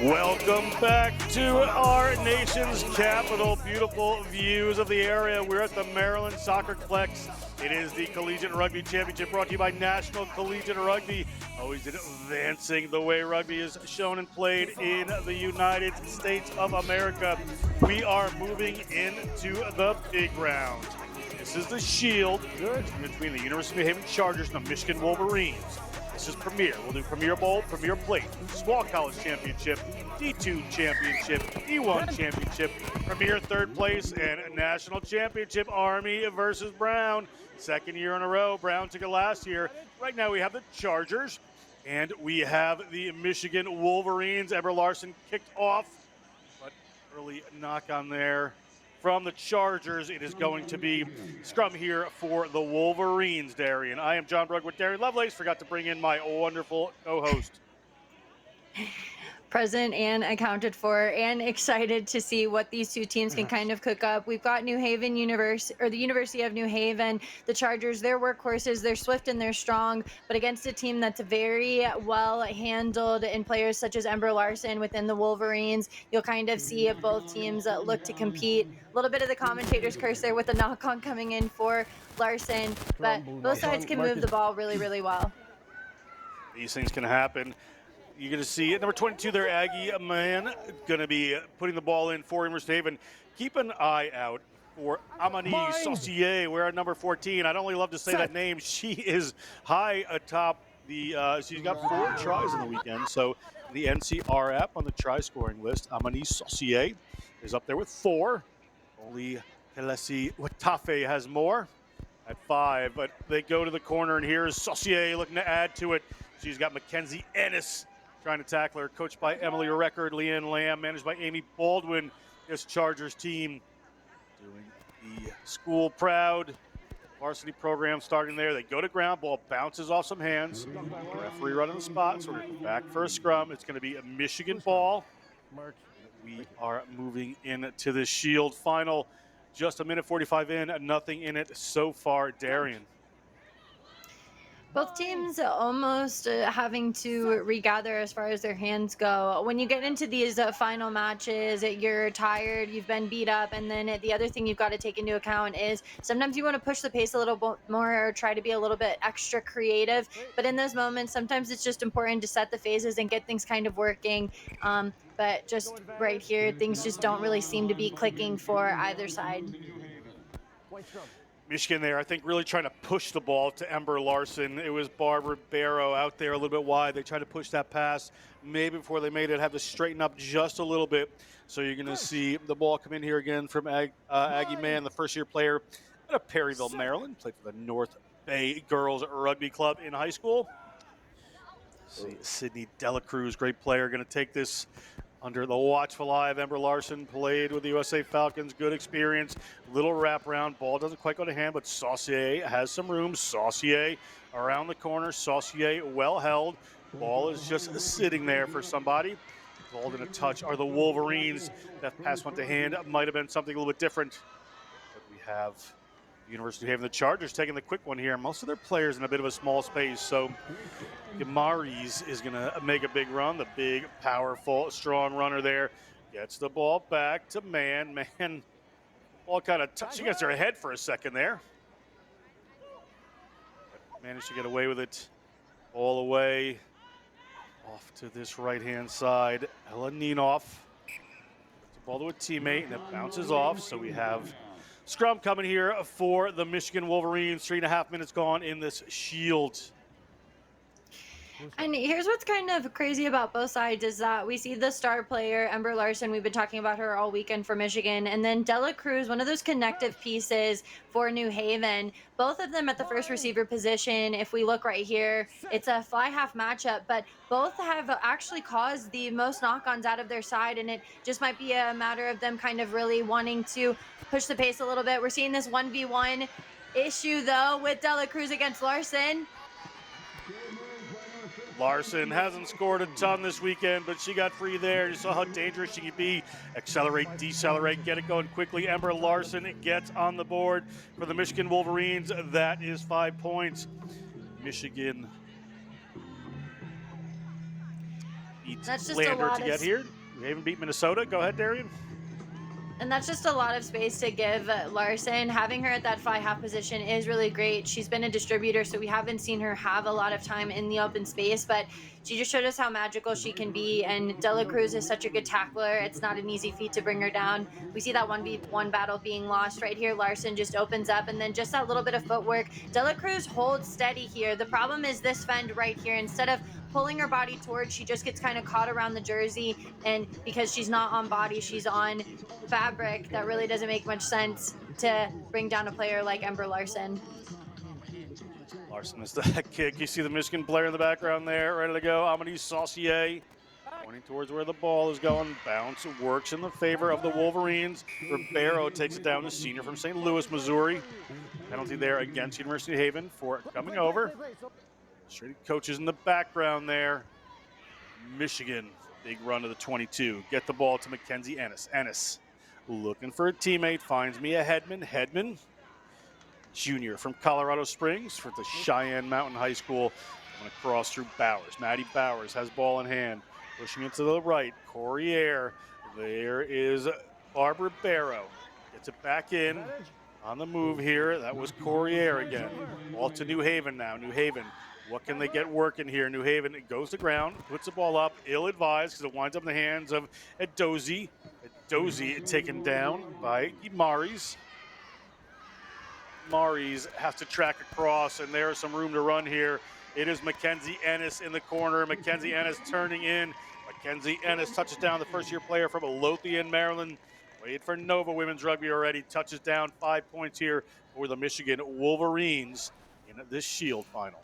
Welcome back to our nation's capital. Beautiful views of the area. We're at the Maryland Soccerplex. It is the Collegiate Rugby Championship brought to you by National Collegiate Rugby. Always advancing the way rugby is shown and played in the United States of America. We are moving into the big round. This is the Shield between the University of New Haven Chargers and the Michigan Wolverines. This is Premier. We'll do Premier Bowl, Premier Plate, Small College Championship, D2 Championship, D1 Championship, Premier Third Place, and National Championship. Army versus Brown. Second year in a row. Brown took it last year. Right now we have the Chargers, and we have the Michigan Wolverines. Ember Larson kicked off, but early knock on there from the Chargers. It is going to be scrum here for the Wolverines, Darian. I am John Brugg with Darian Lovelace. Forgot to bring in my wonderful co-host. Present and accounted for, and excited to see what these two teams can kind of cook up. We've got New Haven University, or the University of New Haven, the Chargers. They're workhorses, they're swift and they're strong, but against a team that's very well handled in players such as Ember Larson within the Wolverines, you'll kind of see both teams look to compete. A little bit of the commentator's curse there with the knock-on coming in for Larson, but both sides can move the ball really, really well. These things can happen. You're going to see number 22 there, Aggie man, going to be putting the ball in for University of Haven. Keep an eye out for Amani Saucier. We're at number 14. I'd only love to say that name. She is high atop the, she's got 4 tries in the weekend. So the NCR app on the try scoring list, Amani Saucier is up there with 4. Only Kelesi Watafe has more at 5. But they go to the corner, and here's Saucier looking to add to it. She's got Mackenzie Ennis trying to tackle her, coached by Emily Record, Leanne Lamb, managed by Amy Baldwin. This Chargers team doing the school proud varsity program starting there. They go to ground, ball bounces off some hands. Referee running the spot, so we're going to go back for a scrum. It's going to be a Michigan ball. We are moving into the Shield final. Just a minute 45 in, nothing in it so far, Darian. Both teams almost having to regather as far as their hands go. When you get into these final matches, you're tired, you've been beat up, and then the other thing you've got to take into account is sometimes you want to push the pace a little bit more or try to be a little bit extra creative. But in those moments, sometimes it's just important to set the phases and get things kind of working. But just right here, things just don't really seem to be clicking for either side. Michigan there, I think, really trying to push the ball to Ember Larson. It was Barbara Barrow out there a little bit wide. They tried to push that pass. Maybe before they made it, have to straighten up just a little bit. So you're going to see the ball come in here again from Aggie Mann, the first-year player out of Perryville, Maryland. Played for the North Bay Girls Rugby Club in high school. See Sydney Delacruz, great player, going to take this under the watchful eye of Ember Larson. Played with the USA Falcons, good experience. Little wraparound, ball doesn't quite go to hand, but Saucier has some room. Saucier around the corner. Saucier well held. Ball is just sitting there for somebody. Involved in a touch are the Wolverines. That pass went to hand. Might have been something a little bit different. But we have the University of Haven, the Chargers, taking the quick one here. Most of their players in a bit of a small space, so Gamaris is going to make a big run. The big, powerful, strong runner there. Gets the ball back to Mann. Mann, ball kind of touched against her head for a second there. But managed to get away with it all the way off to this right-hand side. Ella Nienoff. The ball to a teammate, and it bounces off, so we have scrum coming here for the Michigan Wolverines. 3.5 minutes gone in this Shield. And here's what's kind of crazy about both sides is that we see the star player, Ember Larson. We've been talking about her all weekend for Michigan. And then Dela Cruz, one of those connective pieces for New Haven. Both of them at the first receiver position. If we look right here, it's a fly half matchup, but both have actually caused the most knock-ons out of their side. And it just might be a matter of them kind of really wanting to push the pace a little bit. We're seeing this 1v1 issue, though, with Dela Cruz against Larson. Larson hasn't scored a ton this weekend, but she got free there. You saw how dangerous she could be. Accelerate, decelerate, get it going quickly. Ember Larson gets on the board for the Michigan Wolverines. That is 5 points. Michigan beat That's just a Lander lot to of get here. New Haven beat Minnesota. Go ahead, Darian. And that's just a lot of space to give Larson. Having her at that fly half position is really great. She's been a distributor, so we haven't seen her have a lot of time in the open space, but she just showed us how magical she can be. And Dela Cruz is such a good tackler. It's not an easy feat to bring her down. We see that 1v1 battle being lost right here. Larson just opens up, and then just that little bit of footwork. Dela Cruz holds steady here. The problem is this fend right here. Instead of pulling her body towards, she just gets kind of caught around the jersey, and because she's not on body, she's on fabric. That really doesn't make much sense to bring down a player like Ember Larson. Larson is that kick. You see the Michigan player in the background there, ready to go. Amadou Saucier pointing towards where the ball is going. Bounce works in the favor of the Wolverines. Ribeiro takes it down, the senior from St. Louis, Missouri. Penalty there against University of Haven for coming over. Straight coaches in the background there. Michigan, big run to the 22. Get the ball to Mackenzie Ennis. Ennis looking for a teammate, finds Mia Hedman. Hedman, junior from Colorado Springs for the Cheyenne Mountain High School. Going across through Bowers. Maddie Bowers has ball in hand. Pushing it to the right. Corriere. There is Barbara Barrow. Gets it back in. On the move here. That was Corriere again. Ball to New Haven now. New Haven. What can they get working here? New Haven, it goes to ground, puts the ball up, ill-advised because it winds up in the hands of Edozie. Edozie taken down by Maris. Maris has to track across, and there's some room to run here. It is Mackenzie Ennis in the corner. Mackenzie Ennis turning in. Mackenzie Ennis touches down, the first-year player from Lothian, Maryland. Played for Nova Women's Rugby already. Touches down 5 points here for the Michigan Wolverines in this Shield final.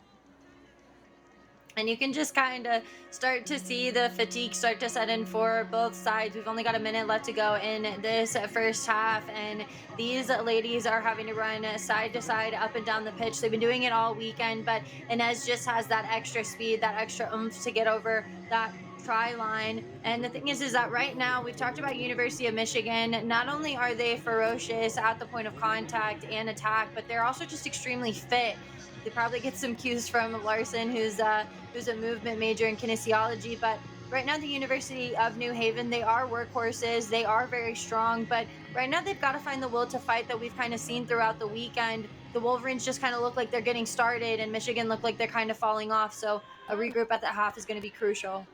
And you can just kind of start to see the fatigue start to set in for both sides. We've only got a minute left to go in this first half, and these ladies are having to run side to side, up and down the pitch. They've been doing it all weekend, but Inez just has that extra speed, that extra oomph to get over that try line. And the thing is that right now, we've talked about University of Michigan. Not only are they ferocious at the point of contact and attack, but they're also just extremely fit. They probably get some cues from Larson, who's a movement major in kinesiology. But right now, the University of New Haven, they are workhorses. They are very strong. But right now, they've got to find the will to fight that we've kind of seen throughout the weekend. The Wolverines just kind of look like they're getting started, and Michigan look like they're kind of falling off. So a regroup at the half is going to be crucial.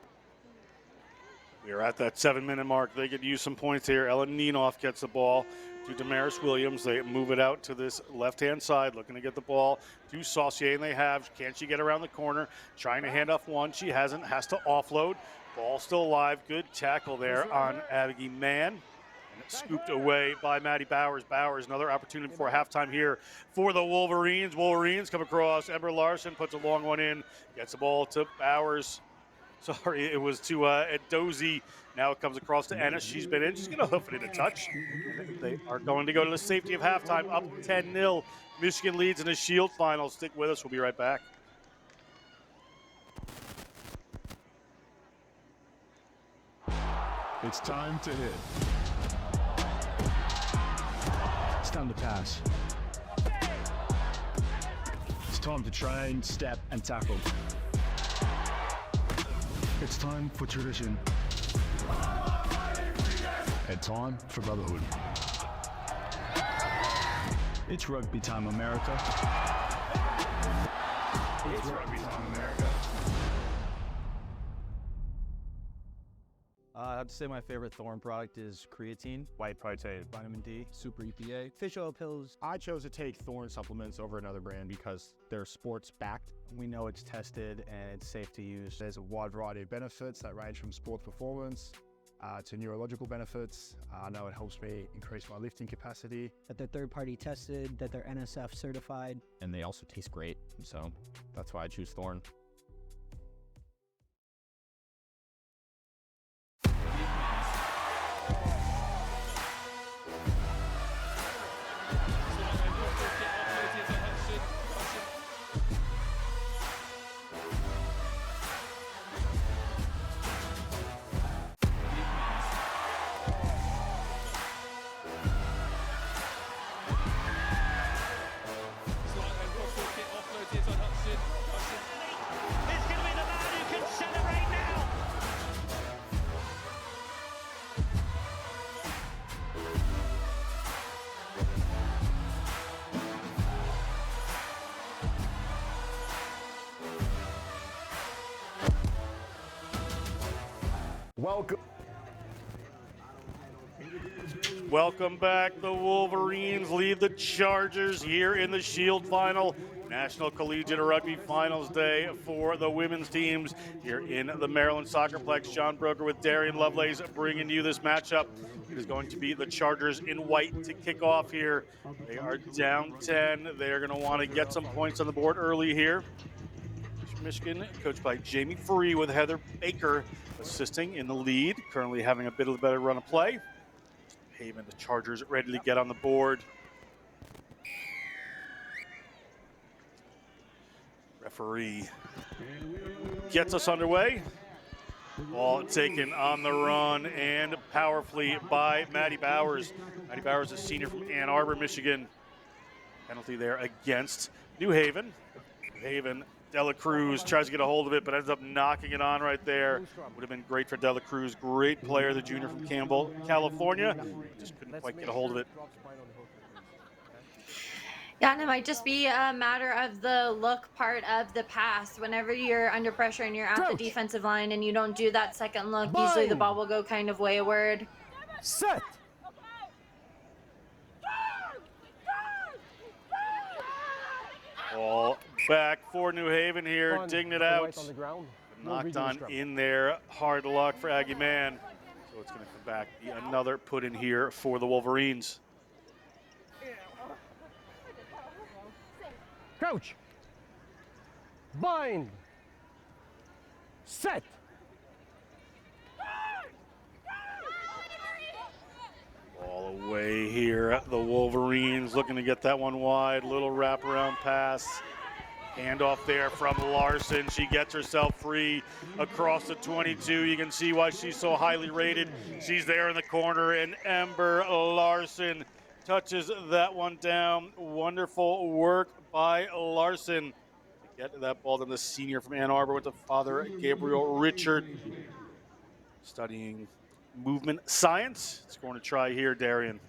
We are at that 7-minute mark. They could use some points here. Ellen Nienoff gets the ball to Damaris Williams. They move it out to this left-hand side, looking to get the ball to Saucier, and they have. Can she get around the corner? Trying to hand off one. She hasn't. Has to offload. Ball still alive. Good tackle there on Abby Mann. And it's scooped away by Maddie Bowers. Bowers, another opportunity before halftime here for the Wolverines. Wolverines come across. Ember Larson puts a long one in. Gets the ball to Bowers. Sorry, it was to Edozie. Now it comes across to Ennis. She's been in. She's going to hoof it in a touch. They are going to go to the safety of halftime, up 10-0. Michigan leads in the Shield final. Stick with us. We'll be right back. It's time to hit. It's time to pass. It's time to train, step, and tackle. It's time for tradition. And time for brotherhood. It's rugby time, America. It's rugby time, America. I have to say my favorite Thorn product is creatine, white protein, vitamin D, super EPA, fish oil pills. I chose to take Thorn supplements over another brand because they're sports backed. We know it's tested and it's safe to use. There's a wide variety of benefits that range from sports performance to neurological benefits. I know it helps me increase my lifting capacity. That they're third-party tested, that they're NSF certified. And they also taste great, so that's why I choose Thorn. Welcome. Welcome back. The Wolverines lead the Chargers here in the Shield Final. National Collegiate Rugby Finals Day for the women's teams here in the Maryland Soccerplex. John Broker with Darian Lovelace bringing you this matchup. It is going to be the Chargers in white to kick off here. They are down 10. They're going to want to get some points on the board early here. Michigan, coached by Jamie Free with Heather Baker assisting in the lead, currently having a bit of a better run of play. Haven, the Chargers ready to get on the board. Referee gets us underway. Ball taken on the run and powerfully by Maddie Bowers. Maddie Bowers, a senior from Ann Arbor, Michigan. Penalty there against New Haven. New Haven, Dela Cruz tries to get a hold of it, but ends up knocking it on right there. Would have been great for Dela Cruz. Great player, the junior from Campbell, California. Just couldn't quite get a hold of it. Yeah, and it might just be a matter of the look part of the pass. Whenever you're under pressure and you're at the defensive line and you don't do that second look, usually the ball will go kind of wayward. Set. Ball back for New Haven here, digging it out. Knocked on in there, hard luck for Aggie Man. So it's going to come back, be another put in here for the Wolverines. Crouch. Bind. Set. Ball away here. The Wolverines looking to get that one wide. Little wraparound pass. Handoff there from Larson. She gets herself free across the 22. You can see why she's so highly rated. She's there in the corner, and Ember Larson touches that one down. Wonderful work by Larson to get that ball to the senior from Ann Arbor with the father, Gabriel Richard, studying movement science. It's going to try here, Darian.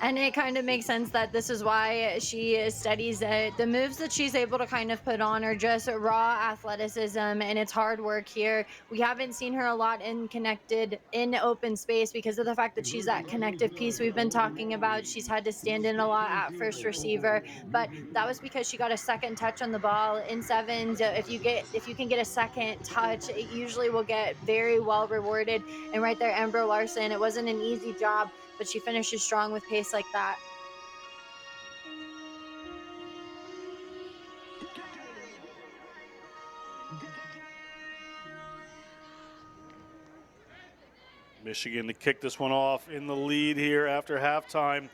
And it kind of makes sense that this is why she studies it. The moves that she's able to kind of put on are just raw athleticism, and it's hard work here. We haven't seen her a lot connected in open space because of the fact that she's that connective piece we've been talking about. She's had to stand in a lot at first receiver, but that was because she got a second touch on the ball in sevens. If you can get a second touch, it usually will get very well rewarded. And right there, Ember Larson, it wasn't an easy job, but she finishes strong with pace like that. Michigan to kick this one off in the lead here after halftime.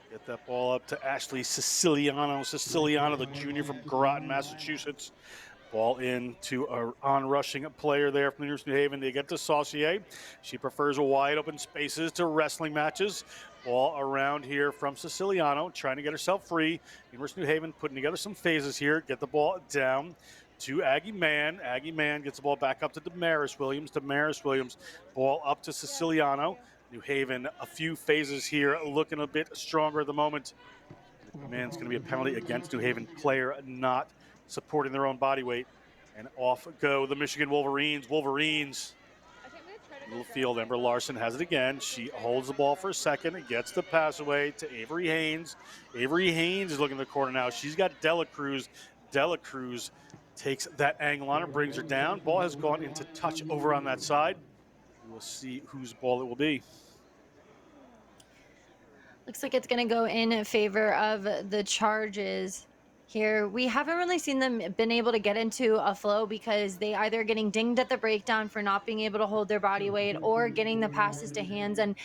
Get that ball up to Ashley Siciliano. Siciliano, the junior from Groton, Massachusetts. Ball in to an on-rushing player there from the University of New Haven. They get to Saucier. She prefers wide open spaces to wrestling matches. Ball around here from Siciliano, trying to get herself free. University of New Haven putting together some phases here. Get the ball down to Aggie Man. Aggie Man gets the ball back up to Damaris Williams. Damaris Williams, ball up to Siciliano. New Haven, a few phases here, looking a bit stronger at the moment. Man's going to be a penalty against New Haven player not supporting their own body weight. And off go the Michigan Wolverines. Wolverines, middle field, Ember Larson has it again. She holds the ball for a second and gets the pass away to Avery Haynes. Avery Haynes is looking in the corner now. She's got Dela Cruz. Dela Cruz takes that angle on her, brings her down. Ball has gone into touch over on that side. We'll see whose ball it will be. Looks like it's going to go in favor of the Charges here. We haven't really seen them been able to get into a flow because they either getting dinged at the breakdown for not being able to hold their body weight or getting the passes to hands. And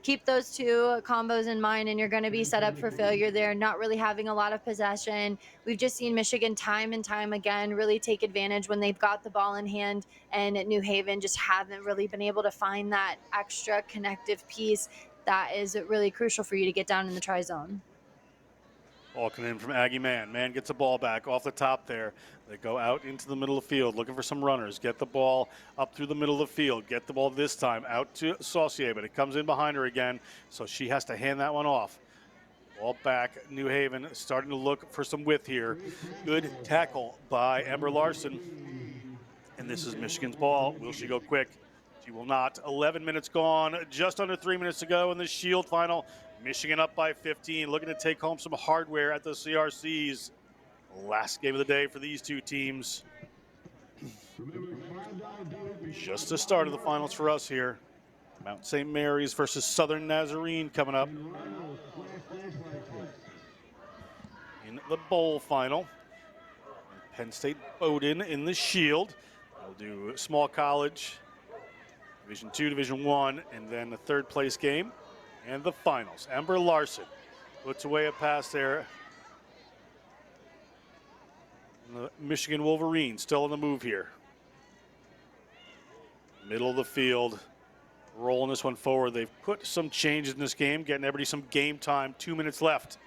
keep those two combos in mind and you're going to be set up for failure there, not really having a lot of possession. We've just seen Michigan time and time again really take advantage when they've got the ball in hand, and New Haven just haven't really been able to find that extra connective piece that is really crucial for you to get down in the try zone. Ball coming in from Aggie Man. Man gets the ball back off the top there. They go out into the middle of the field looking for some runners. Get the ball up through the middle of the field. Get the ball this time out to Saucier, but it comes in behind her again, so she has to hand that one off. Ball back. New Haven starting to look for some width here. Good tackle by Ember Larson. And this is Michigan's ball. Will she go quick? She will not. 11 minutes gone, just under 3 minutes to go in the Shield final. Michigan up by 15, looking to take home some hardware at the CRCs. Last game of the day for these two teams. Just the start of the finals for us here. Mount St. Mary's versus Southern Nazarene coming up in the bowl final. Penn State Bowden in the Shield. We'll do small college, Division II, Division I, and then the third place game and the finals. Ember Larson puts away a pass there. And the Michigan Wolverines still on the move here. Middle of the field, rolling this one forward. They've put some changes in this game, getting everybody some game time. 2 minutes left.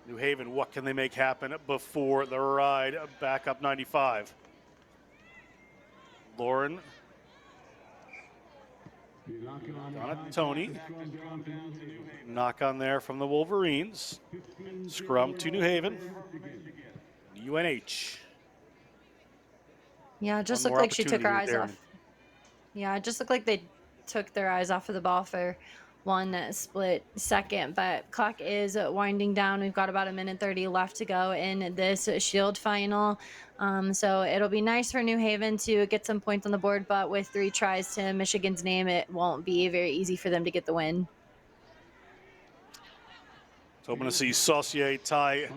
New Haven, what can they make happen before the ride back up 95? Lauren Tony. Knock on there from the Wolverines. Scrum to New Haven. UNH. Yeah, it just One looked more like she took her eyes opportunity, off. Yeah, it just looked like they took their eyes off of the ball for one split second, but clock is winding down. We've got about 1:30 left to go in this Shield final. So it'll be nice for New Haven to get some points on the board, but with 3 tries to Michigan's name, it won't be very easy for them to get the win. So I'm going to see Saucier tie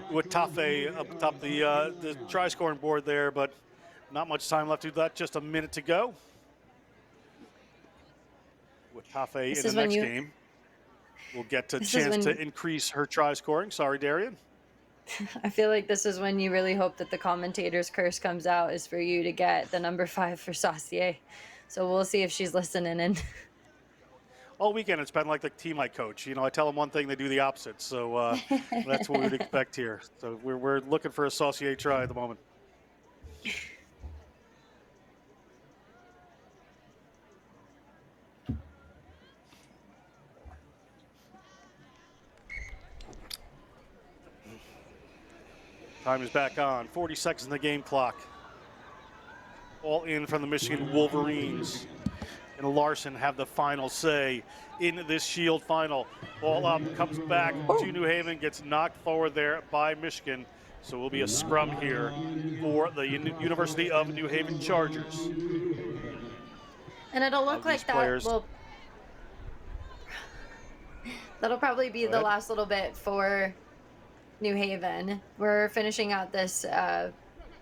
Watafe up top the try scoring board there, but not much time left to that. Just a minute to go. Watafe in the next game will get a chance to increase her try scoring. Sorry, Darian. I feel like this is when you really hope that the commentator's curse comes out, is for you to get the number 5 for Saucier. So we'll see if she's listening in. All weekend it's been like the team I coach. You know, I tell them one thing, they do the opposite. So that's what we would expect here. So we're looking for a Saucier try at the moment. Time is back on. 40 seconds in the game clock. All in from the Michigan Wolverines. And Larson have the final say in this Shield final. Ball up, comes back to New Haven, gets knocked forward there by Michigan. So it will be a scrum here for the University of New Haven Chargers. And it'll look like that. That'll probably be the last little bit for New Haven. We're finishing out this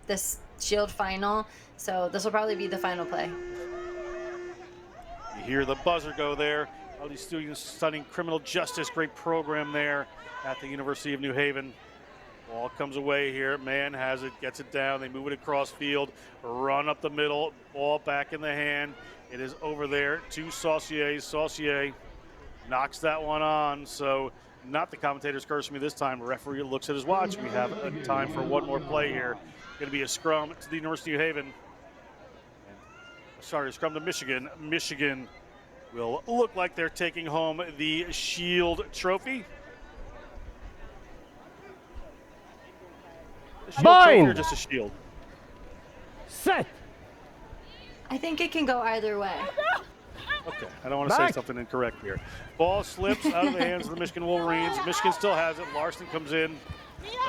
this Shield final, so this will probably be the final play. You hear the buzzer go there. All these students studying criminal justice, great program there at the University of New Haven. Ball comes away here. Man has it, gets it down. They move it across field, run up the middle, ball back in the hand. It is over there to Saucier. Saucier knocks that one on. So not the commentator's curse me this time. The referee looks at his watch. We have a time for one more play here. Going to be a scrum to the University of New Haven. Sorry, scrum to Michigan. Michigan will look like they're taking home the Shield trophy. A Shield trophy or just a Shield? Set. I think it can go either way. Okay, I don't want to say something incorrect here. Ball slips out of the hands of the Michigan Wolverines. Michigan still has it. Larson comes in,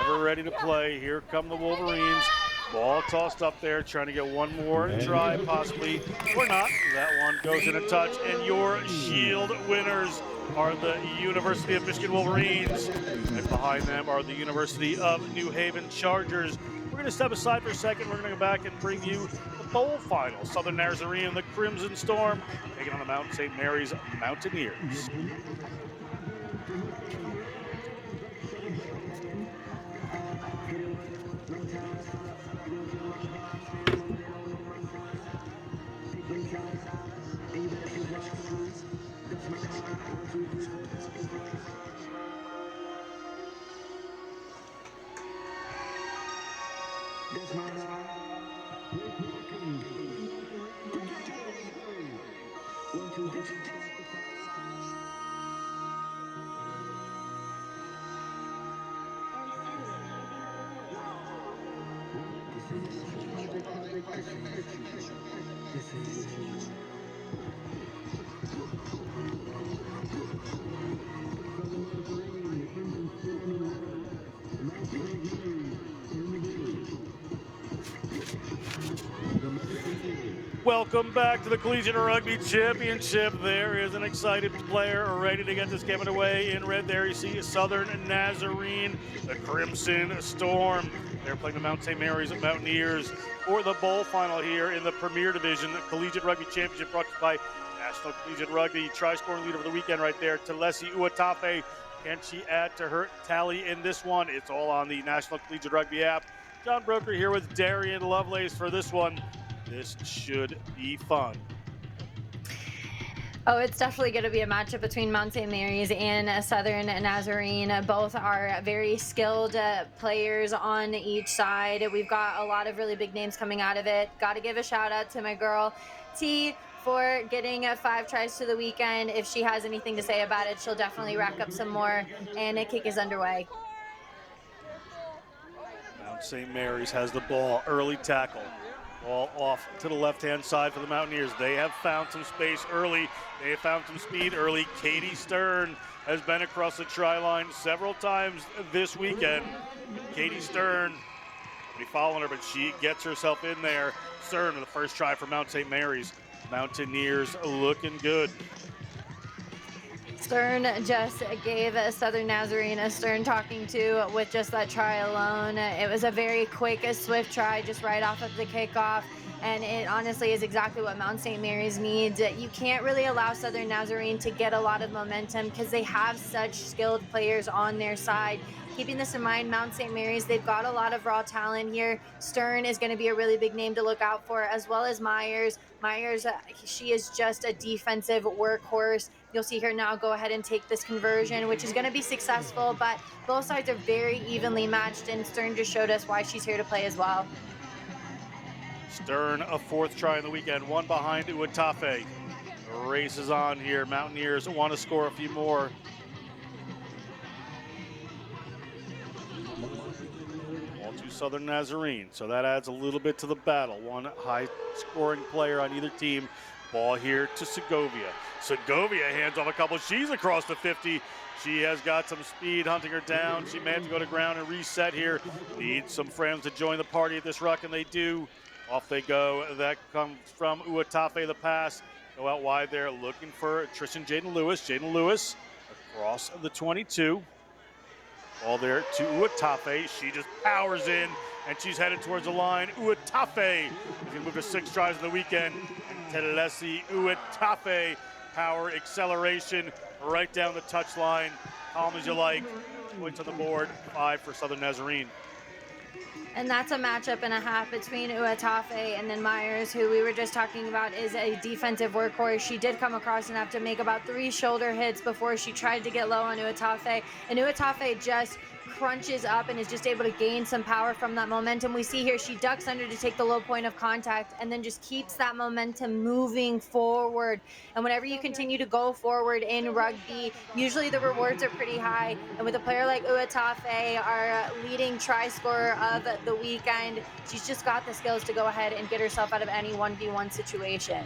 ever ready to play. Here come the Wolverines. Ball tossed up there, trying to get one more try, possibly, or not. That one goes in a touch, and your Shield winners are the University of Michigan Wolverines, and behind them are the University of New Haven Chargers. We're going to step aside for a second. We're going to go back and bring you the bowl final. Southern Nazarene and the Crimson Storm taking on the Mount St. Mary's Mountaineers. Welcome back to the Collegiate Rugby Championship. There is an excited player ready to get this game away. In red there you see Southern Nazarene, the Crimson Storm. They're playing the Mount St. Mary's Mountaineers for the bowl final here in the Premier Division. The Collegiate Rugby Championship brought to you by National Collegiate Rugby. Try-scoring leader of the weekend right there, Talesi Uatafe. Can she add to her tally in this one? It's all on the National Collegiate Rugby app. John Broker here with Darian Lovelace for this one. This should be fun. Oh, it's definitely going to be a matchup between Mount St. Mary's and Southern Nazarene. Both are very skilled players on each side. We've got a lot of really big names coming out of it. Got to give a shout out to my girl, T, for getting 5 tries to the weekend. If she has anything to say about it, she'll definitely rack up some more. And a kick is underway. Mount St. Mary's has the ball. Early tackle. Ball off to the left-hand side for the Mountaineers. They have found some space early. They have found some speed early. Katie Stern has been across the try line several times this weekend. Katie Stern, be following her, but she gets herself in there. Stern with the first try for Mount St. Mary's. Mountaineers looking good. Stern just gave Southern Nazarene a stern talking to with just that try alone. It was a very quick, swift try just right off of the kickoff, and it honestly is exactly what Mount St. Mary's needs. You can't really allow Southern Nazarene to get a lot of momentum because they have such skilled players on their side. Keeping this in mind, Mount St. Mary's, they've got a lot of raw talent here. Stern is going to be a really big name to look out for, as well as Myers. Myers, she is just a defensive workhorse. You'll see her now go ahead and take this conversion, which is going to be successful, but both sides are very evenly matched, and Stern just showed us why she's here to play as well. Stern, a 4th try in the weekend, one behind Uatafe. The race is on here. Mountaineers want to score a few more. All to Southern Nazarene, so that adds a little bit to the battle. One high-scoring player on either team. Ball here to Segovia. Segovia hands off a couple. She's across the 50. She has got some speed hunting her down. She may have to go to ground and reset here. Needs some friends to join the party at this ruck, and they do. Off they go. That comes from Uatafe, the pass. Go out wide there looking for Tristan Jaden Lewis. Jaden Lewis across the 22. Ball there to Uatafe. She just powers in, and she's headed towards the line. Uatafe is going to move to 6 tries of the weekend. Telesi Uatafe, power, acceleration, right down the touchline. Calm as you like. Points on the board, 5 for Southern Nazarene. And that's a matchup and a half between Uatafe and then Myers, who we were just talking about is a defensive workhorse. She did come across enough to make about 3 shoulder hits before she tried to get low on Uatafe. And Uatafe just crunches up and is just able to gain some power from that momentum. We see here she ducks under to take the low point of contact and then just keeps that momentum moving forward. And whenever you continue to go forward in rugby, usually the rewards are pretty high. And with a player like Uatafe, our leading try scorer of the weekend, she's just got the skills to go ahead and get herself out of any 1v1 situation.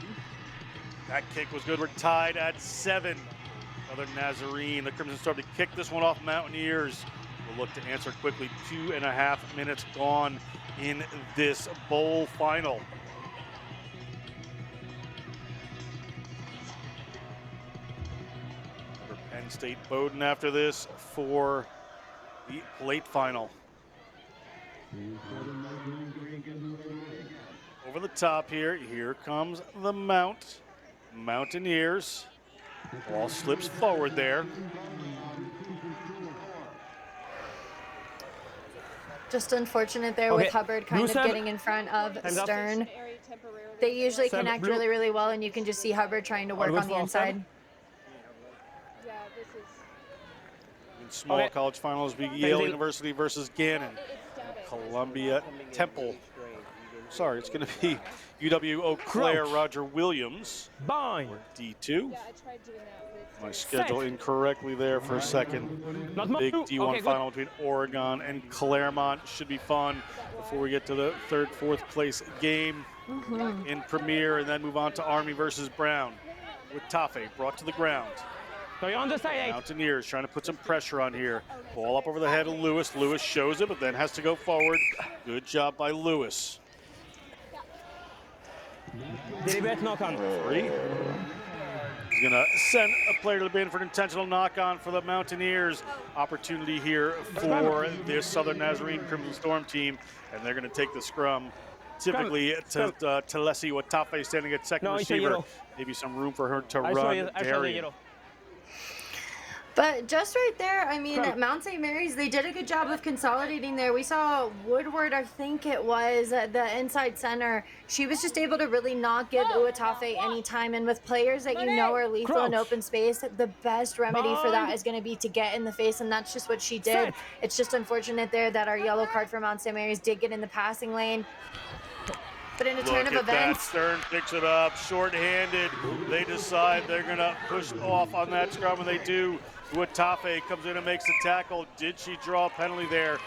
That kick was good. We're tied at 7. Southern Nazarene, the Crimson Storm to kick this one off Mountaineers. We'll look to answer quickly. 2.5 minutes gone in this bowl final. Remember Penn State Bowden after this for the late final. Over the top here comes the Mountaineers. Ball slips forward there. Just unfortunate there with Hubbard kind of getting in front of Stern. They usually connect really, really well, and you can just see Hubbard trying to work on the inside. In small college finals, we Yale University versus Ganon. Columbia Temple sorry, it's going to be UW Eau Claire Crouch. Roger Williams, Bind. D2. My schedule incorrectly there for a second. Not Big move. D1 Okay, good. final between Oregon and Claremont. Should be fun before we get to the third, fourth place game in Premier, and then move on to Army versus Brown. With Tafe brought to the ground. So you're on the side 8. Mountaineers trying to put some pressure on here. Ball up over the head of Lewis. Lewis shows it, but then has to go forward. Good job by Lewis. Deliberate knock on. Three. He's gonna send a player to the bin for an intentional knock-on for the Mountaineers. Opportunity here for this Southern Nazarene Crimson Storm team, and they're gonna take the scrum. Typically, Telesi Watafe standing at second No, it's a receiver. yellow. Maybe some room for her to I saw run. you. I saw the Darian. yellow. But just right there, I mean, at Mount St. Mary's, they did a good job of consolidating there. We saw Woodward, I think it was, the inside center. She was just able to really not give Uatafe any time. And with players that you know are lethal in Crouch. open space, the best remedy for that is going to be to get in the face, and that's just what she did. Set. It's just unfortunate there that our yellow card for Mount St. Mary's did get in the passing lane. But in a turn of Look at that. events, Stern picks it up, short-handed. They decide they're gonna push off on that scrum, and they do. Uatafe comes in and makes the tackle. Did she draw a penalty there?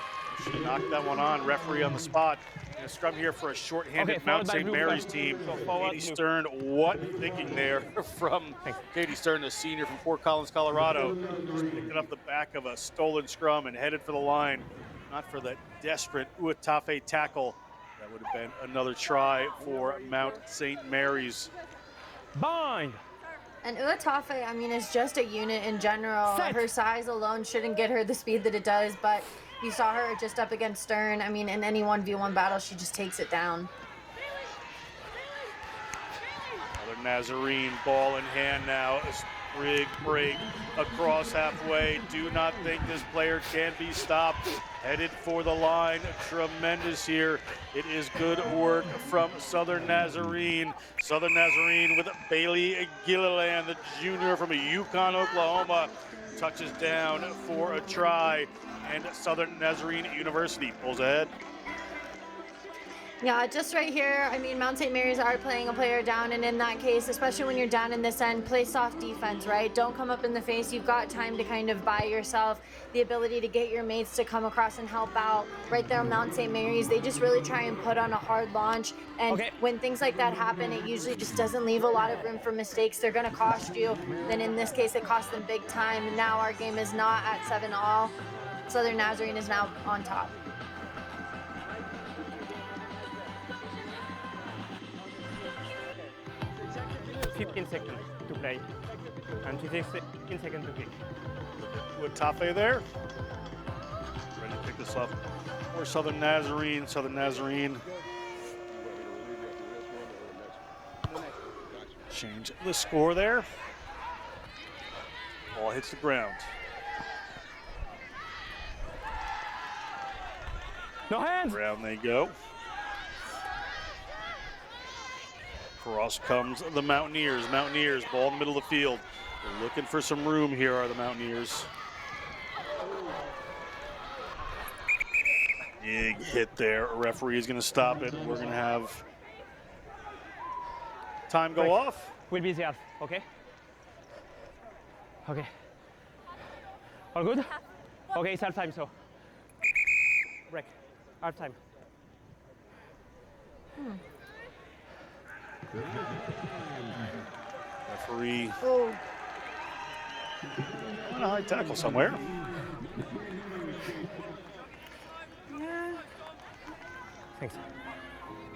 She knocked that one on. Referee on the spot. And a scrum here for a short-handed Okay, Mount followed by St. blue Mary's flag. team. So forward, Katie blue. Stern, what thinking there from Thanks. Katie Stern, a senior from Fort Collins, Colorado. Just picking up the back of a stolen scrum and headed for the line. Not for that desperate Uatafe tackle. That would have been another try for Mount St. Mary's. Bind. and Uatafe, I mean, is just a unit in general. Set. Her size alone shouldn't get her the speed that it does, but you saw her just up against Stern. I mean, in any 1v1 battle, she just takes it down. Another Nazarene ball in hand now. A Sprig break across halfway. Do not think this player can be stopped. Headed for the line. Tremendous here. It is good work from Southern Nazarene. Southern Nazarene with Bailey Gilliland, the junior from Yukon, Oklahoma, touches down for a try. And Southern Nazarene University pulls ahead. Yeah, just right here, I mean, Mount St. Mary's are playing a player down, and in that case, especially when you're down in this end, play soft defense, right? Don't come up in the face. You've got time to kind of buy yourself the ability to get your mates to come across and help out. Right there on Mount St. Mary's, they just really try and put on a hard launch, and when things like that happen, it usually just doesn't leave a lot of room for mistakes. They're going to cost you. Then in this case, it cost them big time, and now our game is not at 7-all. Southern Nazarene is now on top. $15 seconds to play. And 15 seconds to kick. With Tafe there. Ready to pick this up. Or Southern Nazarene. Southern Nazarene. Change the score there. Ball hits the ground. No hands. Ground they go. Cross comes the Mountaineers. Mountaineers, ball in the middle of the field. They're looking for some room here, are the Mountaineers. Big hit there. A referee is going to stop it. We're going to have time go off. We'll be there, okay? Okay. All good? Okay, it's half time, so. Break. Half time. Referee. Oh. High tackle somewhere. Thanks.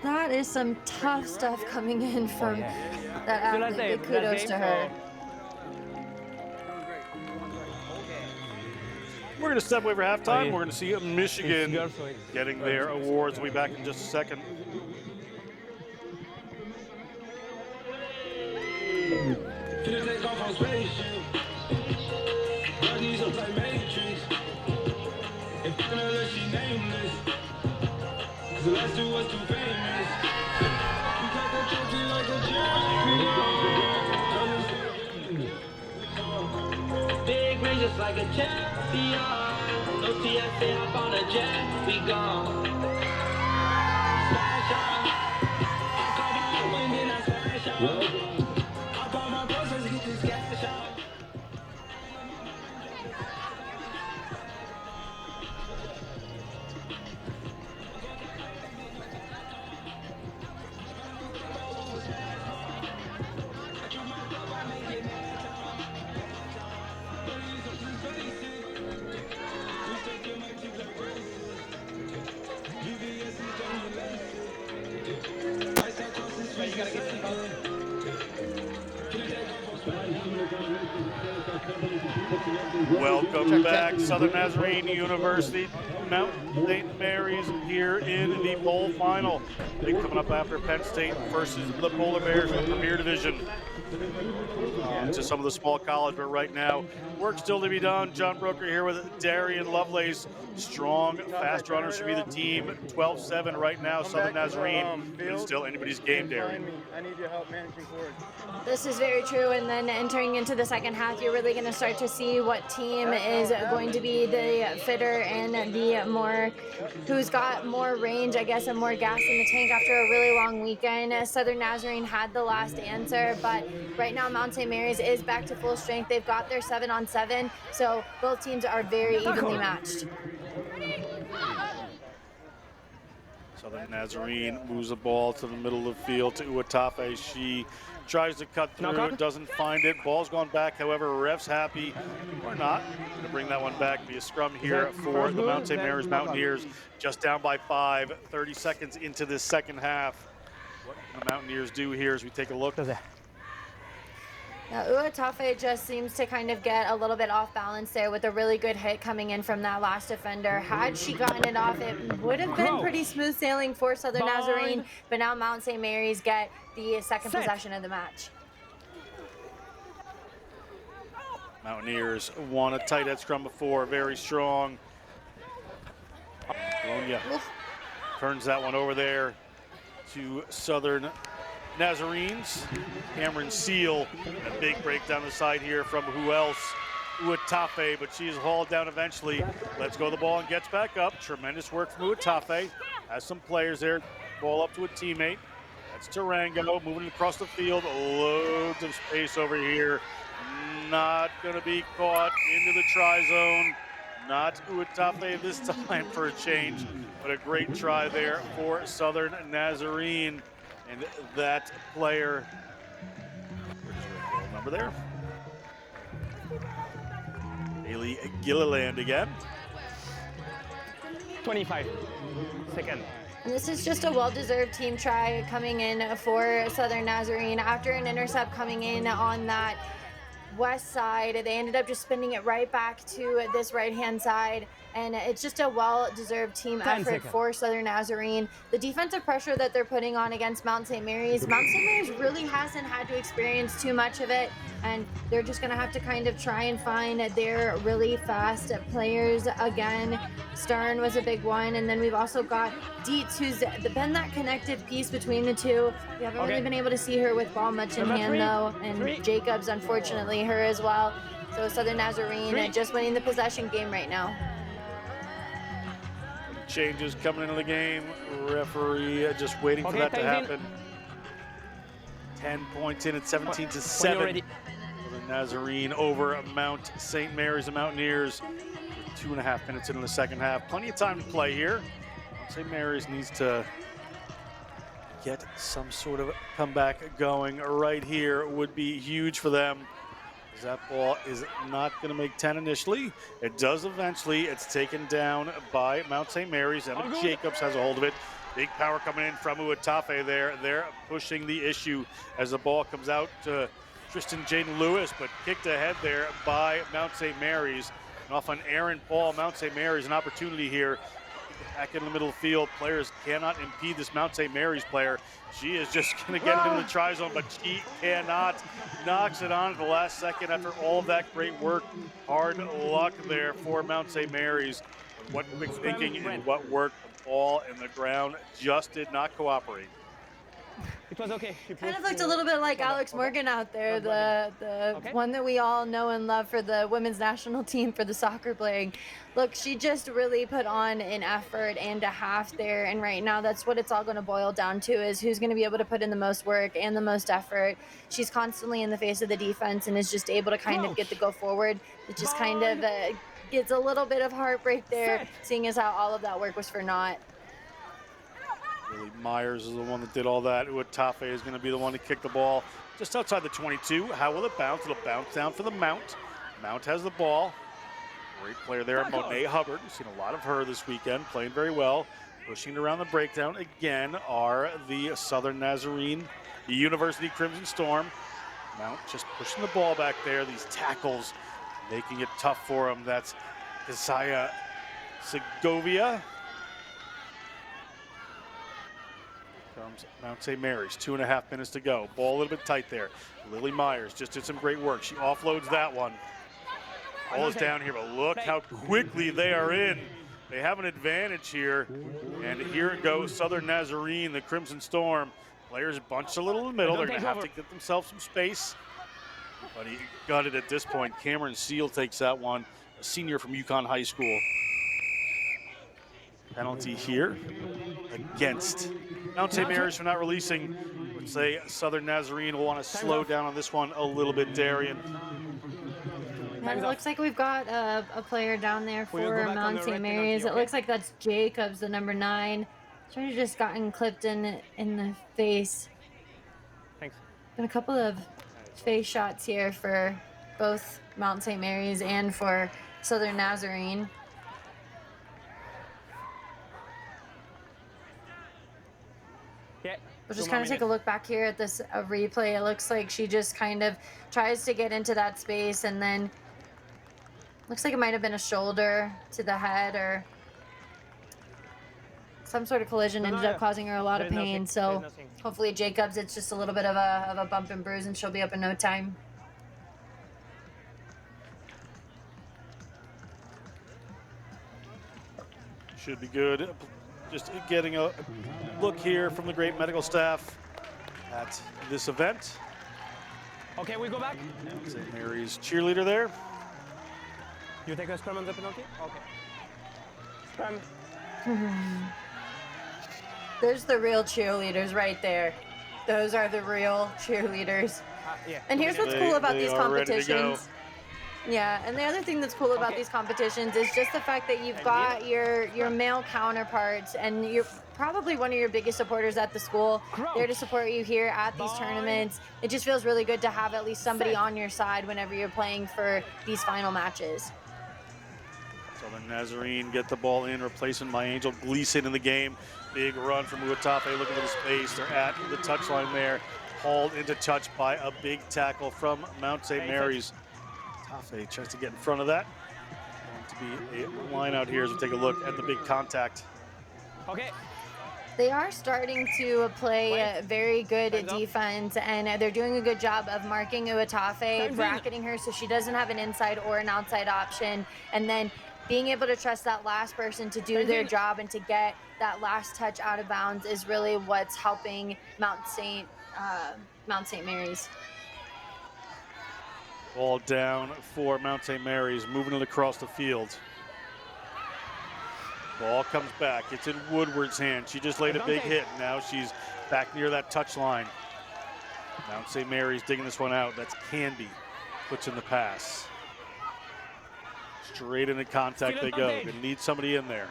That is some tough stuff coming in from that So athlete. that's Big kudos to her. We're going to step away for halftime. yeah. We're going to see Michigan getting their awards. We'll be back in just a second. Finna take off on spaceship. Girl needs some like Matrix. If you're gonna let she nameless. Cause the last two was too famous. You got the trophy like a champion. Big ring just like a champion. No TSA, hop on a jet, we gone. Smash on. Welcome back, Southern Nazarene University, Mount St. Mary's here in the bowl final. Big coming up after Penn State versus the Polar Bears in the Premier Division. To some of the small college, but right now, work still to be done. John Broker here with Darian Lovelace. Strong, fast runners should be the team. 12-7 right now, Southern Nazarene. It's still anybody's game, Darian. I need your help managing forward. This is very true, and then entering into the second half, you're really going to start to see what team is going to be the fitter and the more, who's got more range, I guess, and more gas in the tank after a really long weekend. Southern Nazarene had the last answer, but right now Mount St. Mary's is back to full strength. They've got their 7-on-7, so both teams are very evenly matched. Southern Nazarene moves the ball to the middle of the field to Uatafe. She tries to cut through, doesn't find it. Ball's gone back, however, ref's happy or not. Going to bring that one back. Be a scrum here for the Mount St. Mary's Mountaineers. Just down by 5, 30 seconds into this second half. What can the Mountaineers do here as we take a look? Now, Uatafe just seems to kind of get a little bit off balance there with a really good hit coming in from that last defender. Had she gotten it off, it would have been pretty smooth sailing for Southern Nazarene, but now Mount St. Mary's get the second possession of the match. Mountaineers won a tight head scrum before, very strong. Bologna turns that one over there to Southern Nazarenes. Cameron Seal, a big break down the side here from who else? Uatafe, but she is hauled down eventually. Lets go the ball and gets back up. Tremendous work from Uatafe. Has some players there. Ball up to a teammate. That's Tarango moving across the field. Loads of space over here. Not going to be caught into the try zone. Not Uatafe this time for a change, but a great try there for Southern Nazarene. And that player, number there, Haley Gilliland again. 25 seconds. And this is just a well-deserved team try coming in for Southern Nazarene. After an intercept coming in on that west side, they ended up just spinning it right back to this right-hand side. And it's just a well-deserved team effort for Southern Nazarene. The defensive pressure that they're putting on against Mount St. Mary's really hasn't had to experience too much of it. And they're just going to have to kind of try and find their really fast players again. Stern was a big one. And then we've also got Dietz, who's been that connective piece between the two. We haven't really been able to see her with ball much in hand, though. And Jacobs, unfortunately, her as well. So Southern Nazarene just winning the possession game right now. Changes coming into the game. Referee just waiting for that to happen. 10 points in at 17-7. The Nazarene over Mount St. Mary's, the Mountaineers. 2.5 minutes into the second half. Plenty of time to play here. Mount St. Mary's needs to get some sort of comeback going right here. Would be huge for them. That ball is not going to make 10 initially. It does eventually. It's taken down by Mount St. Mary's. Emma Jacobs has a hold of it. Big power coming in from Uatafe there. They're pushing the issue as the ball comes out to Tristan Jaden Lewis, but kicked ahead there by Mount St. Mary's. And off on Aaron Paul, Mount St. Mary's, an opportunity here. Back in the middle of the field, players cannot impede this Mount St. Mary's player. She is just going to get into the try zone, but she cannot. Knocks it on at the last second after all of that great work. Hard luck there for Mount St. Mary's. What quick thinking and what work. The ball in the ground just did not cooperate. It was okay. Kind of looked a little bit like Alex Morgan out there, the one that we all know and love for the women's national team for the soccer playing. Look, she just really put on an effort and a half there, and right now that's what it's all going to boil down to, is who's going to be able to put in the most work and the most effort. She's constantly in the face of the defense and is just able to kind of get the go forward. It just kind of gets a little bit of heartbreak there, seeing as how all of that work was for naught. Really, Myers is the one that did all that. Uatafe is going to be the one to kick the ball just outside the 22. How will it bounce? It'll bounce down for the Mount. Mount has the ball. Great player there, Monet Hubbard. We've seen a lot of her this weekend, playing very well. Pushing it around the breakdown again are the Southern Nazarene University Crimson Storm. Mount just pushing the ball back there. These tackles making it tough for him. That's Isaiah Segovia. Comes Mount St. Mary's, 2.5 minutes to go. Ball a little bit tight there. Lily Myers just did some great work. She offloads that one. Ball is down here, but look how quickly they are in. They have an advantage here. And here it goes, Southern Nazarene, the Crimson Storm. Players bunched a little in the middle. They're going to have to get themselves some space. But he got it at this point. Cameron Seal takes that one, a senior from Yukon High School. Penalty here against Mount St. Mary's for not releasing. Would say Southern Nazarene will want to slow down on this one a little bit, Darian. And it looks like we've got a player down there for Mount St. Mary's. It looks like that's Jacobs, the number 9. Should have just gotten clipped in the face. Thanks. Been a couple of face shots here for both Mount St. Mary's and for Southern Nazarene. We'll just kind of take a look back here at this replay. It looks like she just kind of tries to get into that space, and then looks like it might have been a shoulder to the head or some sort of collision ended up causing her a lot of pain. So hopefully Jacobs, it's just a little bit of a bump and bruise, and she'll be up in no time. Should be good. Just getting a look here from the great medical staff at this event. Okay, we go back. St. Mary's cheerleader there. You take a scrum on the penalty? Okay. Scrum. There's the real cheerleaders right there. Those are the real cheerleaders. Yeah. And here's what's cool about they these are ready to go. competitions. Yeah, and the other thing that's cool about these competitions is just the fact that you've got your male counterparts, and you're probably one of your biggest supporters at the school there to support you here at these tournaments. It just feels really good to have at least somebody on your side whenever you're playing for these final matches. Southern Nazarene get the ball in, replacing my Angel Gleason in the game. Big run from Uatafe looking for the space. They're at the touchline there. Hauled into touch by a big tackle from Mount St. Mary's. Tafe tries to get in front of that. Going to be a line out here as we take a look at the big contact. Okay. They are starting to play very good defense, and they're doing a good job of marking Uatafe, bracketing her so she doesn't have an inside or an outside option, and then being able to trust that last person to do their job and to get that last touch out of bounds is really what's helping Mount St. Mary's. Ball down for Mount St. Mary's, moving it across the field. Ball comes back. It's in Woodward's hand. She just laid a big hit. Now she's back near that touch line. Mount St. Mary's digging this one out. That's Canby. Puts in the pass. Straight into contact they go. Gonna need somebody in there.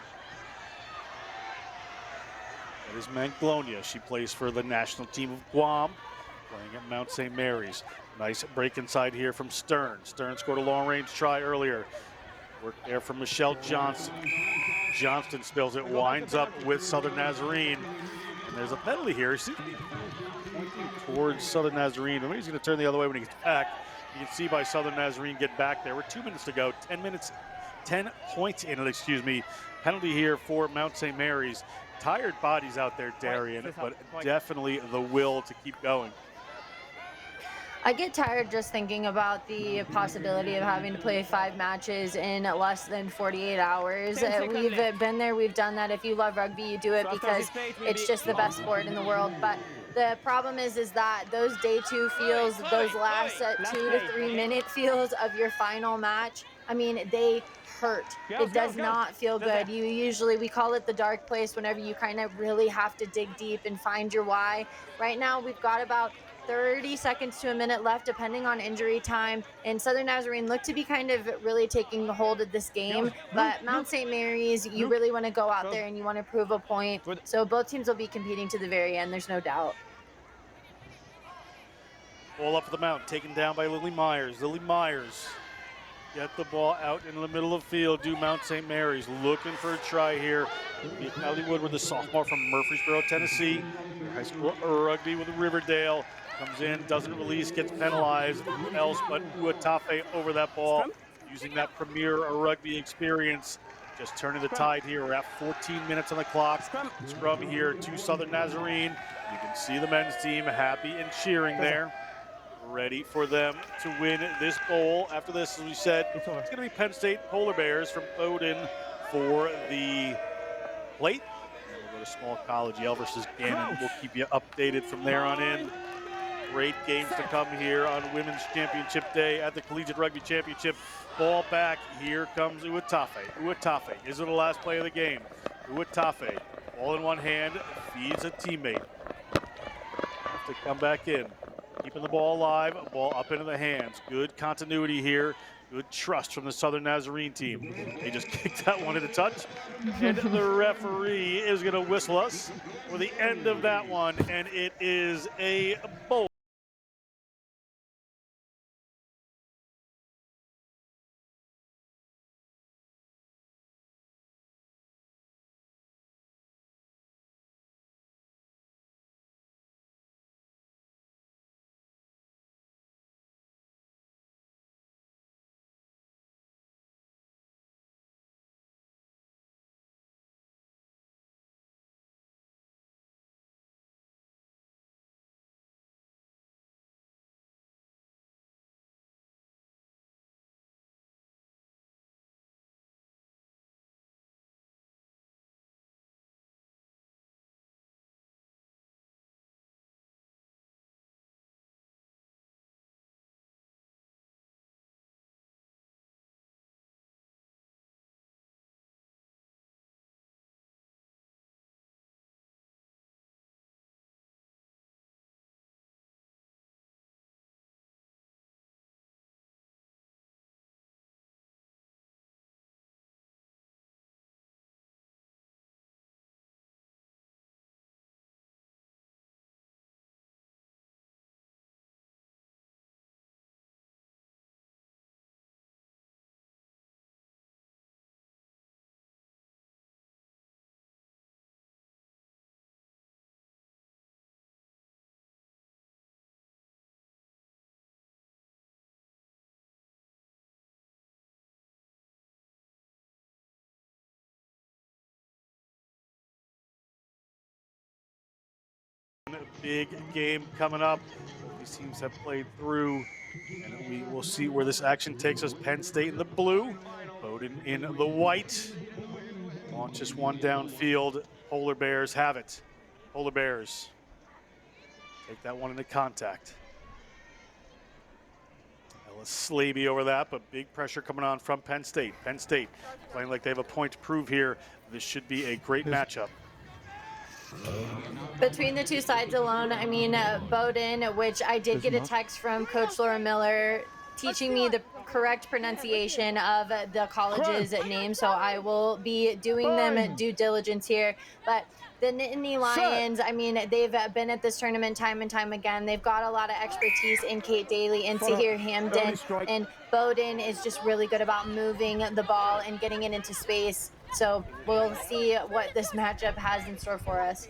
That is Manglonia. She plays for the national team of Guam, playing at Mount St. Mary's. Nice break inside here from Stern. Stern scored a long-range try earlier. Work there from Michelle Johnston. Johnston spills it, winds up with Southern Nazarene. And there's a penalty here. He seems to be pointing towards Southern Nazarene. Maybe he's going to turn the other way when he gets back. You can see by Southern Nazarene get back there. We're 2 minutes to go. 10 points in it, excuse me. Penalty here for Mount St. Mary's. Tired bodies out there, Darian, but definitely the will to keep going. I get tired just thinking about the possibility of having to play 5 matches in less than 48 hours. We've been there, we've done that. If you love rugby, you do it because it's just the best sport in the world. But the problem is that those day 2 feels, those last 2 to 3 minute feels of your final match, I mean, they hurt. It does not feel good. We call it the dark place whenever you kind of really have to dig deep and find your why. Right now, we've got about 30 seconds to a minute left, depending on injury time. And Southern Nazarene look to be kind of really taking the hold of this game. But Mount St. Mary's, you really want to go out there and you want to prove a point. So both teams will be competing to the very end. There's no doubt. Ball up for the Mount, taken down by Lily Myers. Lily Myers get the ball out in the middle of the field. Do Mount St. Mary's looking for a try here. Ellie Woodward, the sophomore from Murfreesboro, Tennessee. High school rugby with Riverdale. Comes in, doesn't release, gets penalized. Who else but Uatafe over that ball, using that premier rugby experience. Just turning the tide here. We're at 14 minutes on the clock. Scrum here to Southern Nazarene. You can see the men's team happy and cheering there. Ready for them to win this bowl. After this, as we said, it's going to be Penn State Polar Bears from Bowden for the plate. And we'll go to small college. Yale versus Ganon. We'll keep you updated from there on in. Great games to come here on Women's Championship Day at the Collegiate Rugby Championship. Ball back. Here comes Uatafe. Uatafe is it the last play of the game. Uatafe, ball in one hand, feeds a teammate. Have to come back in. Keeping the ball alive, ball up into the hands. Good continuity here. Good trust from the Southern Nazarene team. They just kicked that one into touch. And the referee is going to whistle us for the end of that one. And it is a bowl. Big game coming up. These teams have played through, and we will see where this action takes us. Penn State in the blue, Bowden in the white. Launches one downfield. Polar Bears have it. Polar Bears take that one into contact. Ellis Slaby over that, but big pressure coming on from Penn State. Penn State playing like they have a point to prove here. This should be a great matchup. Between the two sides alone, I mean, Bowden, which I did get a text from Coach Laura Miller teaching me the correct pronunciation of the college's name, so I will be doing them due diligence here. But the Nittany Lions, I mean, they've been at this tournament time and time again. They've got a lot of expertise in Kate Daly and Sahir Hamden, and Bowden is just really good about moving the ball and getting it into space. So we'll see what this matchup has in store for us.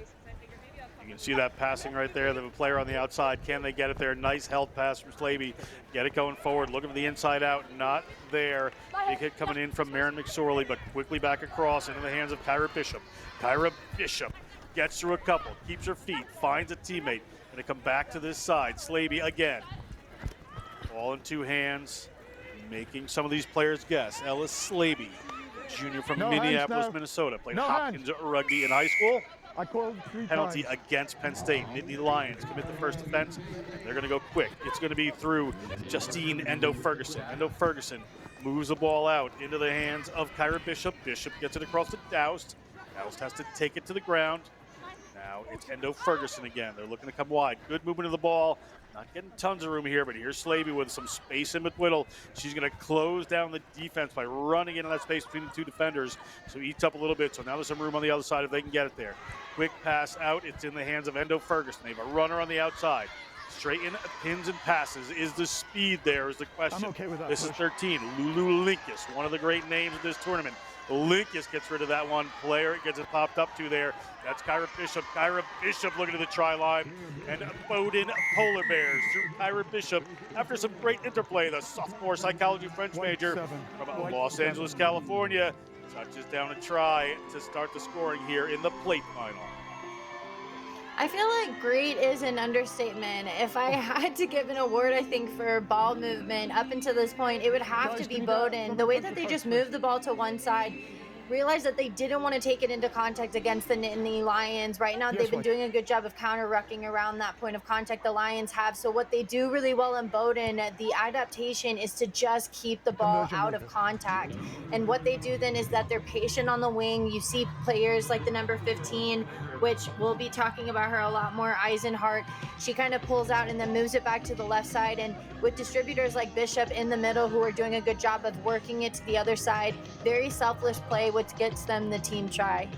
You can see that passing right there. They have a player on the outside. Can they get it there? Nice held pass from Slaby. Get it going forward. Looking for the inside out. Not there. Big hit coming in from Marin McSorley, but quickly back across into the hands of Kyra Bishop. Kyra Bishop gets through a couple, keeps her feet, finds a teammate. Going to come back to this side. Slaby again. Ball in two hands. Making some of these players guess. Ellis Slaby, junior from Minneapolis, Minnesota. Played Hopkins rugby in high school. I called 3 Penalty times. against Penn State. Nittany Lions commit the first offense. They're going to go quick. It's going to be through Justine Endo Ferguson. Endo Ferguson moves the ball out into the hands of Kyra Bishop. Bishop gets it across to Doust. Doust has to take it to the ground. Now it's Endo Ferguson again. They're looking to come wide. Good movement of the ball. Not getting tons of room here, but here's Slaby with some space in McWhittle. She's going to close down the defense by running into that space between the two defenders. So eats up a little bit. So now there's some room on the other side if they can get it there. Quick pass out. It's in the hands of Endo Ferguson. They have a runner on the outside. Straighten, pins, and passes. Is the speed there is the question. I'm okay with that This is push. 13. Lulu Linkus, one of the great names of this tournament. Linkus gets rid of that one player. Gets it popped up to there. That's Kyra Bishop. Kyra Bishop looking at the try line. And Bowden Polar Bears through Kyra Bishop. After some great interplay, the sophomore psychology French major from Los Angeles, California, touches down a try to start the scoring here in the plate final. I feel like great is an understatement. If I had to give an award, I think, for ball movement up until this point, it would have to be Bowden. The way that they just moved the ball to one side, realized that they didn't want to take it into contact against the Nittany Lions. Right now, they've been doing a good job of counter-rucking around that point of contact the Lions have. So what they do really well in Bowden, the adaptation is to just keep the ball out of contact. And what they do then is that they're patient on the wing. You see players like the number 15, which we'll be talking about her a lot more, Eisenhart. She kind of pulls out and then moves it back to the left side. And with distributors like Bishop in the middle who are doing a good job of working it to the other side, very selfless play, which gets them the team try.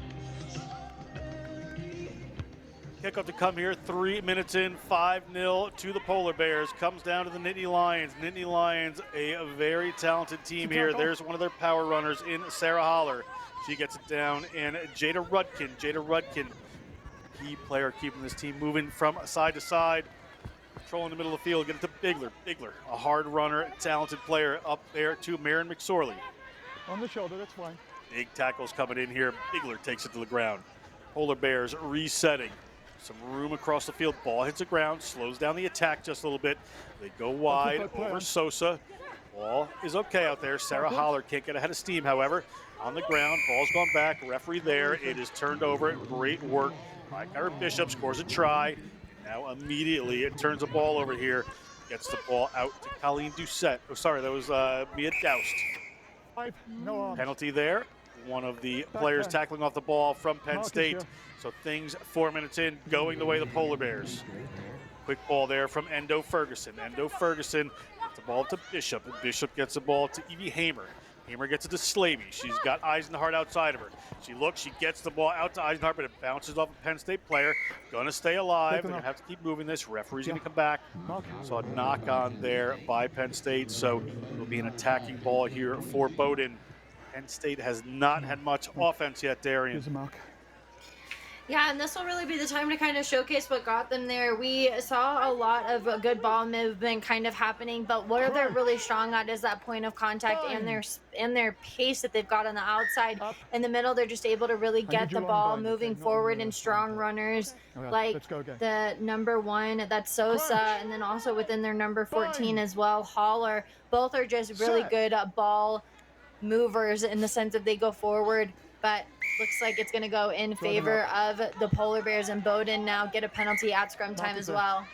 Kickoff to come here, 3 minutes in, 5-0 to the Polar Bears. Comes down to the Nittany Lions. Nittany Lions, a very talented team here. There's one of their power runners in Sarah Holler. She gets it down, and Jada Rudkin. Jada Rudkin, key player keeping this team moving from side to side. Controlling the middle of the field, get it to Bigler. Bigler, a hard runner, talented player up there to Marin McSorley. On the shoulder, that's fine. Big tackles coming in here. Bigler takes it to the ground. Polar Bears resetting. Some room across the field. Ball hits the ground, slows down the attack just a little bit. They go wide over Sosa. Ball is okay out there. Sarah Holler can't get ahead of steam, however. On the ground, ball's gone back. Referee there. It is turned over. Great work by Kyra Bishop. Scores a try. Now immediately it turns the ball over here. Gets the ball out to Colleen Doucette. Oh, sorry, that was Mia Doust. No arms. Penalty there. One of the players tackling off the ball from Penn State. So things 4 minutes in, going the way of the Polar Bears. Quick ball there from Endo Ferguson. Endo Ferguson gets the ball to Bishop. Bishop gets the ball to Evie Hamer. Hamer gets it to Slavey. She's got Eisenhart outside of her. She looks, she gets the ball out to Eisenhart, but it bounces off a Penn State player. Gonna stay alive. They're gonna have to keep moving this. Referee's gonna come back. So a knock on there by Penn State. So it'll be an attacking ball here for Bowden. Penn State has not had much offense yet, Darian. Here's a mark. Yeah, and this will really be the time to kind of showcase what got them there. We saw a lot of good ball movement kind of happening, but what they're really strong at is that point of contact and their pace that they've got on the outside. In the middle, they're just able to really get the ball moving forward in strong runners like the number 1, that's Sosa, and then also within their number 14 as well, Holler. Both are just really good ball movers in the sense that they go forward, but looks like it's going to go in favor of the Polar Bears, and Bowden now get a penalty at scrum time as well.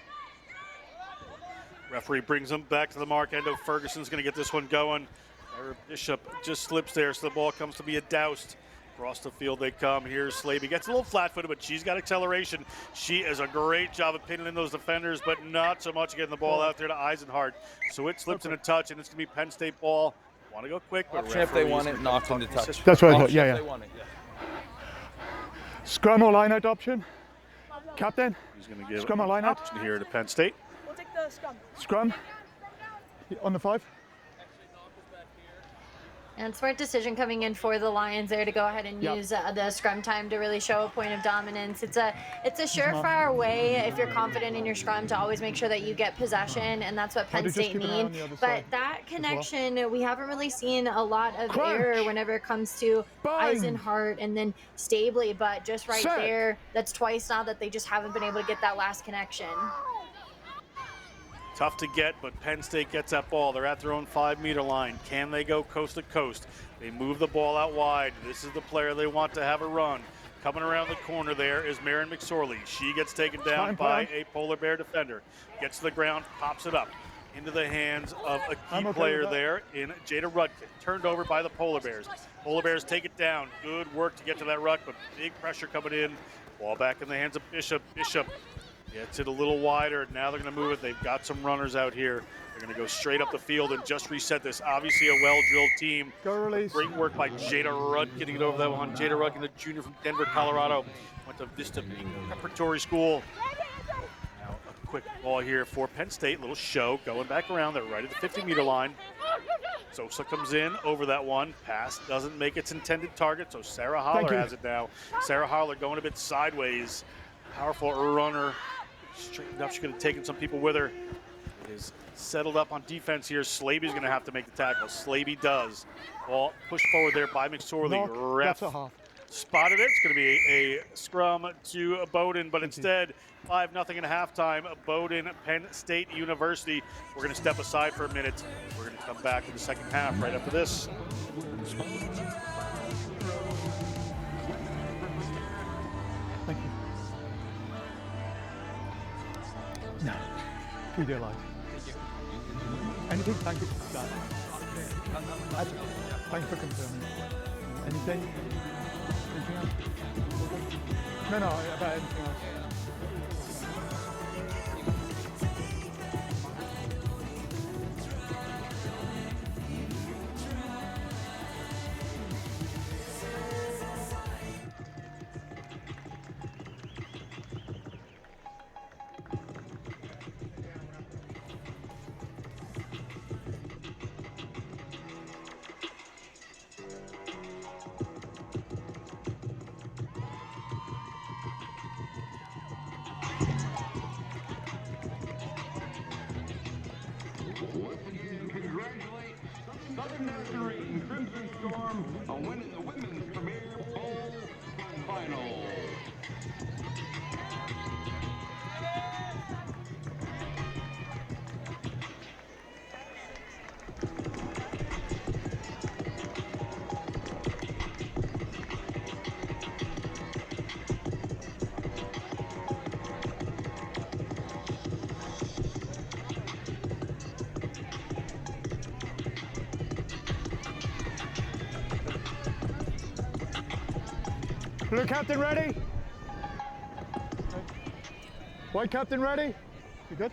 Referee brings them back to the mark. Endo Ferguson's going to get this one going. Bishop just slips there, so the ball comes to be a Doust. Across the field they come. Here's Slavey. Gets a little flat-footed, but she's got acceleration. She does a great job of pinning in those defenders, but not so much getting the ball out there to Eisenhart. So it slips in a touch, and it's going to be Penn State ball. Want to go quick, but Option if they want it, knocks into touch. That's what I thought, Option yeah. if they want it, yeah. Scrum or line out option? Captain? He's going to give Scrum or an line out? option here to Penn State. We'll take the scrum. Scrum? On the 5? And smart decision coming in for the Lions there to go ahead and use the scrum time to really show a point of dominance. It's a surefire way, if you're confident in your scrum, to always make sure that you get possession, and that's what Penn State need. But that connection, we haven't really seen a lot of error whenever it comes to Eisenhart and then Stabley, but just right there, that's twice now that they just haven't been able to get that last connection. Tough to get, but Penn State gets that ball. They're at their own 5-meter line. Can they go coast to coast? They move the ball out wide. This is the player they want to have a run. Coming around the corner there is Marin McSorley. She gets taken down by a Polar Bear defender. Gets to the ground, pops it up into the hands of a key player there in Jada Rudkin. Turned over by the Polar Bears. Polar Bears take it down. Good work to get to that ruck, but big pressure coming in. Ball back in the hands of Bishop. Bishop gets it a little wider. Now they're going to move it. They've got some runners out here. They're going to go straight up the field and just reset this. Obviously a well-drilled team. Go release. Great work by Jada Rudkin getting it over that one. Jada Rudkin, the junior from Denver, Colorado. Went to Vista Preparatory School. Now a quick ball here for Penn State. Little show going back around. They're right at the 50-meter line. Sosa comes in over that one. Pass doesn't make its intended target, so Sarah Holler has it now. Sarah Holler going a bit sideways. Powerful runner. Straightened up. She's going to take some people with her. Is settled up on defense here. Slaby's going to have to make the tackle. Slaby does. Ball pushed forward there by McSorley. Ref That's a half. spotted it. It's going to be a scrum to Bowden, but instead 5-0 in halftime. Bowden, Penn State University. We're going to step aside for a minute. We're going to come back in the second half right after this. Thank you. No. We do like. Anything? Thank you. Dad. Thank you for confirming. Anything? Anything else? No, about anything else. Congratulate Southern Nazarene Crimson Storm on winning the Women's Premier Bowl Final. Blue captain ready? White captain ready? You good?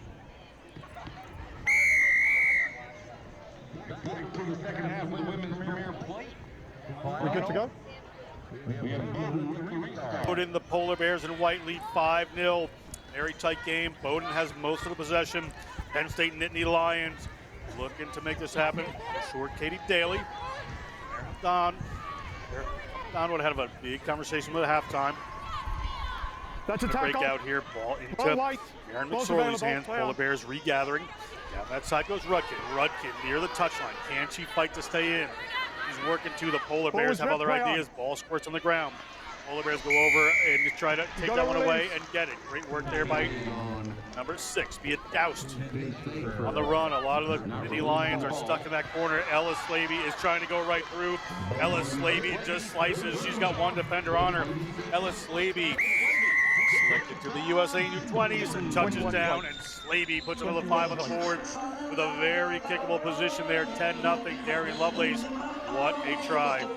Back for the second half of the Women's Premier Plate. We good to go? Put in the Polar Bears in white lead 5-0. Very tight game. Bowden has most of the possession. Penn State Nittany Lions looking to make this happen. Short Katie Daly. Don would have had a big conversation with at halftime. That's a tackle. Break out here. Ball into Aaron Ball's McSorley's available. hands. Play Polar on. Bears regathering. Down that side goes Rudkin. Rudkin near the touchline. Can she fight to stay in? She's working to the Polar Bears. Have other ideas. Ball squirts on the ground. Polar Bears go over and just try to take that one away and get it. Great work there by number 6. Be it doused on the run. A lot of the Nittany Lions are stuck in that corner. Ella Slaby is trying to go right through. Ella Slaby just slices. She's got one defender on her. Ella Slaby selected to the USA U20s and touches down, and Slaby puts another 5 on the board with a very kickable position there. 10-0. Darian Lovelace. What a try.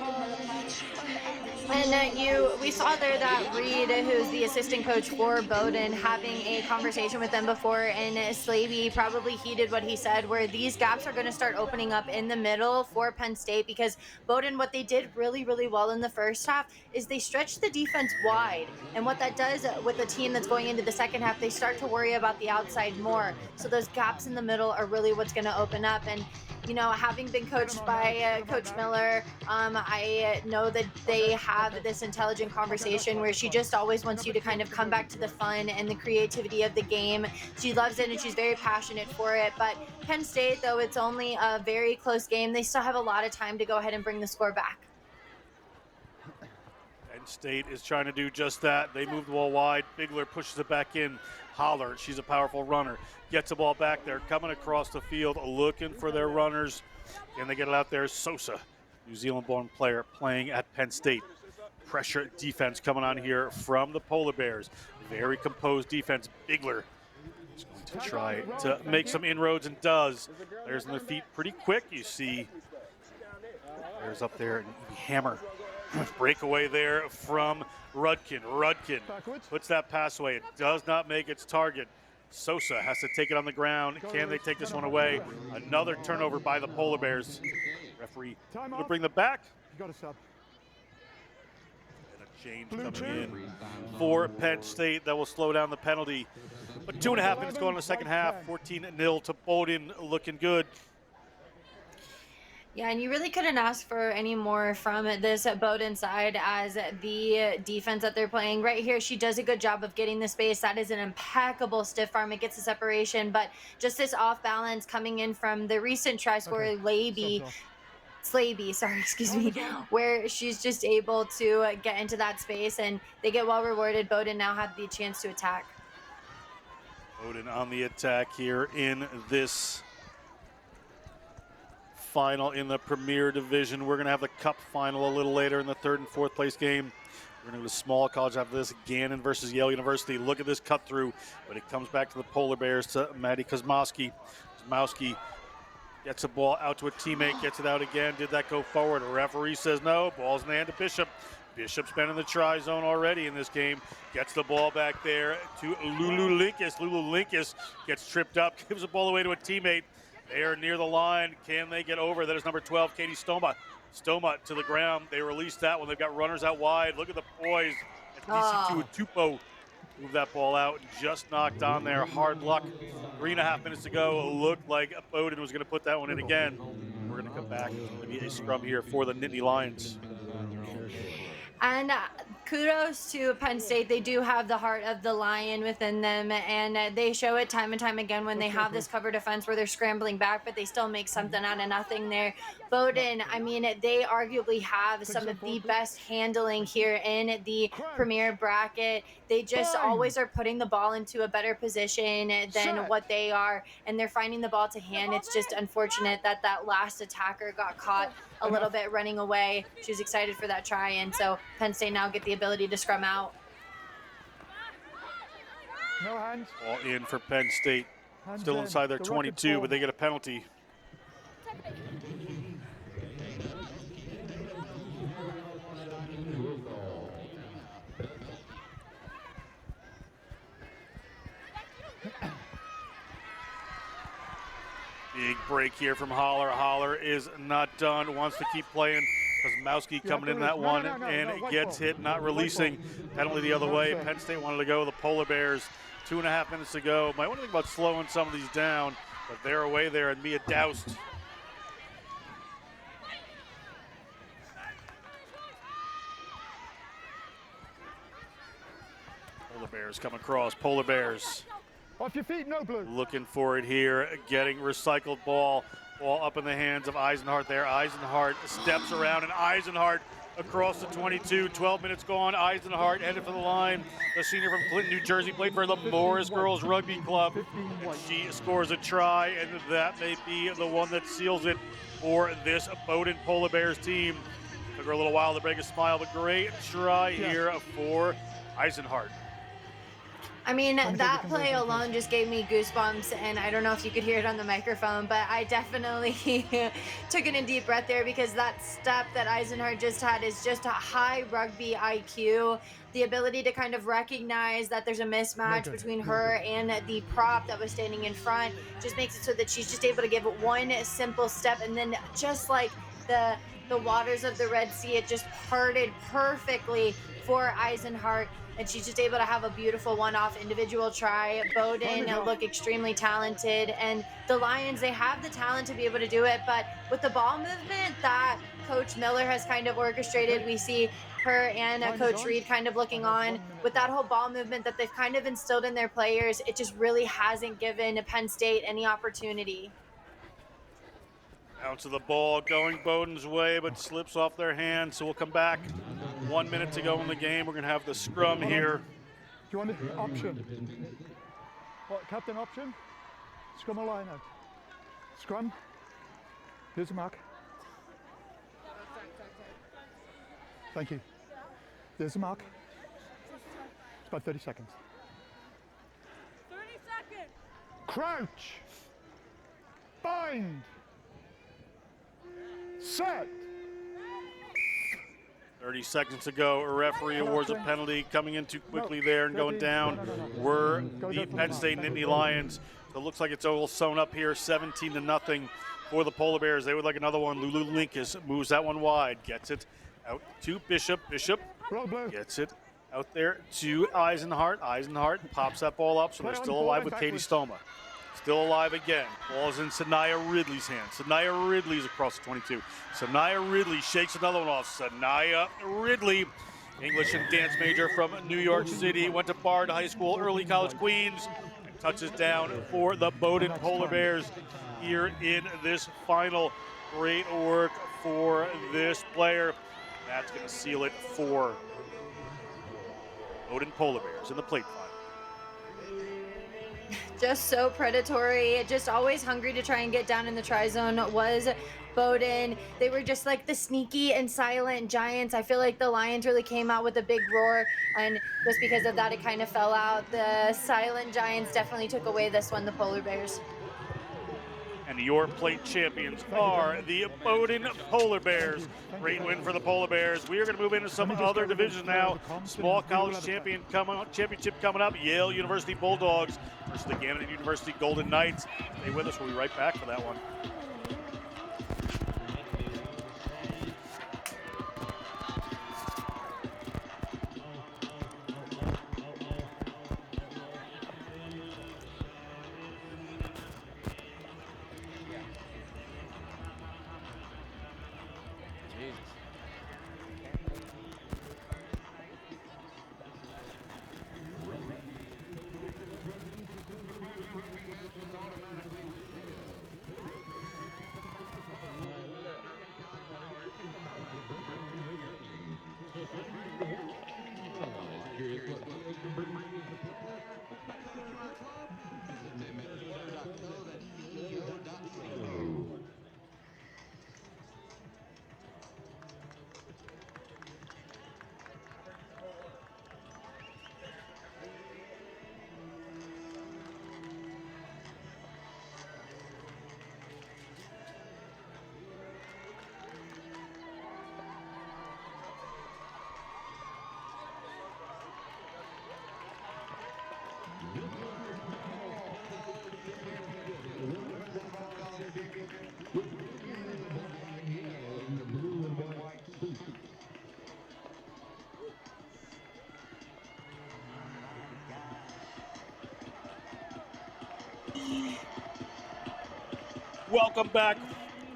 And we saw there that Reed, who's the assistant coach for Bowden, having a conversation with them before, and Slaby probably heeded what he said, where these gaps are going to start opening up in the middle for Penn State, because Bowden, what they did really, really well in the first half is they stretched the defense wide. And what that does with a team that's going into the second half, they start to worry about the outside more. So those gaps in the middle are really what's going to open up. And you know, having been coached by Coach Miller, I know that they have this intelligent conversation where she just always wants you to kind of come back to the fun and the creativity of the game. She loves it and she's very passionate for it. But Penn State, though it's only a very close game, they still have a lot of time to go ahead and bring the score back. Penn State is trying to do just that. They move the ball wide. Bigler pushes it back in. Holler, she's a powerful runner. Gets the ball back there, coming across the field, looking for their runners. And they get it out there. Sosa, New Zealand-born player playing at Penn State. Pressure defense coming on here from the Polar Bears. Very composed defense. Bigler is going to try to make some inroads and does. There's on the feet pretty quick. You see there's up there and hammer. Breakaway there from Rudkin. Rudkin puts that pass away. It does not make its target. Sosa has to take it on the ground. Can they take this one away? Another turnover by the Polar Bears. Referee will bring them back. You got to sub. And Change coming in for Penn State that will slow down the penalty. But 2.5 minutes going in the second half, 14-0 to Bowden, looking good. Yeah, and you really couldn't ask for any more from this Bowden side as the defense that they're playing. Right here, she does a good job of getting the space. That is an impeccable stiff arm. It gets the separation, but just this off balance coming in from the recent try scorer, Slaby, sorry, excuse me, where she's just able to get into that space, and they get well rewarded. Bowden now have the chance to attack. Bowden on the attack here in this final in the Premier Division. We're going to have the Cup final a little later in the third and fourth place game. We're going to go to small college after this. Ganon versus Yale University. Look at this cut through, but it comes back to the Polar Bears, to Maddie Kosmowski. Kosmowski gets the ball out to a teammate, gets it out again. Did that go forward? A referee says no. Ball's in the hand of Bishop. Bishop's been in the try zone already in this game. Gets the ball back there to Lulu Linkus. Lulu Linkus gets tripped up, gives the ball away to a teammate. They are near the line. Can they get over? That is number 12, Katie Stoma. Stoma to the ground. They released that one. They've got runners out wide. Look at the poise. Tupo move that ball out. Just knocked on there. Hard luck. 3.5 minutes to go. Looked like Bowden was going to put that one in again. We're going to come back. Maybe a scrum here for the Nittany Lions. And kudos to Penn State. They do have the heart of the Lion within them, and they show it time and time again when they have this cover defense where they're scrambling back, but they still make something out of nothing there. Bowden, I mean, they arguably have some of the best handling here in the Premier bracket. They just always are putting the ball into a better position than what they are, and they're finding the ball to hand. It's just unfortunate that that last attacker got caught a little bit running away. She was excited for that try, and so Penn State now get the ability to scrum out. No hands. Ball in for Penn State. Still inside their 22, but they get a penalty. Big break here from Holler. Holler is not done, wants to keep playing. Kosmowski coming in that one and gets hit, not releasing. Penalty the other way. Penn State wanted to go. The Polar Bears, 2.5 minutes to go. Might want to think about slowing some of these down, but they're away there, and Mia doused. Polar Bears come across. Polar Bears. Off your feet, no blue. Looking for it here, getting recycled ball. Ball up in the hands of Eisenhart there. Eisenhart steps around, and Eisenhart across the 22. 12 minutes gone. Eisenhart headed for the line. The senior from Clinton, New Jersey, played for the Morris Girls Rugby Club. And she scores a try, and that may be the one that seals it for this Bowden Polar Bears team. Took her a little while to break a smile, but great try here for Eisenhart. I mean, that play alone just gave me goosebumps, and I don't know if you could hear it on the microphone, but I definitely took in a deep breath there, because that step that Eisenhart just had is just a high rugby IQ. The ability to kind of recognize that there's a mismatch between her and the prop that was standing in front just makes it so that she's just able to give one simple step, and then just like the waters of the Red Sea, it just parted perfectly for Eisenhart. And she's just able to have a beautiful one-off individual try. Bowden look extremely talented, and the Lions, they have the talent to be able to do it, but with the ball movement that Coach Miller has kind of orchestrated, we see her and Coach Reed kind of looking on with that whole ball movement that they've kind of instilled in their players. It just really hasn't given Penn State any opportunity. Bounce of the ball going Bowden's way, but slips off their hands, so we'll come back. 1 minute to go in the game. We're going to have the scrum here. Do you want an option? What, captain option? Scrum a line out. Scrum. Here's the mark. Thank you. There's the mark. It's about 30 seconds. 30 seconds. Crouch. Bind. Set. 30 seconds to go. A referee awards a penalty. Coming in too quickly there and going down were the Penn State Nittany Lions. So it looks like it's all sewn up here, 17-0 for the Polar Bears. They would like another one. Lulu Linkus moves that one wide, gets it Out to Bishop. Bishop Roll blue. gets it out there to Eisenhart. Eisenhart pops that ball up, so they're still alive with Katie Stoma. Still alive again. Ball's in Sanaya Ridley's hand. Sanaya Ridley's across the 22. Sanaya Ridley shakes another one off. Sanaya Ridley, English and dance major from New York City, went to Bard High School, early college Queens, and touches down for the Bowden Polar Bears here in this final. Great work for this player. That's going to seal it for Bowden Polar Bears in the plate final. Just so predatory, just always hungry to try and get down in the try zone was Bowden. They were just like the sneaky and silent Giants. I feel like the Lions really came out with a big roar, and just because of that, it kind of fell out. The silent Giants definitely took away this one, the Polar Bears. And your plate champions are the Bowden Polar Bears. Great win for the Polar Bears. We are going to move into some other divisions now. Small college championship coming up. Yale University Bulldogs versus the Ganon University Golden Knights. Stay with us. We'll be right back for that one. Welcome back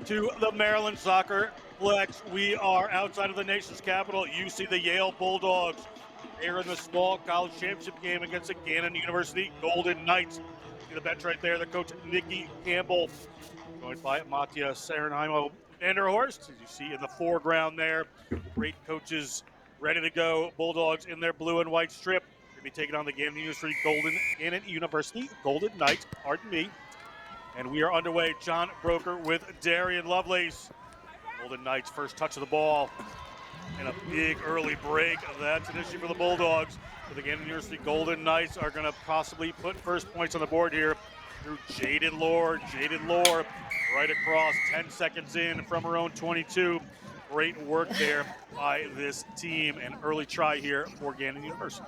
to the Maryland Soccer Flex. We are outside of the nation's capital. You see the Yale Bulldogs. They're in the small college championship game against the Ganon University Golden Knights. See the bench right there, the coach Nikki Campbell, joined by Mattia Serenheimo Vanderhorst, as you see in the foreground there. Great coaches ready to go. Bulldogs in their blue and white strip. They'll be taking on the Ganon University Golden Knights, pardon me. And we are underway. John Broker with Darian Lovelace. Golden Knights first touch of the ball. And a big early break. That's an issue for the Bulldogs. But again, the University Golden Knights are going to possibly put first points on the board here through Jaden Lore. Jaden Lore right across, 10 seconds in from her own 22. Great work there by this team. An early try here for Ganon University.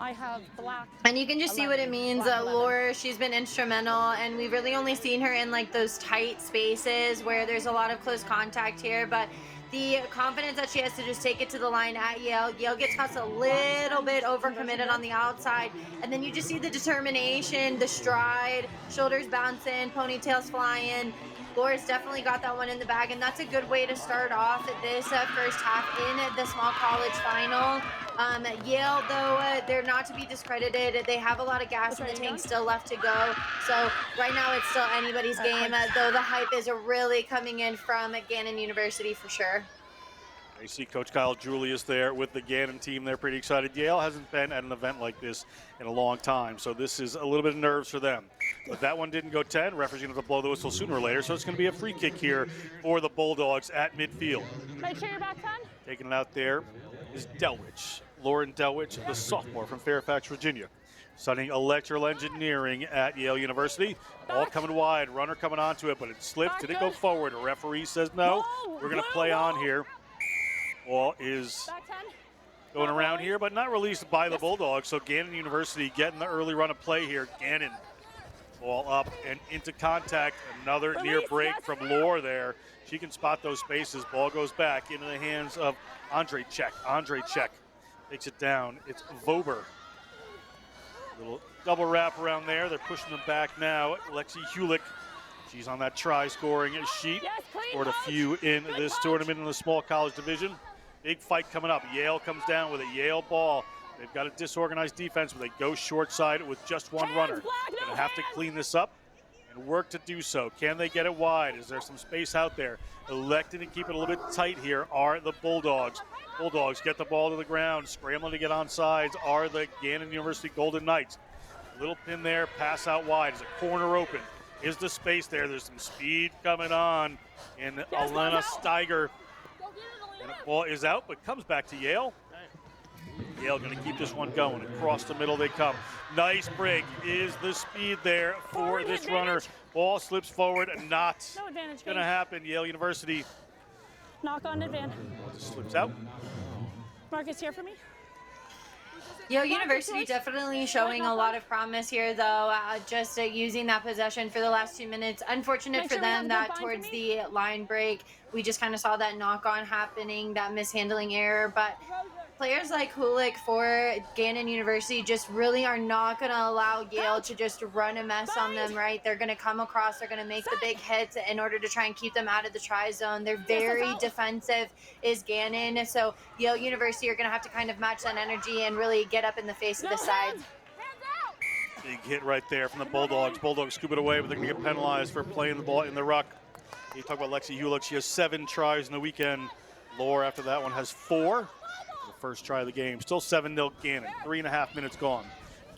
I have black. And you can just see what it means. Laura, she's been instrumental, and we've really only seen her in like those tight spaces where there's a lot of close contact here, but the confidence that she has to just take it to the line at Yale. Yale gets us a little bit overcommitted on the outside, and then you just see the determination, the stride, shoulders bouncing, ponytails flying. Laura's definitely got that one in the bag, and that's a good way to start off this first half in the small college final. Yale, though, they're not to be discredited. They have a lot of gas in the tank still left to go. So right now it's still anybody's game, though the hype is really coming in from Ganon University for sure. I see Coach Kyle Julius there with the Ganon team. They're pretty excited. Yale hasn't been at an event like this in a long time, so this is a little bit of nerves for them. But that one didn't go 10. Referee's going to have to blow the whistle sooner or later, so it's going to be a free kick here for the Bulldogs at midfield. Make sure you're back 10. Taking it out there is Delwich. Lauren Delwich, the sophomore from Fairfax, Virginia. Studying electrical engineering at Yale University. Ball coming wide, runner coming onto it, but it slipped. Did it go forward? A referee says no. We're going to play on here. Ball is going around here, but not released by the Bulldogs. So Ganon University getting the early run of play here. Ganon Ball up and into contact. Another near break from Lore there. She can spot those spaces. Ball goes back into the hands of Andre Check. Andre Check takes it down. It's Vober. Little double wrap around there. They're pushing them back now. Lexi Hulick, she's on that try scoring sheet. Scored a few in this tournament in the small college division. Big fight coming up. Yale comes down with a Yale ball. They've got a disorganized defense where they go short side with just one runner. Gonna have to clean this up and work to do so. Can they get it wide? Is there some space out there? Electing to keep it a little bit tight here are the Bulldogs. Bulldogs get the ball to the ground, scrambling to get on sides are the Ganon University Golden Knights. Little pin there, pass out wide. Is a corner open? Is the space there? There's some speed coming on in Alana Steiger. And the ball is out, but comes back to Yale. Yale going to keep this one going. Across the middle they come. Nice break. Is the speed there for this runner? Ball slips forward and not going to happen. Yale University. Knock on advantage. Just slips out. Marcus, here for me. Yale University definitely showing a lot of promise here, though, just using that possession for the last 2 minutes. Unfortunate for them that towards the line break, we just kind of saw that knock-on happening, that mishandling error. But players like Hulick for Ganon University just really are not going to allow Yale to just run a mess on them, right? They're going to come across, they're going to make the big hits in order to try and keep them out of the try zone. They're very defensive, is Ganon. So Yale University are going to have to kind of match that energy and really get up in the face of the side. Big hit right there from the Bulldogs. Bulldogs scoop it away, but they're going to get penalized for playing the ball in the ruck. You talk about Lexi Hulick. She has 7 tries in the weekend. Lore, after that one, has 4. The first try of the game. Still 7-0 Ganon. 3.5 minutes gone.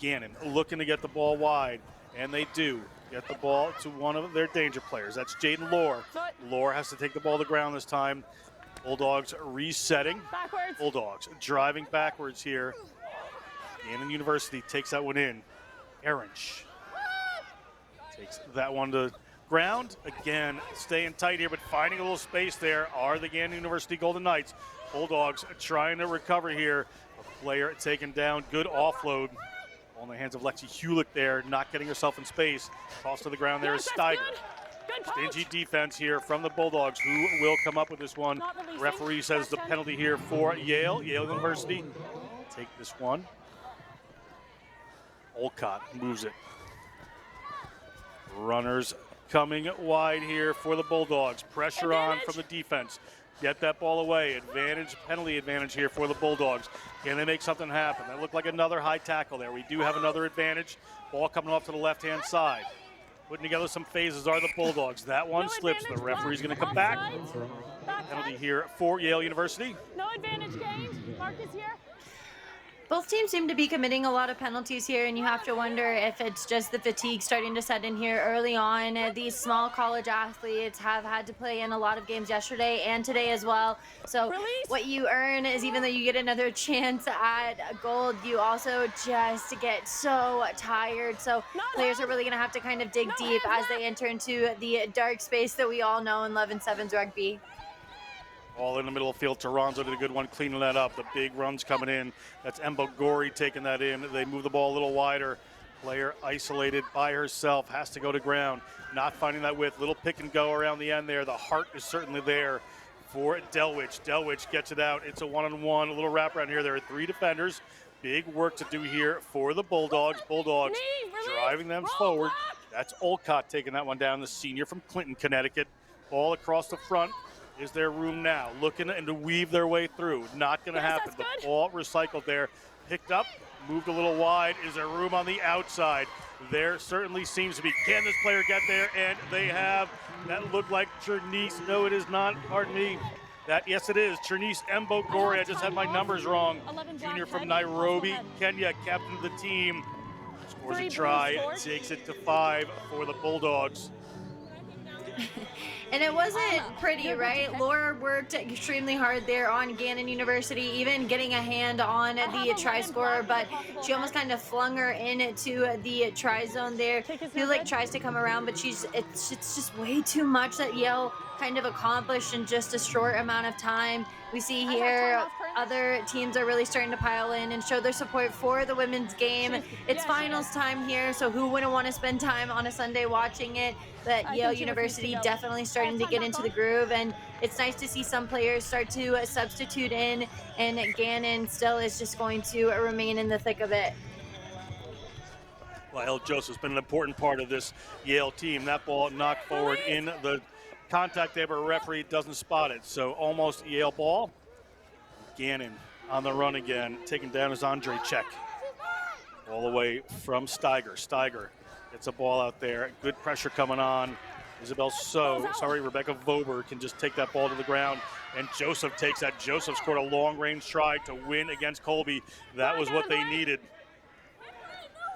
Ganon looking to get the ball wide, and they do. Get the ball to one of their danger players. That's Jaden Lore. Lore has to take the ball to the ground this time. Bulldogs resetting. Backwards. Bulldogs driving backwards here. Ganon University takes that one in. Erench takes that one to ground. Again, staying tight here, but finding a little space there are the Ganon University Golden Knights. Bulldogs trying to recover here. A player taken down. Good offload on the hands of Lexi Hulick there, not getting herself in space. Toss to the ground there is Steiger. Stingy defense here from the Bulldogs. Who will come up with this one? Referee says the penalty here for Yale. Yale University take this one. Olcott moves it. Runners coming wide here for the Bulldogs. Pressure on from the defense. Get that ball away. Advantage, penalty advantage here for the Bulldogs. Can they make something happen? That looked like another high tackle there. We do have another advantage. Ball coming off to the left-hand side. Putting together some phases are the Bulldogs. That one slips. The referee's going to come back. Penalty here for Yale University. No advantage gained. Marcus here. Both teams seem to be committing a lot of penalties here, and you have to wonder if it's just the fatigue starting to set in here early on. These small college athletes have had to play in a lot of games yesterday and today as well. So what you earn is, even though you get another chance at gold, you also just get so tired. So players are really going to have to kind of dig deep as they enter into the dark space that we all know and love in sevens rugby. All in the middle of the field. Toronto did a good one cleaning that up. The big runs coming in. That's Embo Gori taking that in. They move the ball a little wider. Player isolated by herself. Has to go to ground. Not finding that width. Little pick and go around the end there. The heart is certainly there for Delwich. Delwich gets it out. It's a one-on-one. A little wraparound here. There are 3 defenders. Big work to do here for the Bulldogs. Bulldogs driving them forward. That's Olcott taking that one down. The senior from Clinton, Connecticut. Ball across the front. Is there room now? Looking and to weave their way through. Not going to happen. The ball recycled there. Picked up, moved a little wide. Is there room on the outside? There certainly seems to be. Can this player get there? And they have. That looked like Chernice. No, it is not. Pardon me. Yes, it is. Chernice Mbogori. I just had my numbers wrong. Junior from Nairobi, Kenya, captain of the team. Scores a try. Takes it to 5 for the Bulldogs. And it wasn't pretty, right? Laura worked extremely hard there on Ganon University, even getting a hand on the try scorer, but she almost kind of flung her into the try zone there. Hulick tries to come around, but it's just way too much that Yale kind of accomplished in just a short amount of time. We see here other teams are really starting to pile in and show their support for the women's game. It's finals time here, so who wouldn't want to spend time on a Sunday watching it? But Yale University definitely starting to get into the groove, and it's nice to see some players start to substitute in, and Ganon still is just going to remain in the thick of it. Well, Joseph's been an important part of this Yale team. That ball knocked forward in the contact there, but referee doesn't spot it. So almost Yale ball. Ganon on the run again, taken down as Andre Check. All the way from Steiger. Steiger gets a ball out there. Good pressure coming on. Rebecca Vober can just take that ball to the ground, and Joseph takes that. Joseph scored a long-range try to win against Colby. That was what they needed.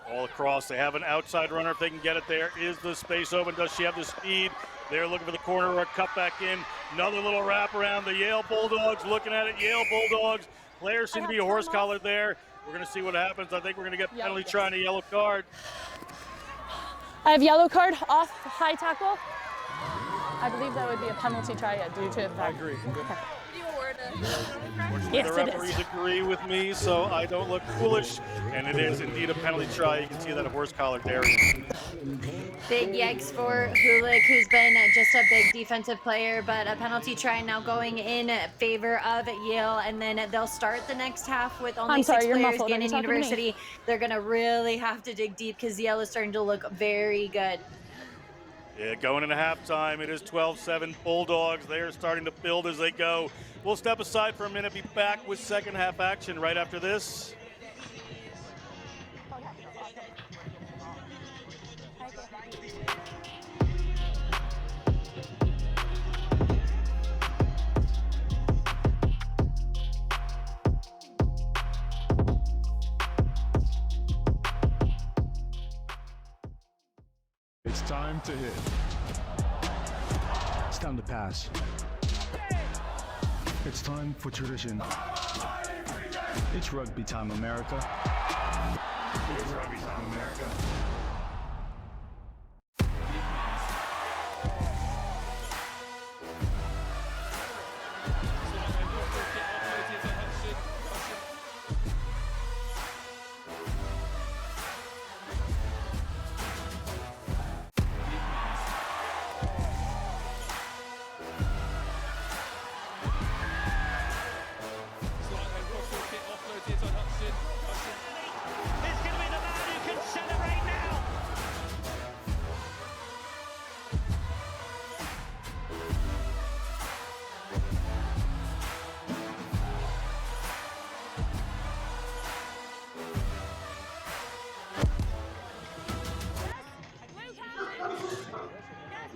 All across. They have an outside runner. If they can get it there, is the space open? Does she have the speed? They're looking for the corner or a cut back in. Another little wrap around. The Yale Bulldogs looking at it. Yale Bulldogs. Players seem to be horse collared there. We're going to see what happens. I think we're going to get penalty try and a yellow card. I have yellow card off high tackle. I believe that would be a penalty try due to that. I agree. Okay. Yes, the referees agree with me, so I don't look foolish, and it is indeed a penalty try. You can see that a horse collar Darian. Big yikes for Hulick, who's been just a big defensive player, but a penalty try now going in favor of Yale, and then they'll start the next half with only 6 players. Ganon University, they're going to really have to dig deep because Yale is starting to look very good. Yeah, going into halftime, it is 12-7 Bulldogs. They are starting to build as they go. We'll step aside for a minute, be back with second half action right after this. It's time to hit. It's time to pass. It's time for tradition. It's rugby time, America. It's rugby time, America.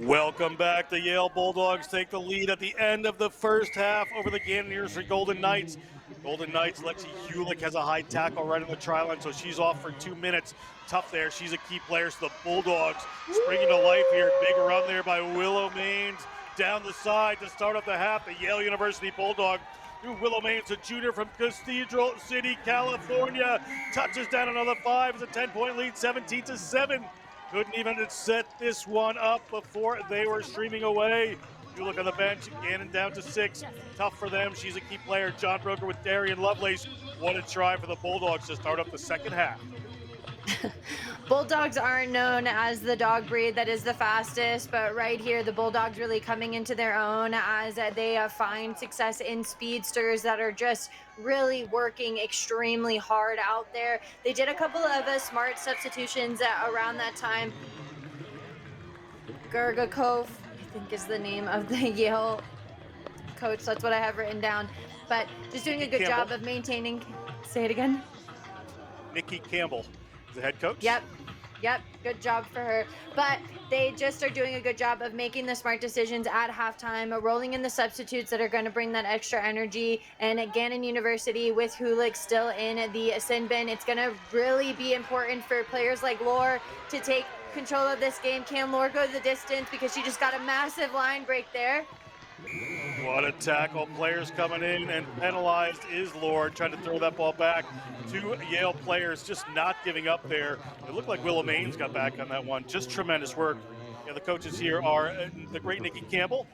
Welcome back. The Yale Bulldogs take the lead at the end of the first half over the Ganon University Golden Knights. Golden Knights, Lexi Hulick has a high tackle right on the try line, so she's off for 2 minutes. Tough there. She's a key player. So the Bulldogs springing to life here. Big run there by Willow Maines down the side to start up the half. The Yale University Bulldog. Willow Maines, a junior from Cathedral City, California, touches down another 5 as a 10-point lead, 17-7. Couldn't even set this one up before they were streaming away. You look on the bench, Ganon down to 6. Tough for them. She's a key player. John Broker with Darian Lovelace. What a try for the Bulldogs to start up the second half. Bulldogs aren't known as the dog breed that is the fastest, but right here the Bulldogs really coming into their own as they find success in speedsters that are just really working extremely hard out there. They did a couple of smart substitutions around that time. Gergakov, I think is the name of the Yale coach. That's what I have written down. But just doing a good job of maintaining. Say it again. Nikki Campbell. The head coach? Yep, good job for her. But they just are doing a good job of making the smart decisions at halftime, rolling in the substitutes that are going to bring that extra energy. And at Ganon University with Hulick still in the sin bin, it's going to really be important for players like Lore to take control of this game. Can Lore go the distance because she just got a massive line break there? What a tackle. Players coming in, and penalized is Lord, trying to throw that ball back. 2 Yale players just not giving up there. It looked like Willow Maines got back on that one. Just tremendous work. Yeah, the coaches here are the great Nikki Campbell,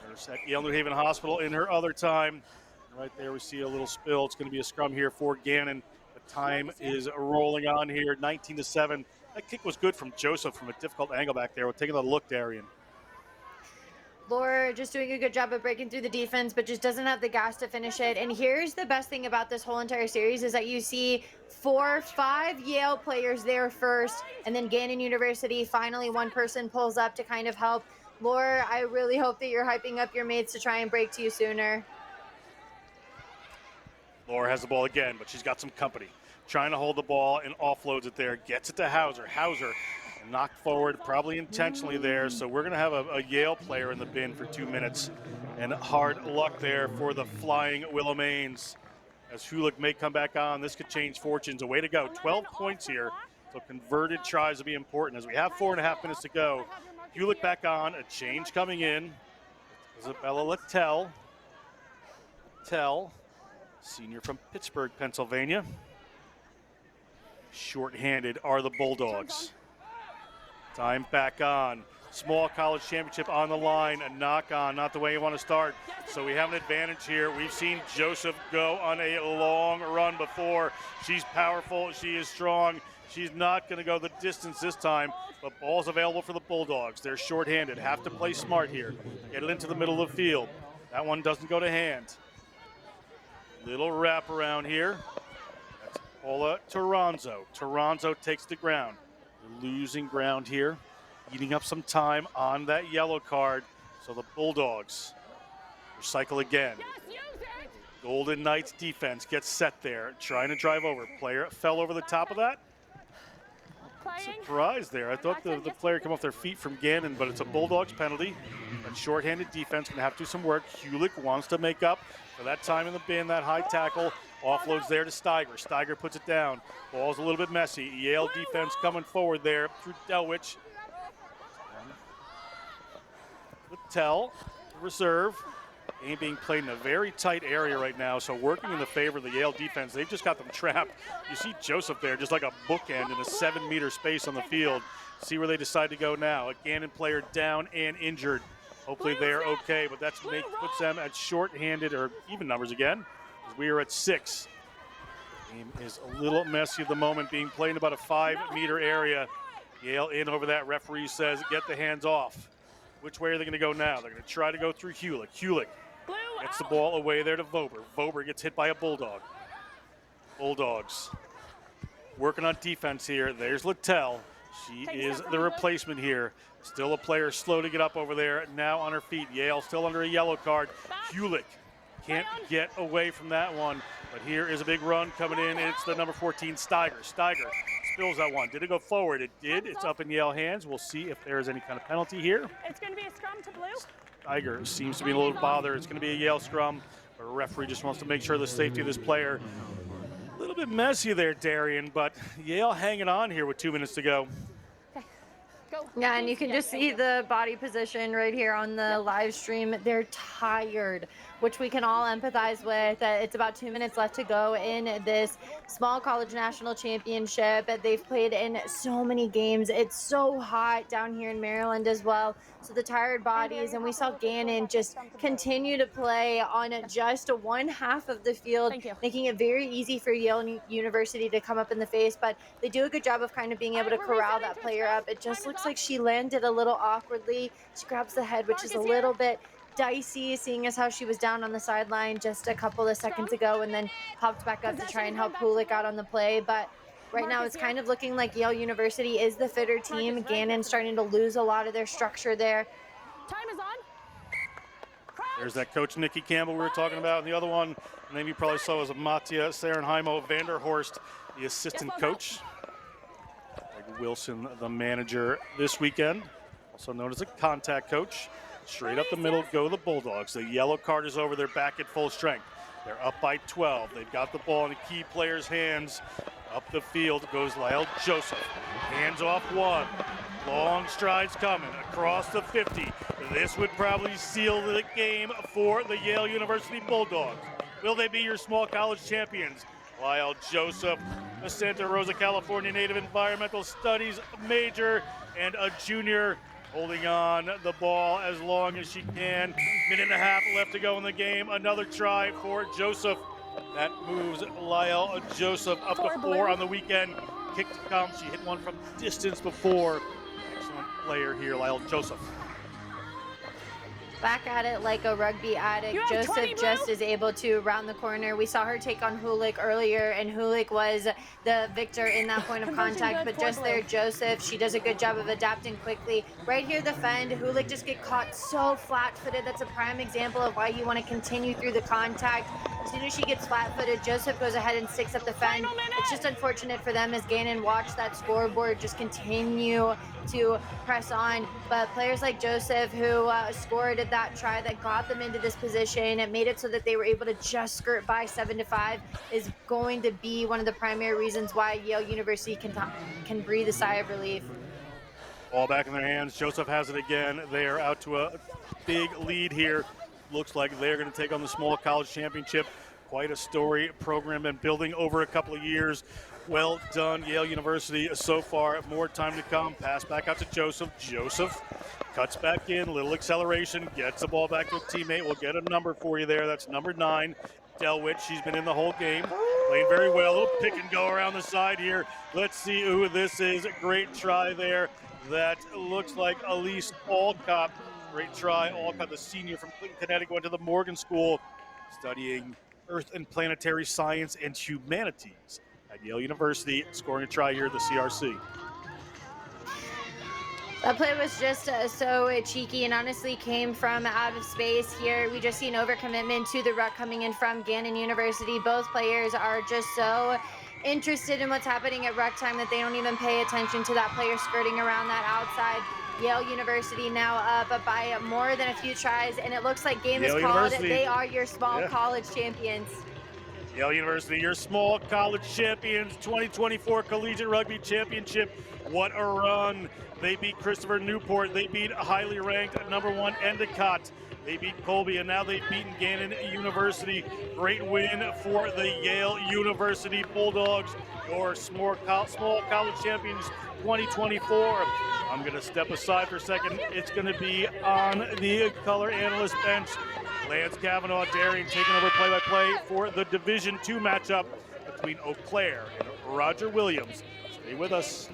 nurse at Yale New Haven Hospital in her other time. Right there we see a little spill. It's going to be a scrum here for Ganon. The time is rolling on here, 19-7. That kick was good from Joseph from a difficult angle back there. We're taking a look, Darian. Laura just doing a good job of breaking through the defense, but just doesn't have the gas to finish it. And here's the best thing about this whole entire series is that you see 4-5 Yale players there first, and then Ganon University, finally one person pulls up to kind of help. Laura, I really hope that you're hyping up your mates to try and break to you sooner. Laura has the ball again, but she's got some company. Trying to hold the ball and offloads it there. Gets it to Hauser. Hauser knocked forward, probably intentionally there. So we're going to have a Yale player in the bin for 2 minutes. And hard luck there for the Flying Willow-Mains. As Hulick may come back on, this could change fortunes. A way to go. 12 points here. So converted tries to be important. As we have 4.5 minutes to go, Hulick back on. A change coming in. Isabella Littell. Senior from Pittsburgh, Pennsylvania. Short-handed are the Bulldogs. Time back on. Small college championship on the line. A knock on, not the way you want to start. So we have an advantage here. We've seen Joseph go on a long run before. She's powerful. She is strong. She's not going to go the distance this time, but ball's available for the Bulldogs. They're short-handed. Have to play smart here. Get it into the middle of the field. That one doesn't go to hand. Little wraparound here. That's Paula Toronzo. Toronzo takes the ground. They're losing ground here. Eating up some time on that yellow card. So the Bulldogs recycle again. Golden Knights defense gets set there. Trying to drive over. Player fell over the top of that. Surprise there. I thought the player came off their feet from Ganon, but it's a Bulldogs penalty. And shorthanded defense going to have to do some work. Hulick wants to make up for that time in the bin, that high tackle. Offloads there to Steiger. Steiger puts it down. Ball's a little bit messy. Yale defense coming forward there through Delwich. Littell, reserve. Game being played in a very tight area right now, so working in the favor of the Yale defense. They've just got them trapped. You see Joseph there, just like a bookend in a 7-meter space on the field. See where they decide to go now. A Ganon player down and injured. Hopefully they're okay, but that puts them at short-handed or even numbers again. We are at 6. Game is a little messy at the moment, being played in about a 5-meter area. Yale in over that. Referee says, get the hands off. Which way are they going to go now? They're going to try to go through Hulick. Hulick gets the ball away there to Vober. Vober gets hit by a Bulldog. Bulldogs working on defense here. There's Littell. She is the replacement here. Still a player slow to get up over there. Now on her feet. Yale still under a yellow card. Hulick can't get away from that one. But here is a big run coming in. It's the number 14, Steiger. Steiger spills that one. Did it go forward? It did. It's up in Yale hands. We'll see if there is any kind of penalty here. It's going to be a scrum to blue. Steiger seems to be a little bothered. It's going to be a Yale scrum. But a referee just wants to make sure the safety of this player. A little bit messy there, Darian, but Yale hanging on here with 2 minutes to go. Yeah, and you can just see the body position right here on the live stream. They're tired, which we can all empathize with. It's about 2 minutes left to go in this small college national championship. They've played in so many games. It's so hot down here in Maryland as well. So the tired bodies, and we saw Ganon just continue to play on just one half of the field, making it very easy for Yale University to come up in the face. But they do a good job of kind of being able to corral that player up. It just looks like she landed a little awkwardly. She grabs the head, which is a little bit dicey, seeing as how she was down on the sideline just a couple of seconds ago and then popped back up to try and help Hulick out on the play. But right now it's kind of looking like Yale University is the fitter team. Gannon's starting to lose a lot of their structure there. Time is on. There's that coach Nikki Campbell we were talking about. And the other one, the name you probably saw, was Mattia Sarenheimo Vanderhorst, the assistant coach. Greg Wilson, the manager this weekend, also known as a contact coach. Straight up the middle go the Bulldogs. The yellow card is over. They're back at full strength. They're up by 12. They've got the ball in a key player's hands. Up the field goes Lyle Joseph. Hands off one. Long strides coming across the 50. This would probably seal the game for the Yale University Bulldogs. Will they be your small college champions? Lyle Joseph, a Santa Rosa, California native environmental studies major and a junior holding on the ball as long as she can. Minute and a half left to go in the game. Another try for Joseph. That moves Lyle Joseph up to 4 on the weekend. Kick to come. She hit one from distance before. Excellent player here, Lyle Joseph. Back at it like a rugby addict. Joseph just is able to round the corner. We saw her take on Hulik earlier, and Hulik was the victor in that point of contact. But just there, Joseph, she does a good job of adapting quickly. Right here, the fend. Hulik just get caught so flat-footed. That's a prime example of why you want to continue through the contact. As soon as she gets flat-footed, Joseph goes ahead and sticks up the fend. It's just unfortunate for them as Ganon watched that scoreboard just continue to press on. But players like Joseph, who scored that try that got them into this position and made it so that they were able to just skirt by 7-5, is going to be one of the primary reasons why Yale University can breathe a sigh of relief. Ball back in their hands. Joseph has it again. They are out to a big lead here. Looks like they're going to take on the small college championship. Quite a story program been building over a couple of years. Well done, Yale University so far. More time to come. Pass back out to Joseph. Joseph cuts back in. Little acceleration. Gets the ball back to a teammate. We'll get a number for you there. That's number 9, Delwich. She's been in the whole game. Playing very well. A little pick and go around the side here. Let's see who this is. Great try there. That looks like Elise Alcott. Great try. Alcott, the senior from Clinton, Connecticut, went to the Morgan School studying Earth and Planetary Science and Humanities at Yale University, scoring a try here at the CRC. That play was just so cheeky and honestly came from out of space here. We just see an overcommitment to the ruck coming in from Ganon University. Both players are just so interested in what's happening at ruck time that they don't even pay attention to that player skirting around that outside. Yale University now up by more than a few tries, and it looks like game is called. They are your small college champions. Yale University, your small college champions, 2024 Collegiate Rugby Championship. What a run. They beat Christopher Newport. They beat highly ranked #1 Endicott. They beat Colby, and now they've beaten Ganon University. Great win for the Yale University Bulldogs, your small college champions 2024. I'm going to step aside for a second. It's going to be on the color analyst bench. Lance Kavanaugh, Darien taking over play-by-play for the Division II matchup between Eau Claire and Roger Williams. Stay with us.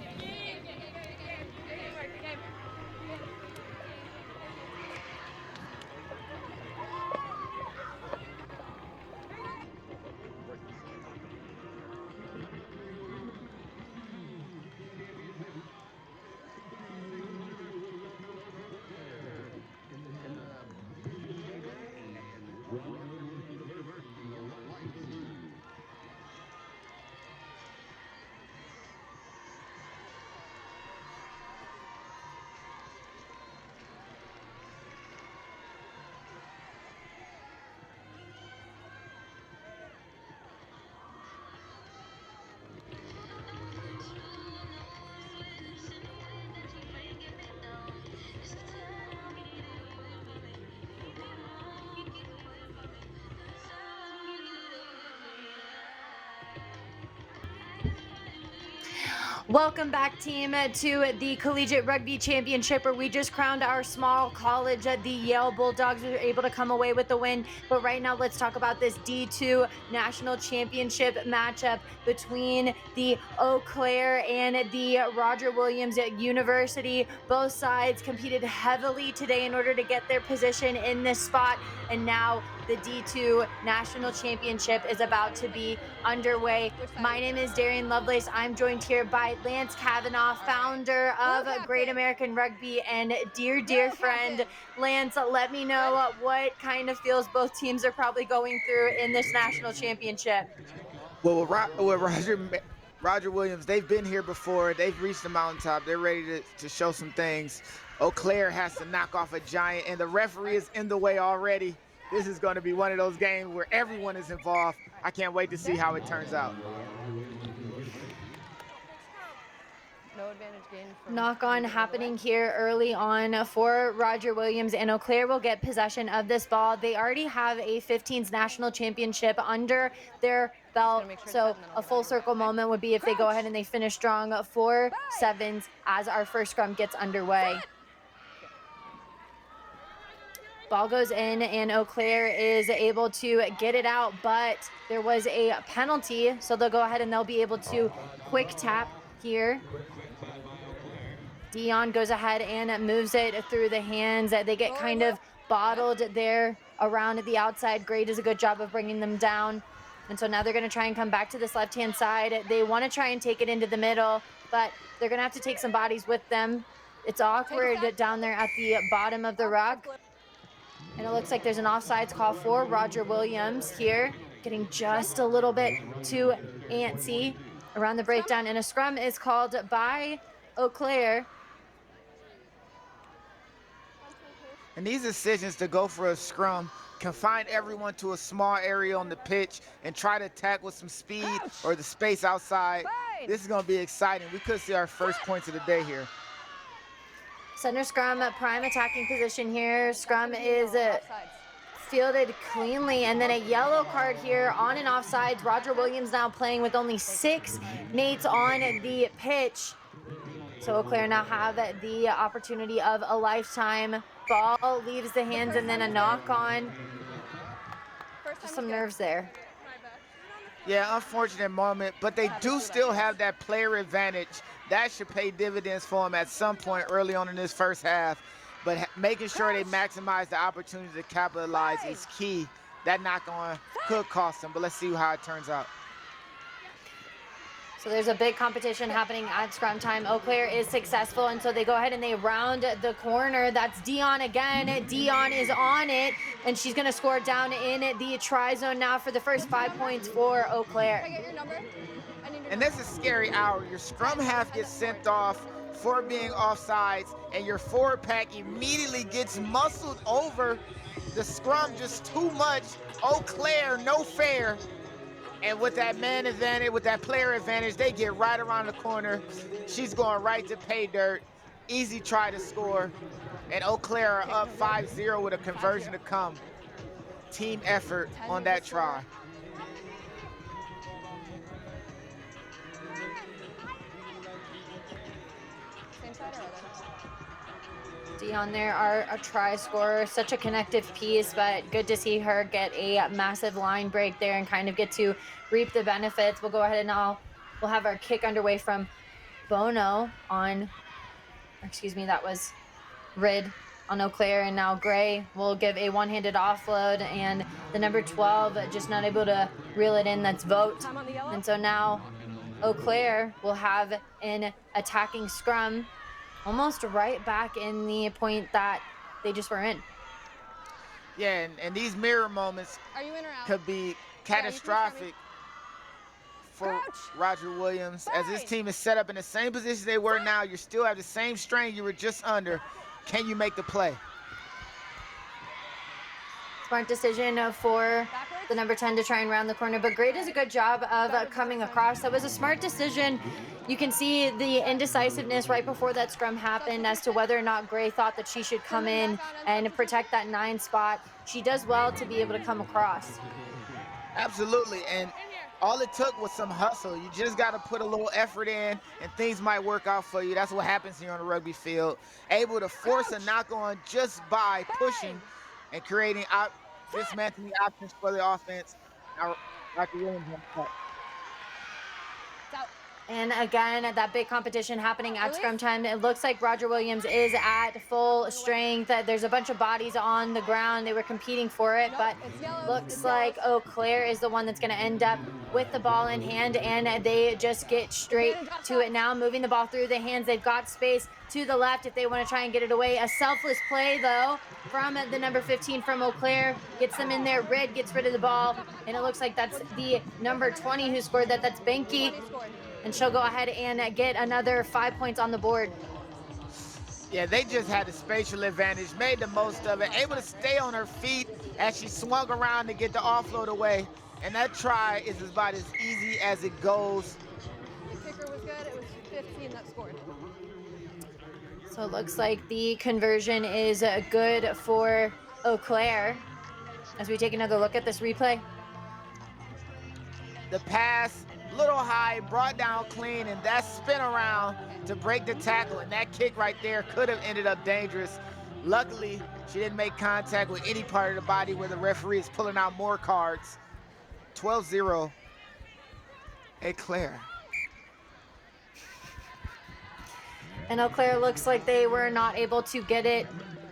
Welcome back, team, to the Collegiate Rugby Championship, where we just crowned our small college. The Yale Bulldogs were able to come away with the win. But right now, let's talk about this D2 National Championship matchup between the Eau Claire and the Roger Williams University. Both sides competed heavily today in order to get their position in this spot. And now the D2 National Championship is about to be underway. My name is Darien Lovelace. I'm joined here by Lance Kavanaugh, founder of Great American Rugby, and dear friend. Lance, let me know what kind of feels both teams are probably going through in this national championship. Well, with Roger Williams, they've been here before. They've reached the mountaintop. They're ready to show some things. Eau Claire has to knock off a giant, and the referee is in the way already. This is going to be one of those games where everyone is involved. I can't wait to see how it turns out. No advantage gained. Knock on happening here early on for Roger Williams, and Eau Claire will get possession of this ball. They already have a 15s national championship under their belt, so a full circle moment would be if they go ahead and they finish strong 4 sevens as our first scrum gets underway. Ball goes in, and Eau Claire is able to get it out, but there was a penalty, so they'll go ahead and they'll be able to quick tap here. Dion goes ahead and moves it through the hands. They get kind of bottled there around the outside. Gray does a good job of bringing them down. And so now they're going to try and come back to this left-hand side. They want to try and take it into the middle, but they're going to have to take some bodies with them. It's awkward down there at the bottom of the rock. And it looks like there's an offsides call for Roger Williams here, getting just a little bit too antsy around the breakdown. And a scrum is called by Eau Claire. And these decisions to go for a scrum, confine everyone to a small area on the pitch and try to attack with some speed or the space outside. This is going to be exciting. We could see our first points of the day here. Center scrum, prime attacking position here. Scrum is fielded cleanly, and then a yellow card here on and offsides. Roger Williams now playing with only 6 mates on the pitch. So Eau Claire now have the opportunity of a lifetime. Ball leaves the hands, and then a knock on. Just some nerves there. Yeah, unfortunate moment, but they do still have that player advantage. That should pay dividends for them at some point early on in this first half. But making sure they maximize the opportunity to capitalize is key. That knock-on could cost them, but let's see how it turns out. So there's a big competition happening at scrum time. Eau Claire is successful, and so they go ahead and they round the corner. That's Dion again. Dion is on it, and she's going to score down in the try zone now for the first 5 points for Eau Claire. Can I get your number? I need your And this is a scary hour. Your scrum half gets sent off for being offsides, and your forward pack immediately gets muscled over the scrum just too much. Eau Claire, no fair. And with that man advantage, with that player advantage, they get right around the corner. She's going right to pay dirt. Easy try to score. And Eau Claire are up 5-0 with a conversion to come. Team effort on that try. Same side or other? Dion there, our try scorer, such a connective piece, but good to see her get a massive line break there and kind of get to reap the benefits. We'll go ahead and now we'll have our kick underway from Bono on, excuse me, that was Rid on Eau Claire, and now Gray will give a one-handed offload, and the number 12 just not able to reel it in. That's Vogt. And so now Eau Claire will have an attacking scrum almost right back in the point that they just were in. Yeah, and these mirror moments could be catastrophic for Roger Williams. As this team is set up in the same position they were now, you still have the same strain you were just under. Can you make the play? Smart decision for the number 10 to try and round the corner, but Gray does a good job of coming across. That was a smart decision. You can see the indecisiveness right before that scrum happened as to whether or not Gray thought that she should come in and protect that 9 spot. She does well to be able to come across. Absolutely, and all it took was some hustle. You just got to put a little effort in, and things might work out for you. That's what happens here on the rugby field. Able to force a knock-on just by pushing and creating dismantling options for the offense. Now, Roger Williams on the cut. And again, that big competition happening at scrum time. It looks like Roger Williams is at full strength. There's a bunch of bodies on the ground. They were competing for it, but looks like Eau Claire is the one that's going to end up with the ball in hand, and they just get straight to it now, moving the ball through the hands. They've got space to the left if they want to try and get it away. A selfless play, though, from the number 15 from Eau Claire. Gets them in there. Red gets rid of the ball, and it looks like that's the number 20 who scored that. That's Benke. And she'll go ahead and get another 5 points on the board. Yeah, they just had the spatial advantage, made the most of it, able to stay on her feet as she swung around to get the offload away. And that try is about as easy as it goes. The kicker was good. It was 15 that scored. So it looks like the conversion is good for Eau Claire. As we take another look at this replay. The pass little high, brought down clean, and that spin around to break the tackle, and that kick right there could have ended up dangerous. Luckily, she didn't make contact with any part of the body where the referee is pulling out more cards. 12-0, Eau Claire. And Eau Claire looks like they were not able to get it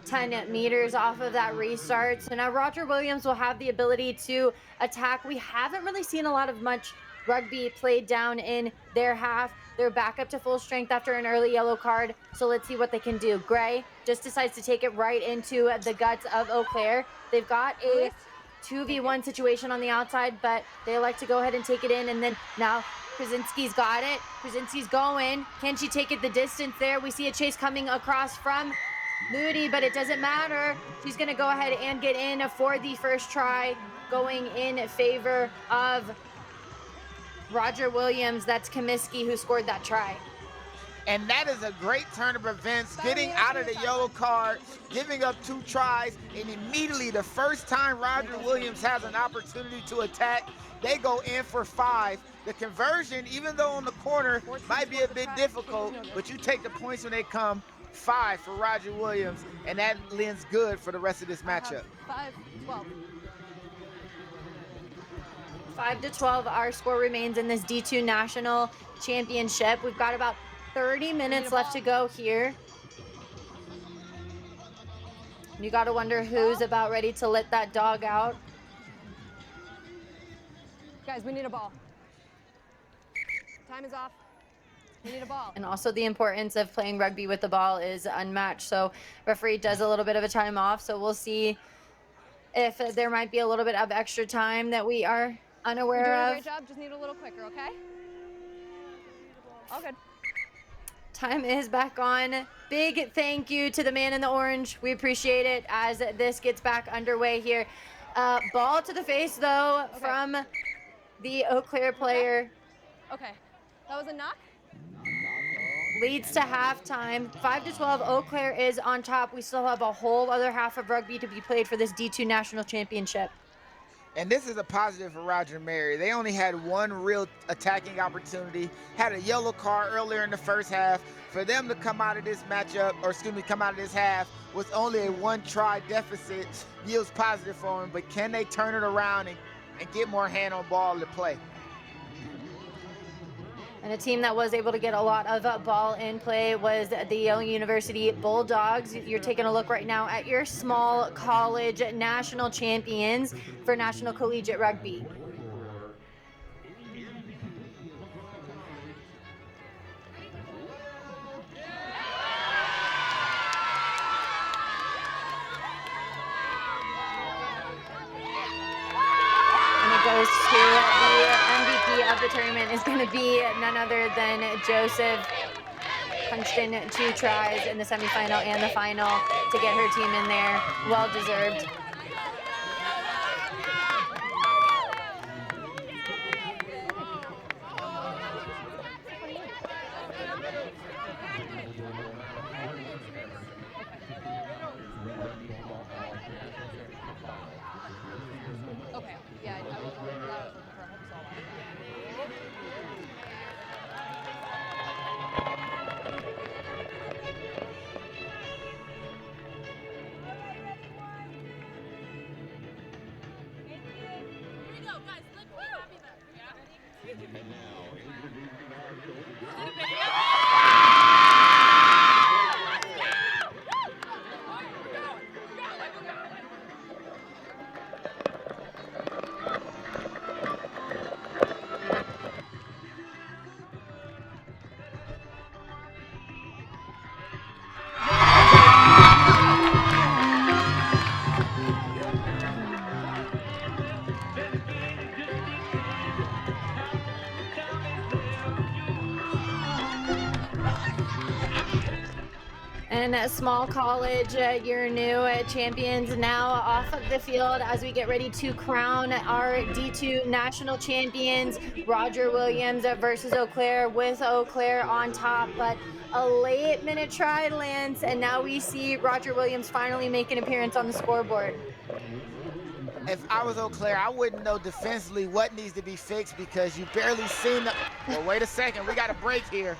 10 meters off of that restart. So now Roger Williams will have the ability to attack. We haven't really seen a lot of much rugby played down in their half. They're back up to full strength after an early yellow card. So let's see what they can do. Gray just decides to take it right into the guts of Eau Claire. They've got a 2v1 situation on the outside, but they like to go ahead and take it in. And then now Krasinski's got it. Krasinski's going. Can she take it the distance there? We see a chase coming across from Moody, but it doesn't matter. She's going to go ahead and get in for the first try, going in favor of Roger Williams. That's Comiskey who scored that try. And that is a great turn of events, getting out of the yellow card, giving up 2 tries, and immediately the first time Roger Williams has an opportunity to attack, they go in for 5. The conversion, even though on the corner, might be a bit difficult, but you take the points when they come. 5 for Roger Williams, and that lends good for the rest of this matchup. 5-12. 5-12, our score remains in this D2 National Championship. We've got about 30 minutes left to go here. You got to wonder who's about ready to let that dog out. Guys, we need a ball. Time is off. We need a ball. And also the importance of playing rugby with the ball is unmatched. So referee does a little bit of a time off. So we'll see if there might be a little bit of extra time that we are unaware You're doing of. a great job. Just need a little quicker, okay? All good. Time is back on. Big thank you to the man in the orange. We appreciate it as this gets back underway here. Ball to the face, though, from the Eau Claire player. Okay. That was a knock? Leads to halftime. 5-12, Eau Claire is on top. We still have a whole other half of rugby to be played for this D2 National Championship. And this is a positive for Roger Mary. They only had 1 real attacking opportunity, had a yellow card earlier in the first half. For them to come out of this matchup, or excuse me, come out of this half with only a 1 try deficit yields positive for them, but can they turn it around and get more hand on ball to play? And a team that was able to get a lot of ball in play was the Yale University Bulldogs. You're taking a look right now at your small college national champions for National Collegiate Rugby. Goes to the MVP of the tournament is going to be none other than Joseph. Punched in 2 tries in the semifinal and the final to get her team in there. Well deserved. Okay. Yeah, I was looking for a hope And small college, your new champions now off of the field as we get ready to crown our D2 national champions. Roger Williams versus Eau Claire, with Eau Claire on top, but a late minute try lands, and now we see Roger Williams finally make an appearance on the scoreboard. if I was Eau Claire, I wouldn't know defensively what needs to be fixed because you barely seen the, well, wait a second, we got a break here.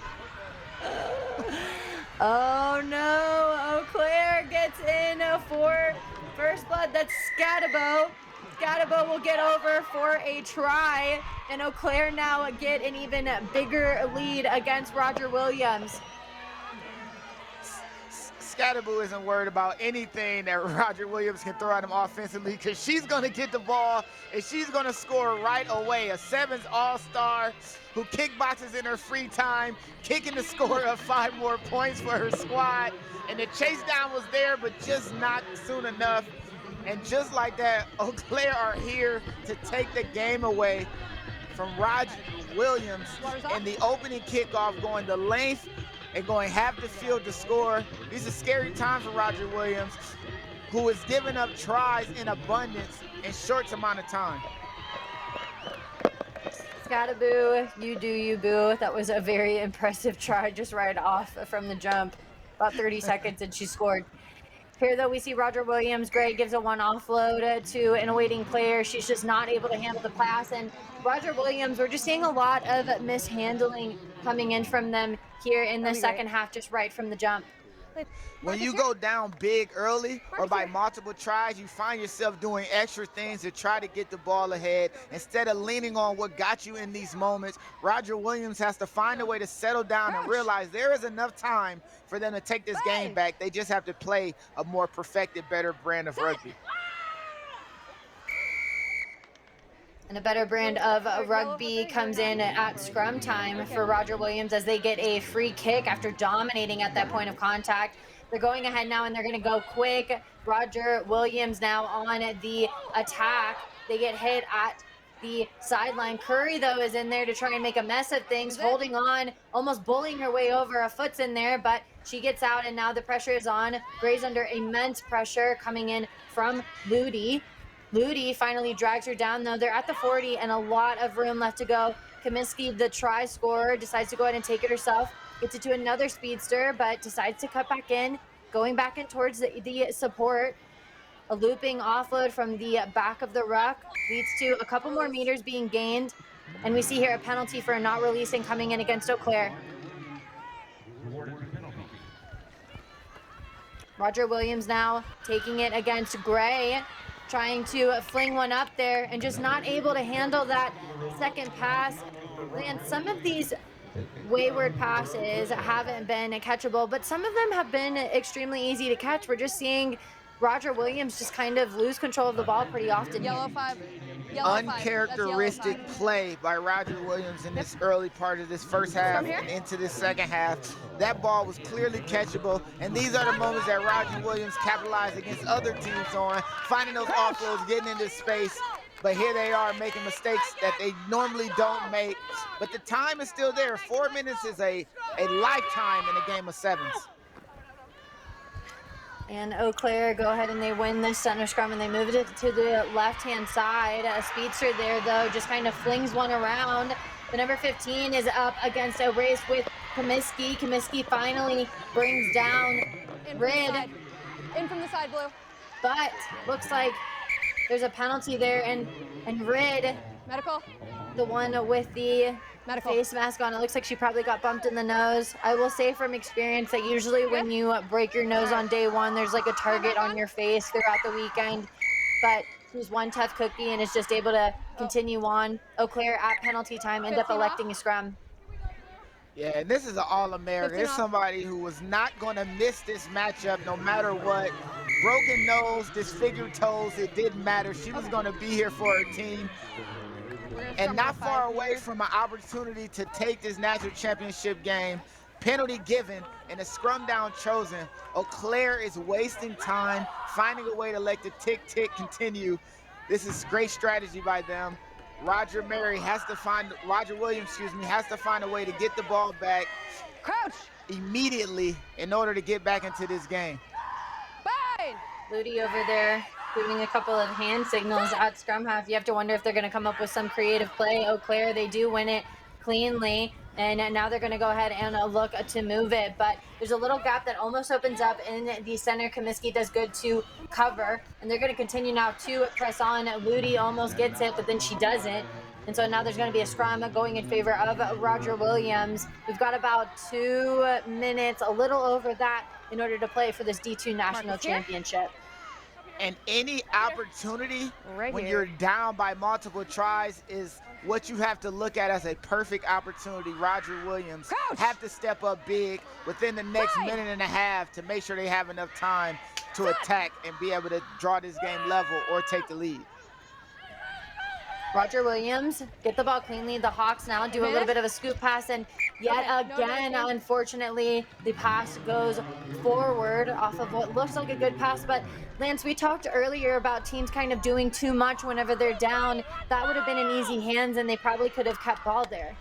Oh no, Eau Claire gets in for first blood. That's Scatabo. Scatabo will get over for a try, and Eau Claire now get an even bigger lead against Roger Williams. Scatabo isn't worried about anything that Roger Williams can throw at him offensively because she's going to get the ball and she's going to score right away. A sevens all-star who kickboxes in her free time, kicking the score of 5 more points for her squad. And the chase down was there, but just not soon enough. And just like that, Eau Claire are here to take the game away from Roger Williams in the opening kickoff, going the length and going half the field to score. These are scary times for Roger Williams, who is giving up tries in abundance in short amount of time. Scattaboo, you do you, boo. That was a very impressive try just right off from the jump. About 30 seconds and she scored. Here, though, we see Roger Williams. Gray gives a one offload to an awaiting player. She's just not able to handle the pass. And Roger Williams, we're just seeing a lot of mishandling coming in from them here in the second half, just right from the jump. When you go down big early or by multiple tries, you find yourself doing extra things to try to get the ball ahead instead of leaning on what got you in these moments. Roger Williams has to find a way to settle down and realize there is enough time for them to take this game back. They just have to play a more perfected, better brand of rugby. And a better brand of rugby comes in at scrum time for Roger Williams as they get a free kick after dominating at that point of contact. They're going ahead now and they're going to go quick. Roger Williams now on the attack. They get hit at the sideline. Curry, though, is in there to try and make a mess of things, holding on, almost bullying her way over. A foot's in there, but she gets out, and now the pressure is on. Gray's under immense pressure coming in from Ludi. Ludi finally drags her down, though. They're at the 40 and a lot of room left to go. Kaminsky, the try scorer, decides to go ahead and take it herself. Gets it to another speedster, but decides to cut back in, going back in towards the support. A looping offload from the back of the ruck leads to a couple more meters being gained. And we see here a penalty for not releasing coming in against Eau Claire. Roger Williams now taking it against Gray, trying to fling one up there and just not able to handle that second pass. And some of these wayward passes haven't been catchable, but some of them have been extremely easy to catch. We're just seeing Roger Williams just kind of lose control of the ball pretty often. Yellow 5. Uncharacteristic play by Roger Williams in this early part of this first half and into this second half. That ball was clearly catchable, and these are the moments that Roger Williams capitalized against other teams on, finding those offloads, getting into space. But here they are making mistakes that they normally don't make. But the time is still there. 4 minutes is a lifetime in a game of sevens. And Eau Claire go ahead and they win this center scrum and they move it to the left-hand side. A speedster there, though, just kind of flings one around. The number 15 is up against a race with Kaminsky. Kaminsky finally brings down Rid. In from the side, Blue. But looks like there's a penalty there, and Rid, medical, the one with the medical face mask on, it looks like she probably got bumped in the nose. I will say from experience that usually when you break your nose on day one, there's like a target on your face throughout the weekend. But she was one tough cookie and is just able to continue on. Eau Claire at penalty time end up electing a scrum. Yeah, and this is an All-American. It's somebody who was not going to miss this matchup no matter what. Broken nose, disfigured toes, it didn't matter. She was going to be here for her team. And not far away from an opportunity to take this national championship game. Penalty given and a scrum down chosen. Eau Claire is wasting time, finding a way to let the tick-tick continue. This is great strategy by them. Roger Williams, has to find a way to get the ball back immediately in order to get back into this game. Ludi over there doing a couple of hand signals at scrum half. You have to wonder if they're going to come up with some creative play. Eau Claire, they do win it cleanly. And now they're going to go ahead and look to move it. But there's a little gap that almost opens up in the center. Comiskey does good to cover. And they're going to continue now to press on. Ludi almost gets it, but then she doesn't. And so now there's going to be a scrum going in favor of Roger Williams. We've got about 2 minutes, a little over that, in order to play for this D2 National Championship. And any opportunity when here. you're down by multiple tries is what you have to look at as a perfect opportunity. Roger Williams have to step up big within the next minute and a half to make sure they have enough time to attack and be able to draw this game level or take the lead. Roger Williams get the ball cleanly. The Hawks now do a little bit of a scoop pass, and yet again, unfortunately, the pass goes forward off of what looks like a good pass. But Lance, we talked earlier about teams kind of doing too much whenever they're down. That would have been an easy hands, and they probably could have kept ball there.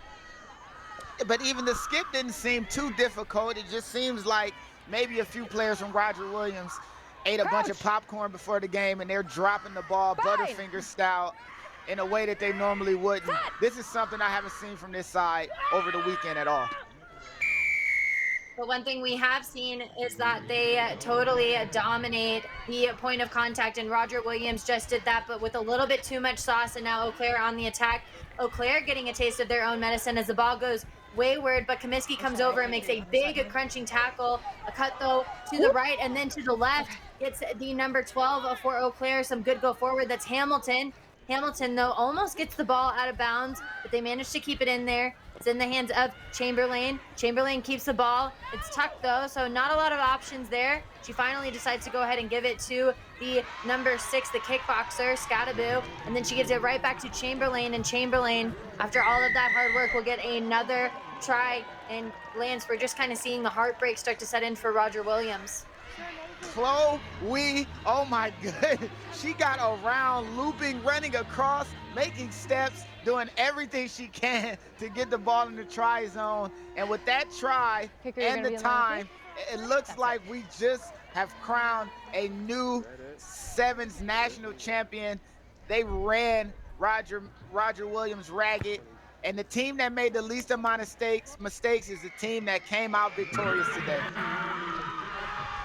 But even the skip didn't seem too difficult. It just seems like maybe a few players from Roger Williams ate a bunch of popcorn before the game, and they're dropping the ball Butterfinger style in a way that they normally wouldn't. This is something I haven't seen from this side over the weekend at all. But one thing we have seen is that they totally dominate the point of contact, and Roger Williams just did that, but with a little bit too much sauce, and now Eau Claire on the attack. Eau Claire getting a taste of their own medicine as the ball goes wayward, but Comiskey comes over and makes a big crunching tackle. A cut, though, to the right and then to the left. Gets the number 12 for Eau Claire. Some good go forward. That's Hamilton. Hamilton, though, almost gets the ball out of bounds, but they managed to keep it in there. It's in the hands of Chamberlain. Chamberlain keeps the ball. It's tucked, though, so not a lot of options there. She finally decides to go ahead and give it to the number 6, the kickboxer, Scattaboo, and then she gives it right back to Chamberlain, and Chamberlain, after all of that hard work, will get another try. And Lance, we're just kind of seeing the heartbreak start to set in for Roger Williams. Chloe, oh my goodness, she got around, looping, running across, making steps, doing everything she can to get the ball in the try zone. And with that try and the time, it looks like we just have crowned a new sevens national champion. They ran Roger Williams ragged, and the team that made the least amount of mistakes is the team that came out victorious today.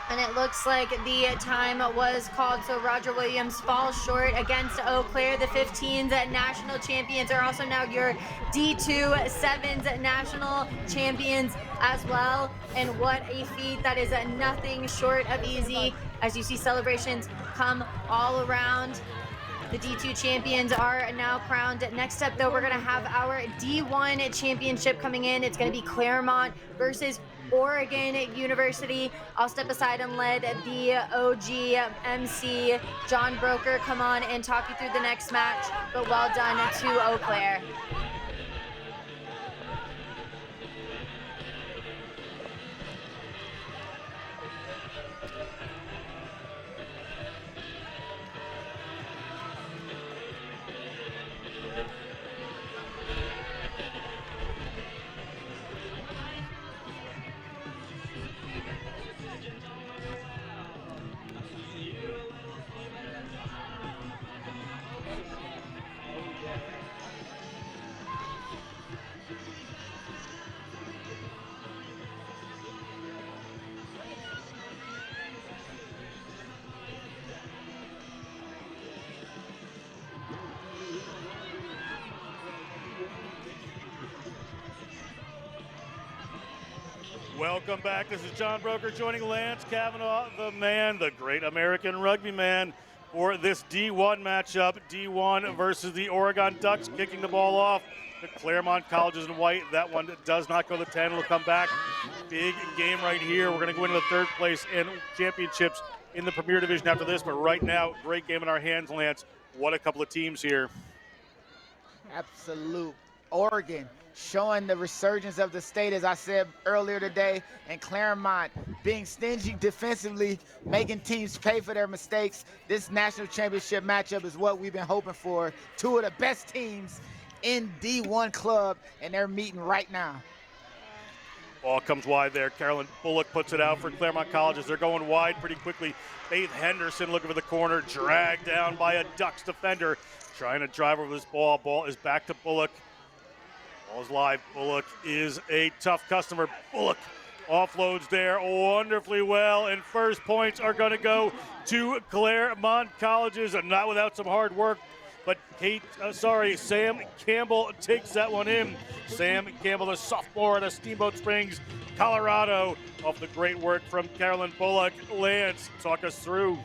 And it looks like the time was called, so Roger Williams falls short against Eau Claire. The 15s national champions are also now your D2 sevens national champions as well. And what a feat. That is nothing short of easy, as you see celebrations come all around. The D2 champions are now crowned. Next up, though, we're going to have our D1 championship coming in. It's going to be Claremont versus Oregon University. I'll step aside and let the OG MC John Broker come on and talk you through the next match, but well done to Eau Claire. Welcome back. This is John Broker joining Lance Kavanaugh, the man, the great American rugby man, for this D1 matchup. D1 versus the Oregon Ducks, kicking the ball off. The Claremont Colleges in white. That one does not go to 10. It'll come back. Big game right here. We're going to go into the third place in championships in the Premier Division after this. But right now, great game in our hands, Lance. What a couple of teams here. Absolute. Oregon showing the resurgence of the state, as I said earlier today, and Claremont being stingy defensively, making teams pay for their mistakes. This national championship matchup is what we've been hoping for. Two of the best teams in D1 club, and they're meeting right now. Ball comes wide there. Carolyn Bullock puts it out for Claremont Colleges. They're going wide pretty quickly. Faith Henderson looking for the corner, dragged down by a Ducks defender, trying to drive over this ball. Ball is back to Bullock. Ball's live. Bullock is a tough customer. Bullock offloads there wonderfully well, and first points are going to go to Claremont Colleges, and not without some hard work. But Sam Campbell takes that one in. Sam Campbell, the sophomore out of Steamboat Springs, Colorado, off the great work from Carolyn Bullock. Lance, talk us through.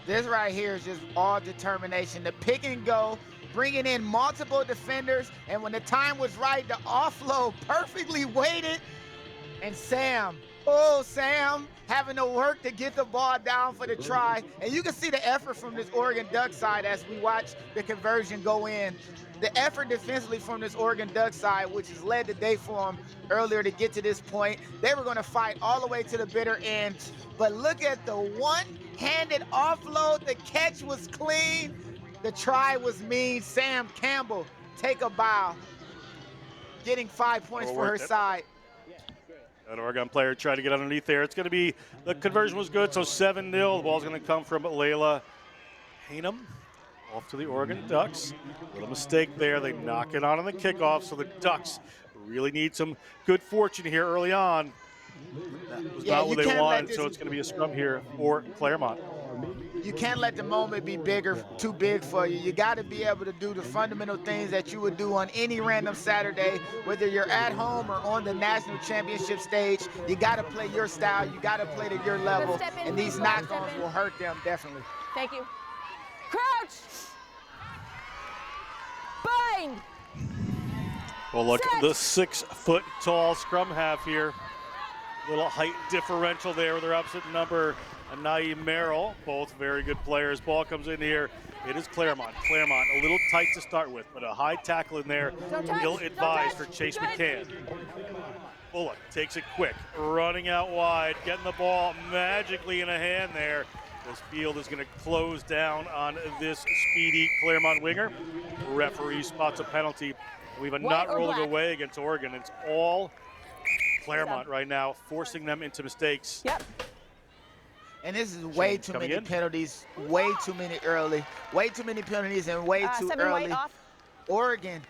This right here is just all determination. The pick and go, bringing in multiple defenders, and when the time was right, the offload perfectly weighted. And Sam, having to work to get the ball down for the try. And you can see the effort from this Oregon Duck side as we watch the conversion go in. The effort defensively from this Oregon Duck side, which has led the day for them earlier to get to this point. They were going to fight all the way to the bitter end. But look at the one-handed offload. The catch was clean. The try was mean. Sam Campbell, take a bow. Getting 5 points for her side. An Oregon player tried to get underneath there. It's going to be, the conversion was good, so 7-0. The ball's going to come from Layla Hainham off to the Oregon Ducks. Little mistake there. They knock it on the kickoff, so the Ducks really need some good fortune here early on. That was not what they wanted, so it's going to be a scrum here for Claremont. You can't let the moment be too big for you. You got to be able to do the fundamental things that you would do on any random Saturday, whether you're at home or on the national championship stage. You got to play your style. You got to play to your level, and these knock-ons will hurt them definitely. Thank you. Crouch. Bind. Well, look, the 6-foot-tall scrum half here. Little height differential there with their opposite number. Anai Merrill, both very good players. Ball comes in here. It is Claremont. Claremont, a little tight to start with, but a high tackle in there. Ill-advised for Chase McCann. Bullock takes it quick, running out wide, getting the ball magically in a hand there. This field is going to close down on this speedy Claremont winger. Referee spots a penalty. We have a not rolling away against Oregon. It's all Claremont right now, forcing them into mistakes. Yep. And this is way too many penalties, way too many early, way too many penalties and way too early. Oregon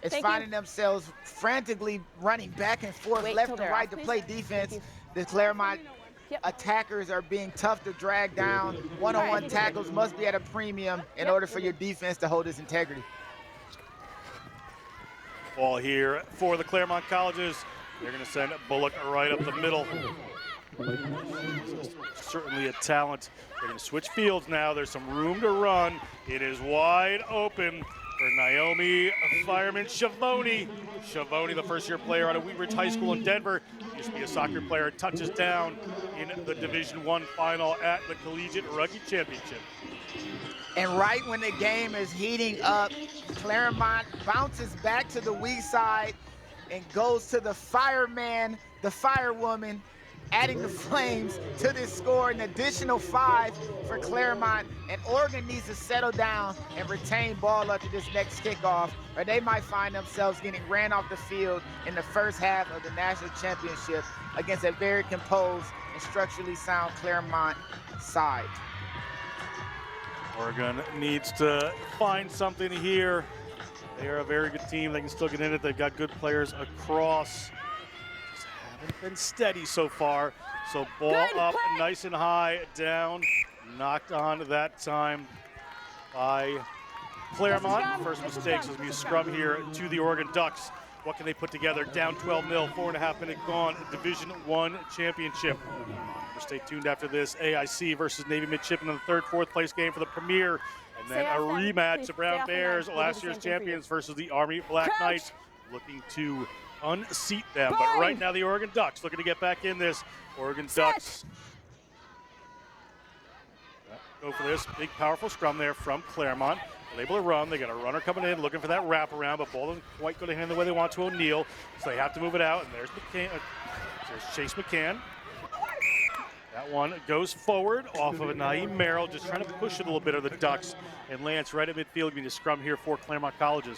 is finding themselves frantically running back and forth, left and right to play defense. The Claremont attackers are being tough to drag down. One-on-one tackles must be at a premium in order for your defense to hold its integrity. Ball here for the Claremont Colleges. They're going to send Bullock right up the middle. Certainly a talent. They're going to switch fields now. There's some room to run. It is wide open for Naomi Fireman Schiavone. Schiavone, the first-year player out of Wheat Ridge High School in Denver. Used to be a soccer player, touches down in the Division I final at the Collegiate Rugby Championship. And right when the game is heating up, Claremont bounces back to the weak side and goes to the fireman, the firewoman, adding the flames to this score, an additional 5 for Claremont. And Oregon needs to settle down and retain ball up to this next kickoff, or they might find themselves getting ran off the field in the first half of the national championship against a very composed and structurally sound Claremont side. Oregon needs to find something here. They are a very good team. They can still get in it. They've got good players across. Just haven't been steady so far. So ball up nice and high, down, knocked on that time by Claremont. First mistake, so it's going to be a scrum here to the Oregon Ducks. What can they put together? Down 12-0, 4.5 minute gone, Division I championship. Stay tuned after this. AIC versus Navy Midshipmen in the third, fourth place game for the Premier. And then a rematch, the Brown Bears, last year's champions, versus the Army Black Knights, looking to unseat them. But right now, the Oregon Ducks looking to get back in this. Oregon Ducks go for this big, powerful scrum there from Claremont. They're able to run. They got a runner coming in, looking for that wraparound, but ball doesn't quite go to hand the way they want to O'Neal, so they have to move it out. And there's McCann. There's Chase McCann. That one goes forward off of Naeem Merrill, just trying to push it a little bit of the Ducks. And Lance right at midfield, going to scrum here for Claremont Colleges.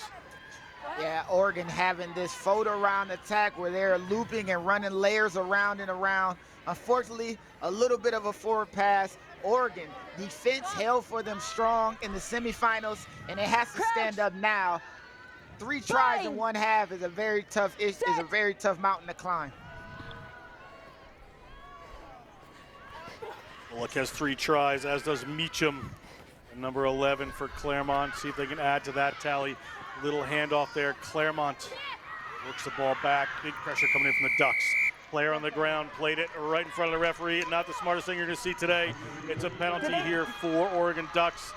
Yeah, Oregon having this photo round attack where they're looping and running layers around and around. Unfortunately, a little bit of a forward pass. Oregon defense held for them strong in the semifinals, and it has to stand up now. 3 tries in 1 half is a very tough mountain to climb. Bullock has 3 tries, as does Meacham. And number 11 for Claremont. See if they can add to that tally. Little handoff there. Claremont works the ball back. Big pressure coming in from the Ducks. Player on the ground, played it right in front of the referee. Not the smartest thing you're going to see today. It's a penalty here for Oregon Ducks.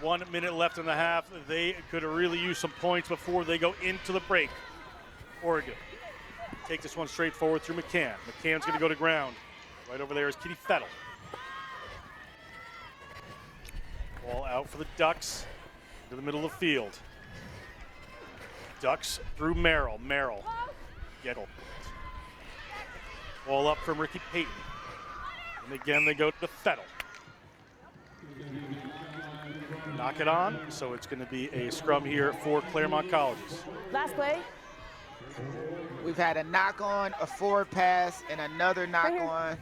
1 minute left in the half. They could really use some points before they go into the break. Oregon take this one straight forward through McCann. McCann's going to go to ground. Right over there is Kitty Fettle. Ball out for the Ducks into the middle of the field. Ducks through Merrill. Merrill. Gettle. Ball up from Ricky Payton. And again, they go to Fettle. Knock it on, so it's going to be a scrum here for Claremont Colleges. Last play. We've had a knock on, a forward pass, and another knock on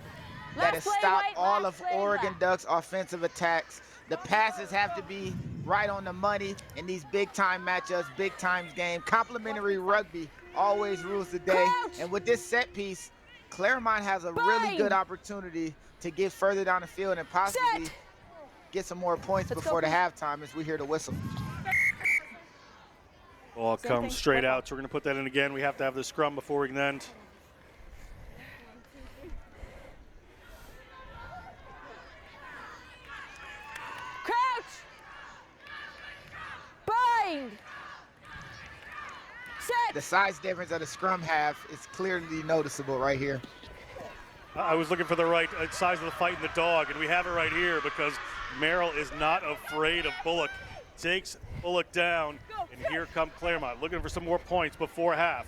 that has stopped all of Oregon Ducks' offensive attacks. The passes have to be right on the money in these big-time matchups, big-time game. Complimentary rugby always rules the day. And with this set piece, Claremont has a really good opportunity to get further down the field and possibly get some more points before the halftime as we hear the whistle. Ball comes straight out, so we're going to put that in again. We have to have the scrum before we can end. Bind! Set! The size difference of the scrum half is clearly noticeable right here. I was looking for the right size of the fight in the dog, and we have it right here because Merrill is not afraid of Bullock. Takes Bullock down, and here come Claremont, looking for some more points before half.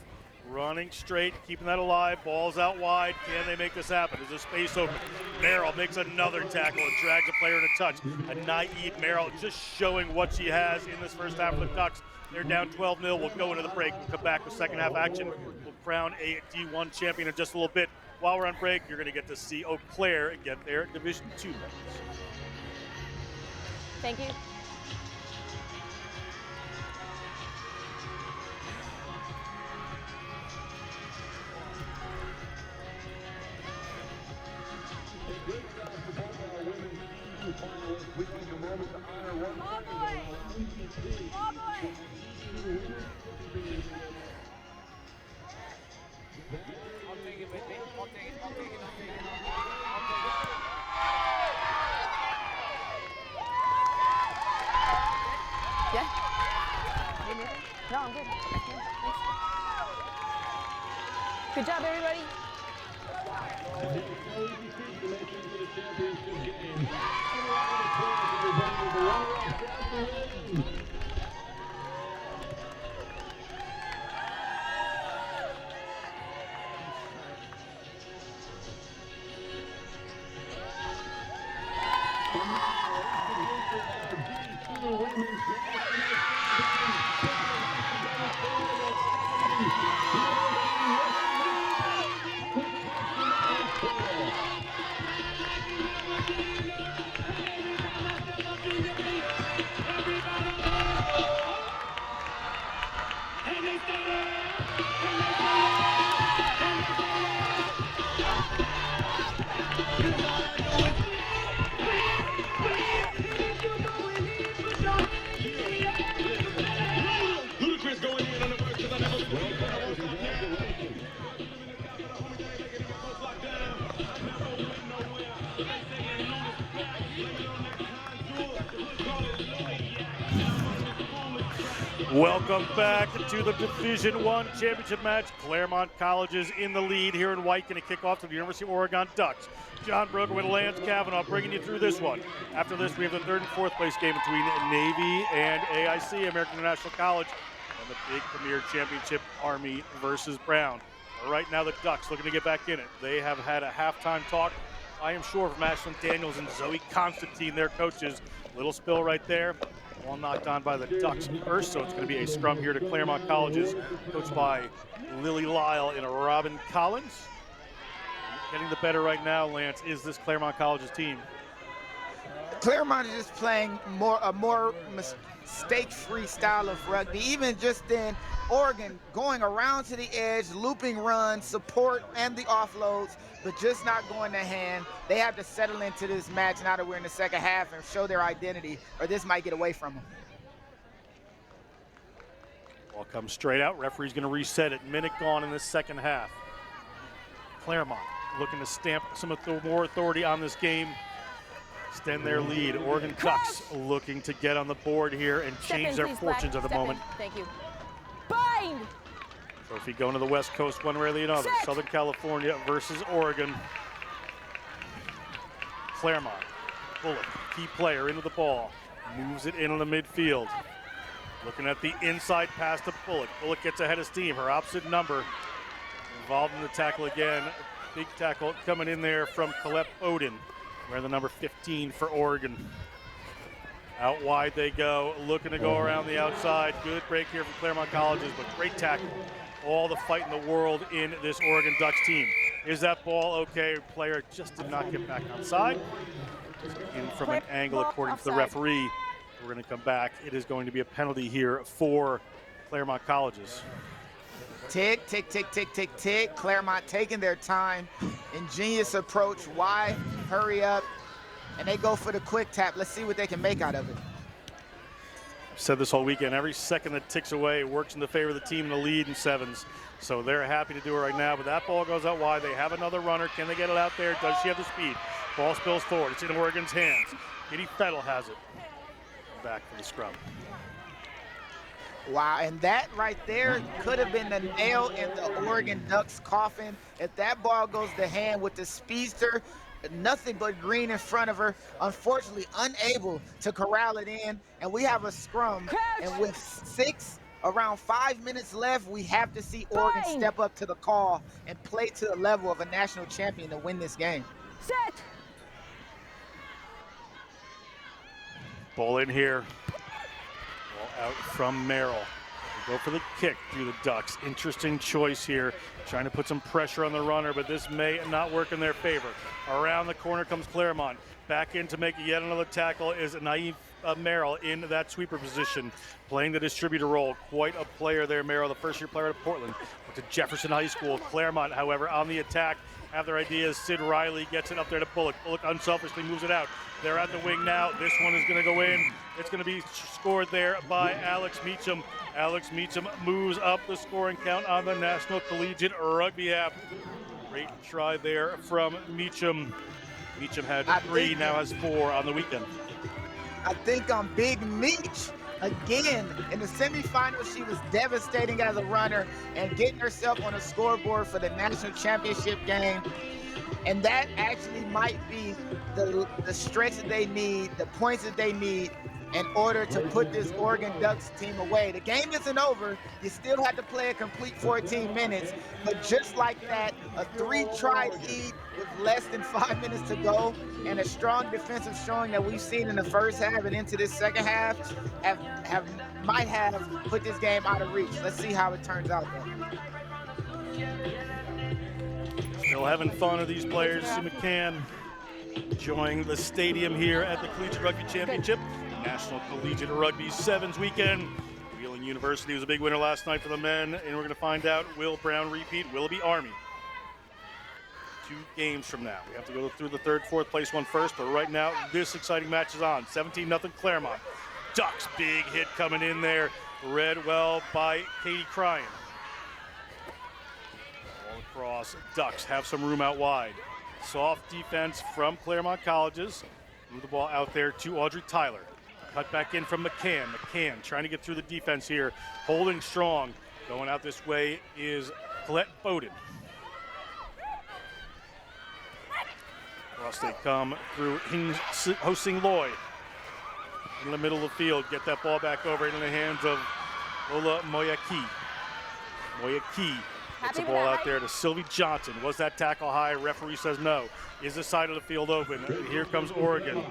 Running straight, keeping that alive, ball's out wide. Can they make this happen? Is there space open? Merrill makes another tackle and drags a player in a touch. A naive Merrill just showing what she has in this first half of the Ducks. They're down 12-0. We'll go into the break. We'll come back with second half action. We'll crown a D1 champion in just a little bit. While we're on break, you're going to get to see Eau Claire get their Division II members. Thank you. Yeah? No, I'm good. Thanks. Good job, everybody. Welcome back to the Division I championship match. Claremont Colleges in the lead here in white. Going to kick off to the University of Oregon Ducks. John Brogan with Lance Kavanaugh bringing you through this one. After this, we have the third and fourth place game between Navy and AIC, American International College, and the big Premier Championship, Army versus Brown. Right now, the Ducks looking to get back in it. They have had a halftime talk, I am sure, from Ashlyn Daniels and Zoe Constantine, their coaches. Little spill right there. Ball knocked on by the Ducks first, so it's going to be a scrum here to Claremont Colleges, coached by Lily Lyle and Robin Collins. Getting the better right now, Lance, is this Claremont Colleges team. Claremont is just playing a more mistake-free style of rugby. Even just then, Oregon going around to the edge, looping runs, support, and the offloads, but just not going to hand. They have to settle into this match now that we're in the second half and show their identity, or this might get away from them. Ball comes straight out. Referee's going to reset it. Minute gone in the second half. Claremont looking to stamp some more authority on this game, extend their lead. Oregon Ducks looking to get on the board here and change their fortunes at the moment. Thank you. Bind! Trophy going to the West Coast one way or the other. Southern California versus Oregon. Claremont, Bullock, key player into the ball, moves it into the midfield. Looking at the inside pass to Bullock. Bullock gets ahead of steam, her opposite number. Involved in the tackle again. Big tackle coming in there from Colette Bowden, wearing the number 15 for Oregon. Out wide they go, looking to go around the outside. Good break here from Claremont Colleges, but great tackle. All the fight in the world in this Oregon Ducks team. Is that ball okay? Player just did not get back outside. In from an angle according to the referee. We're going to come back. It is going to be a penalty here for Claremont Colleges. Tick, tick, tick, tick, tick, tick. Claremont taking their time. Ingenious approach. Why? Hurry up. And they go for the quick tap. Let's see what they can make out of it. I've said this whole weekend, every second that ticks away works in the favor of the team in the lead in sevens. So they're happy to do it right now, but that ball goes out wide. They have another runner. Can they get it out there? Does she have the speed? Ball spills forward. It's in Oregon's hands. Katie Fettel has it. Back for the scrum. Wow, and that right there could have been the nail in the Oregon Ducks coffin. If that ball goes to hand with the speedster, nothing but green in front of her, unfortunately unable to corral it in, and we have a scrum. Crouch. And with around 5 minutes left, we have to see Oregon step up to the call and play to the level of a national champion to win this game. Set. Ball in here. Ball out from Merrill. They go for the kick through the Ducks. Interesting choice here. Trying to put some pressure on the runner, but this may not work in their favor. Around the corner comes Claremont. Back in to make yet another tackle is Naive Merrill in that sweeper position, playing the distributor role. Quite a player there, Merrill, the first-year player at Portland. Went to Jefferson High School. Claremont, however, on the attack, have their ideas. Sid Riley gets it up there to Bullock. Bullock unselfishly moves it out. They're at the wing now. This one is going to go in. It's going to be scored there by Alex Meacham. Alex Meacham moves up the scoring count on the National Collegiate Rugby app. Great try there from Meacham. Meacham had 3, now has 4 on the weekend. I think on Big Meach, again, in the semifinals, she was devastating as a runner and getting herself on a scoreboard for the national championship game. And that actually might be the stretch that they need, the points that they need in order to put this Oregon Ducks team away. The game isn't over. You still have to play a complete 14 minutes. But just like that, a 3-try lead with less than 5 minutes to go and a strong defensive showing that we've seen in the first half and into this second half might have put this game out of reach. Let's see how it turns out, though. Still having fun with these players. Sue McCann enjoying the stadium here at the Collegiate Rugby Championship. National Collegiate Rugby Sevens weekend. Wheeling University was a big winner last night for the men, and we're going to find out, will Brown repeat? Will it be Army? 2 games from now. We have to go through the 3rd, 4th place one first, but right now, this exciting match is on. 17-0 Claremont. Ducks, big hit coming in there. Read well by Katie Cryan. All across, Ducks have some room out wide. Soft defense from Claremont Colleges. Move the ball out there to Audrey Tyler. Cut back in from McCann. McCann trying to get through the defense here. Holding strong. Going out this way is Colette Bowden. Across they come through Ho-Sing Loy. In the middle of the field. Get that ball back over into the hands of Lola Moyaki. Moyaki gets the ball out there to Sylvie Johnson. Was that tackle high? Referee says no. Is the side of the field open? Here comes Oregon.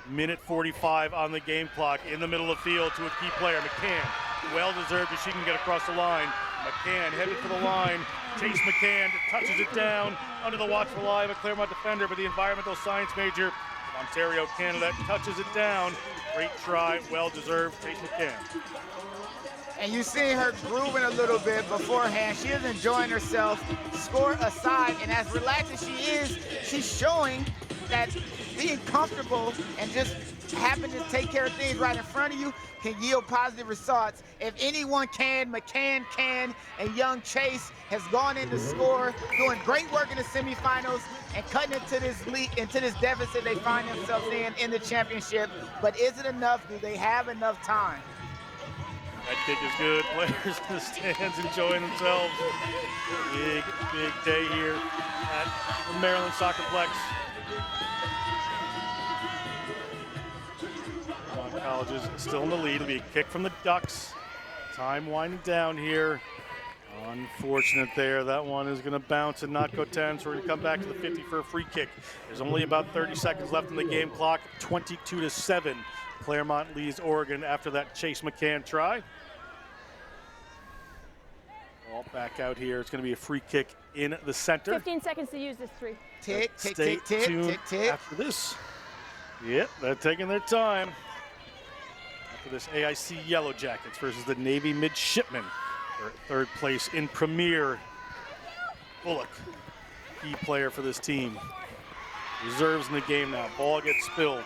Minute 45 on the game clock. In the middle of the field to a key player, McCann. Well deserved if she can get across the line. McCann headed for the line. Chase McCann touches it down under the watchful eye of a Claremont defender, but the environmental science major Ontario, Canada touches it down. Great try, well-deserved. Chase McCann. And you see her grooving a little bit beforehand. She is enjoying herself, score aside, and as relaxed as she is, she's showing that being comfortable and just having to take care of things right in front of you can yield positive results. If anyone can, McCann can, and young Chase has gone in to score, doing great work in the semifinals and cutting into this lead, into this deficit they find themselves in the championship. But is it enough? Do they have enough time? That kick is good. Players in the stands enjoying themselves. Big, big day here at the Maryland Soccerplex. Claremont College is still in the lead. It'll be a kick from the Ducks. Time winding down here. Unfortunate there. That one is going to bounce and not go 10, so we're going to come back to the 50 for a free kick. There's only about 30 seconds left in the game clock. 22-7. Claremont leads Oregon after that Chase McCann try. Ball back out here. It's going to be a free kick in the center. 15 seconds to use this three. Tick, tick, Stay tick, tick, tuned tick, tick. after this. Yep, they're taking their time. After this AIC Yellow Jackets versus the Navy Midshipmen for third place in Premier. Bullock, key player for this team. Reserves in the game now. Ball gets spilled.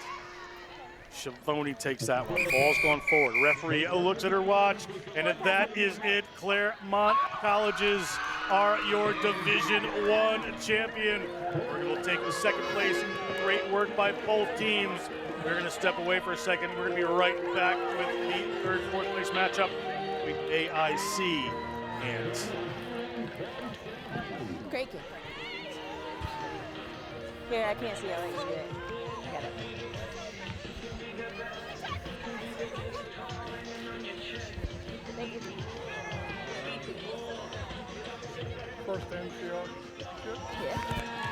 Schiavone takes that one. Ball's going forward. Referee looks at her watch, and that is it. Claremont Colleges are your Division I champion. Oregon will take the second place. Great work by both teams. We're going to step away for a second. We're going to be right back with the third, fourth place matchup between AIC and. Great kick. Here, I can't see. I'll let you do it. I got it. Thank you. First entry on. Yeah.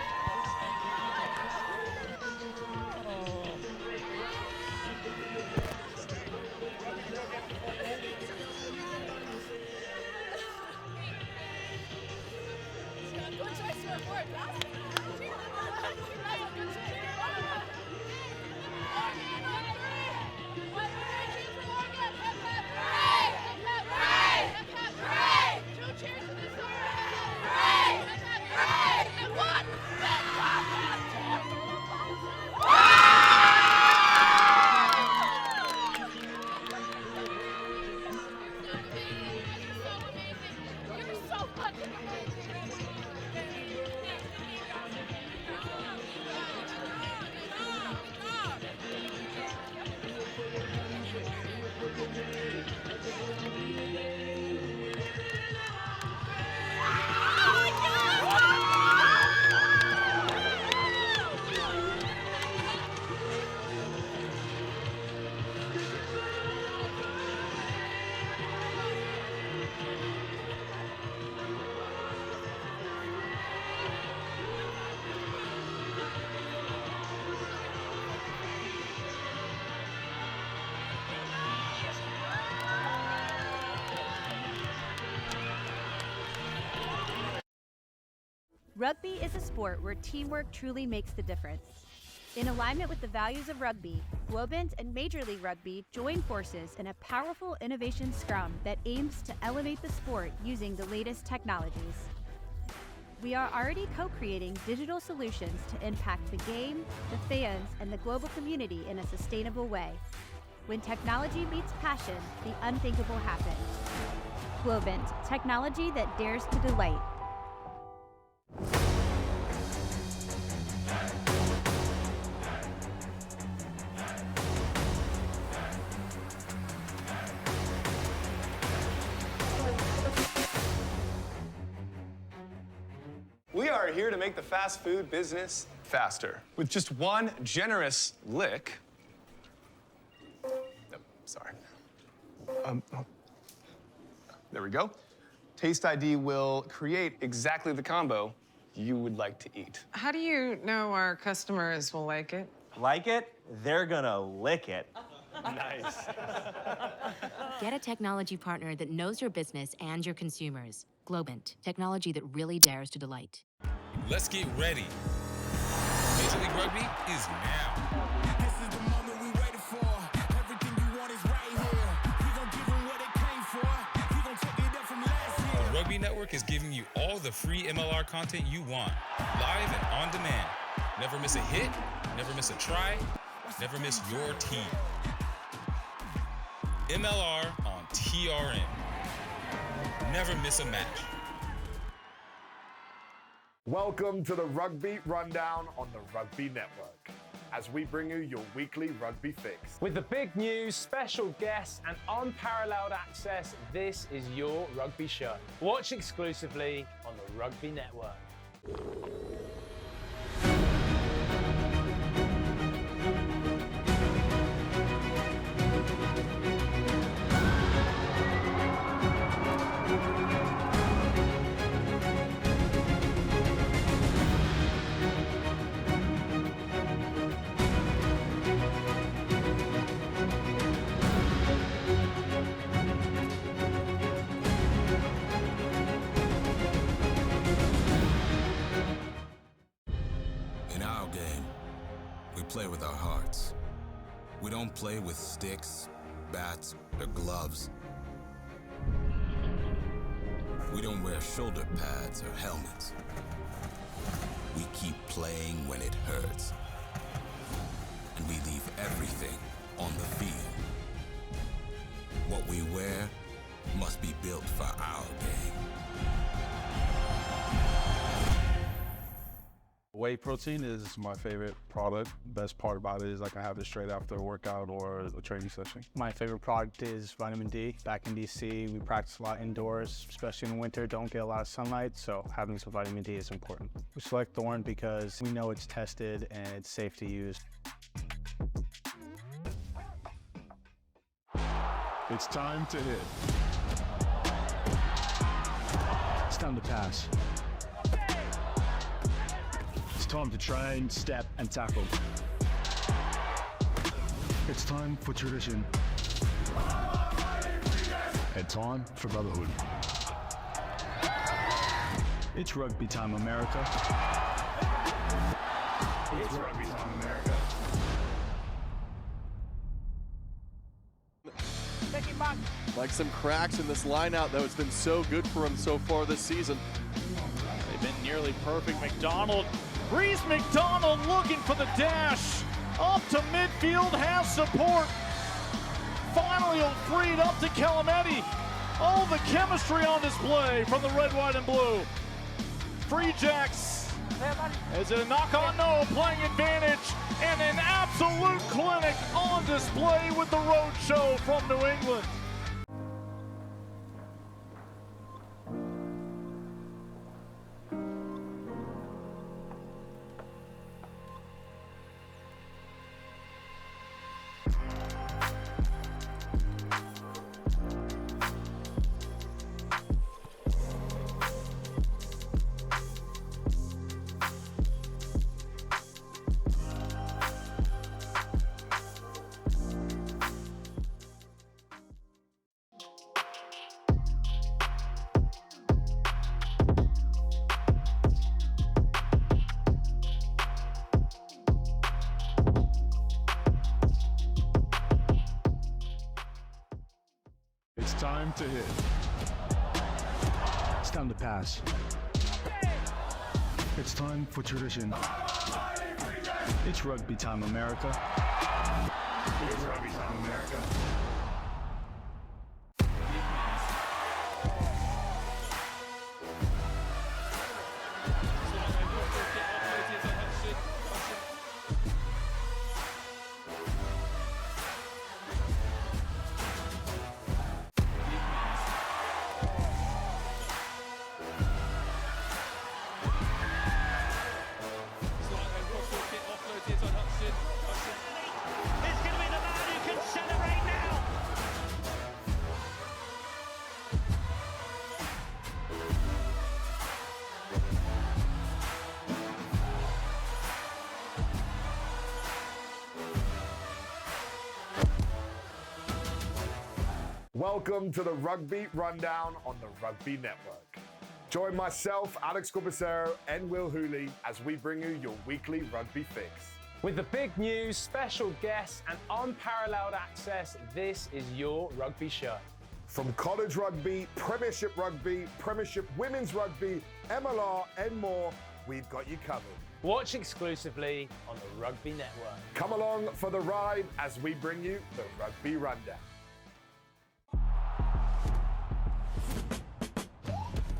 Rugby is a sport where teamwork truly makes the difference. In alignment with the values of rugby, Globant and Major League Rugby join forces in a powerful innovation scrum that aims to elevate the sport using the latest technologies. We are already co-creating digital solutions to impact the game, the fans, and the global community in a sustainable way. When technology meets passion, the unthinkable happens. Globant, technology that dares to delight. We are here to make the fast food business faster. With just one generous lick. Oh, sorry. There we go. Taste ID will create exactly the combo you would like to eat. How do you know our customers will like it? Like it? They're gonna lick it. Nice. Get a technology partner that knows your business and your consumers. Globant, technology that really dares to delight. Let's get ready. Major League Rugby is now. This is the moment we waited for. Everything you want is right here. We gon' give them what they came for. We gon' take it up from last year. The Rugby Network is giving you all the free MLR content you want, live and on demand. Never miss a hit, never miss a try, never miss your team. MLR on TRN. Never miss a match. Welcome to the Rugby Rundown on the Rugby Network, as we bring you your weekly rugby fix. With the big news, special guests, and unparalleled access, this is your rugby show. Watch exclusively on the Rugby Network. In our game, we play with our hearts. We don't play with sticks, bats, or gloves. We don't wear shoulder pads or helmets. We keep playing when it hurts. And we leave everything on the field. What we wear must be built for our game. Whey protein is my favorite product. Best part about it is I can have it straight after a workout or a training session. My favorite product is vitamin D. Back in DC, we practice a lot indoors, especially in winter, don't get a lot of sunlight, so having some vitamin D is important. We select Thorne because we know it's tested and it's safe to use. It's time to hit. It's time to pass. It's time to train, step, and tackle. It's time for tradition. And time for brotherhood. It's rugby time, America. It's Rugby Time America. Like some cracks in this lineout that has been so good for him so far this season. They've been nearly perfect. McDonald, Reese McDonald looking for the dash. Up to midfield, has support. Finally freed up to Calametti. All the chemistry on display from the red, white, and blue. Free Jacks. Is it a knock on? No, playing advantage. And an absolute clinic on display with the road show from New England. It's time to hit. It's time to pass. It's time for tradition. It's rugby time, America. It's Rugby Time America. Welcome to the Rugby Rundown on the Rugby Network, Join myself, Alex Corbacero, and Will Hooley as we bring you your weekly rugby fix. With the big news, special guests, and unparalleled access, this is your Rugby Show. From college rugby, Premiership women's rugby, MLR, and more, we've got you covered. Watch exclusively on the Rugby Network. Come along for the ride as we bring you the Rugby Rundown.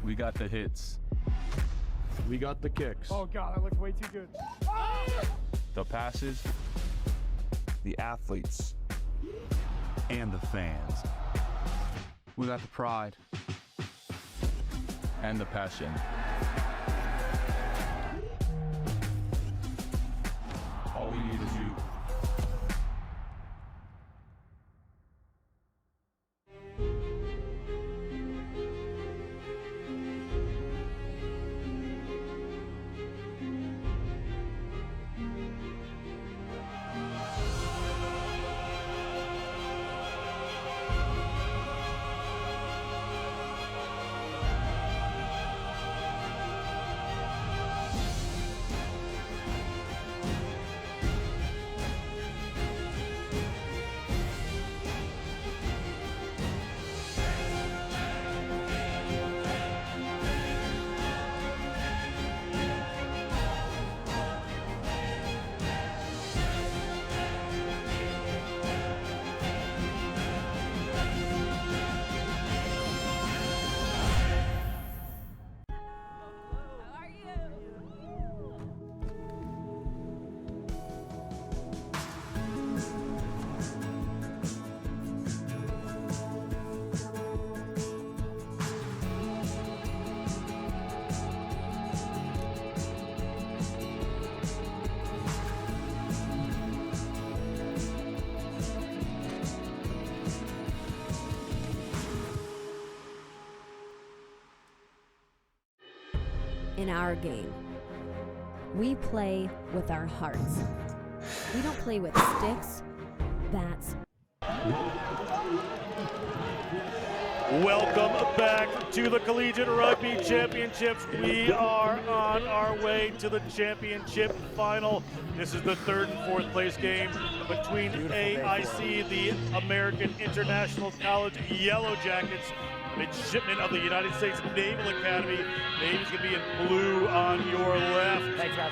We got the hits. We got the kicks. Oh God, that looks way too good. The passes. The athletes. And the fans. We got the pride. And the passion. All we need is you. In our game, we play with our hearts. We don't play with sticks, bats. Welcome back to the Collegiate Rugby Championships. We are on our way to the championship final. This is the third and fourth place game between AIC, the American International College Yellow Jackets, midshipmen of the United States Naval Academy. Navy's going to be in blue on your left. Thanks, guys.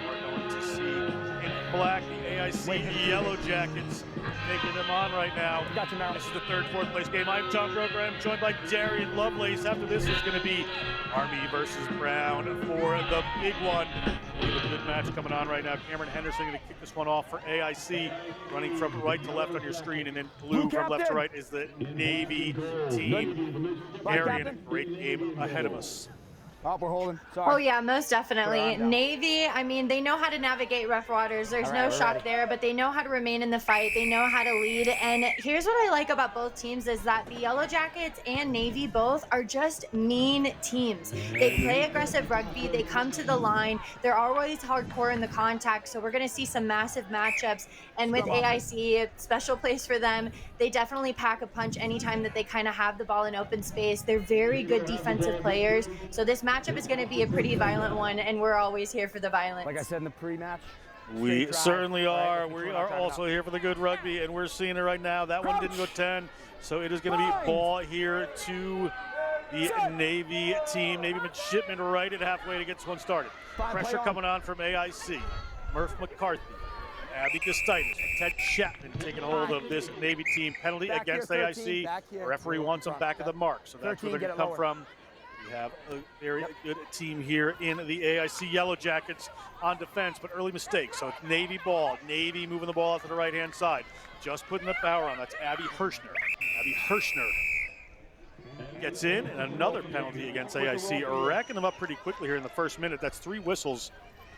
We're going to see in black the AIC Yellow Jackets taking them on right now. Got you, Merrill. This is the third, fourth place game. I'm Tom Broker. I'm joined by Darian Lovelace. After this is going to be Army versus Brown for the big one. We have a good match coming on right now. Cameron Henderson going to kick this one off for AIC, running from right to left on your screen, and then blue from left to right is the Navy team. Darian, great game ahead of us. Oh, we're holding. Sorry. Oh yeah, most definitely. Navy, I mean, they know how to navigate rough waters. There's no shock there, but they know how to remain in the fight. They know how to lead. And here's what I like about both teams is that the Yellow Jackets and Navy both are just mean teams. They play aggressive rugby. They come to the line. They're always hardcore in the contact. So we're going to see some massive matchups. And with AIC, a special place for them. They definitely pack a punch anytime that they kind of have the ball in open space. They're very good defensive players. So this matchup is going to be a pretty violent one, and we're always here for the violence. Like I said in the pre-match. We certainly are. We are also here for the good rugby, and we're seeing it right now. That one didn't go 10, so it is going to be ball here to the Navy team. Navy midshipmen right at halfway to get this one started. Pressure coming on from AIC. Murph McCarthy, Abby Gustitis, Ted Chapman taking hold of this Navy team. Penalty against AIC. Referee wants them back at the mark, so that's where they're going to come from. We have a very good team here in the AIC Yellow Jackets on defense, but early mistakes. So it's Navy ball. Navy moving the ball out to the right-hand side. Just putting the power on. That's Abby Hirschner. Abby Hirschner gets in, and another penalty against AIC. Racking them up pretty quickly here in the first minute. That's 3 whistles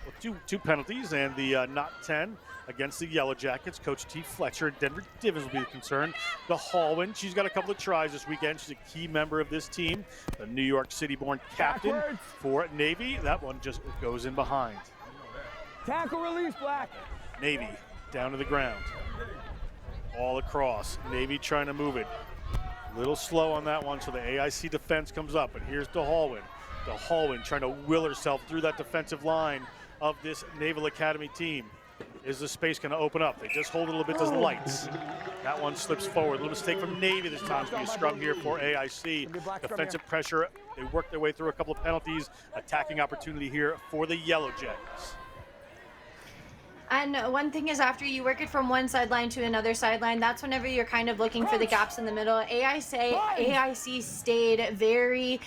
with two penalties, and the not 10 against the Yellow Jackets. Coach T. Fletcher, Denver Divins will be concerned. The Hallwin, she's got a couple of tries this weekend. She's a key member of this team. The New York City-born captain for Navy. That one just goes in behind. Tackle release, Black. Navy down to the ground. All across. Navy trying to move it. A little slow on that one, so the AIC defense comes up. But here's the Hallwin. DeHalwin trying to will herself through that defensive line of this Naval Academy team. Is the space going to open up? They just hold it a little bit to Lights. That one slips forward. A little mistake from Navy this time. It's going to be a scrum here for AIC. Defensive pressure. They work their way through a couple of penalties. Attacking opportunity here for the Yellow Jackets. And one thing is, after you work it from one sideline to another sideline, that's whenever you're kind of looking for the gaps in the middle. AIC stayed very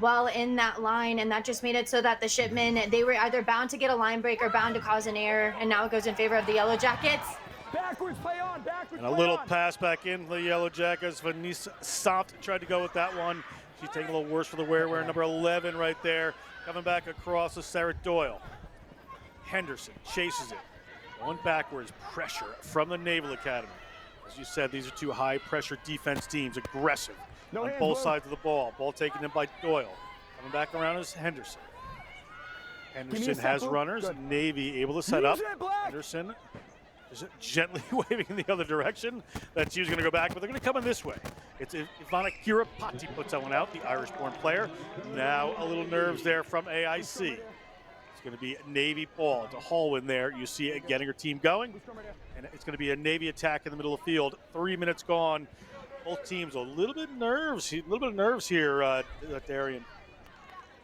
well in that line, and that just made it so that the shipmen, they were either bound to get a line break or bound to cause an error, and now it goes in favor of the Yellow Jackets. Backwards, play on, backwards, And a little pass back in the Yellow Jackets. Vanessa Sant tried to go with that one. She's taking a little worse for the wear. Number 11 right there. Coming back across to Sarah Doyle. Henderson chases it. Going backwards, pressure from the Naval Academy. As you said, these are two high-pressure defense teams, aggressive on both sides of the ball. Ball taken in by Doyle. Coming back around is Henderson. Henderson has runners. Navy able to set up. Henderson is gently waving in the other direction. That she was going to go back, but they're going to come in this way. It's Ivana Kirapati puts that one out, the Irish-born player. Now a little nerves there from AIC. It's going to be Navy ball to Hallwin there. You see it getting her team going. And it's going to be a Navy attack in the middle of the field. 3 minutes gone. Both teams a little bit of nerves here, Darian.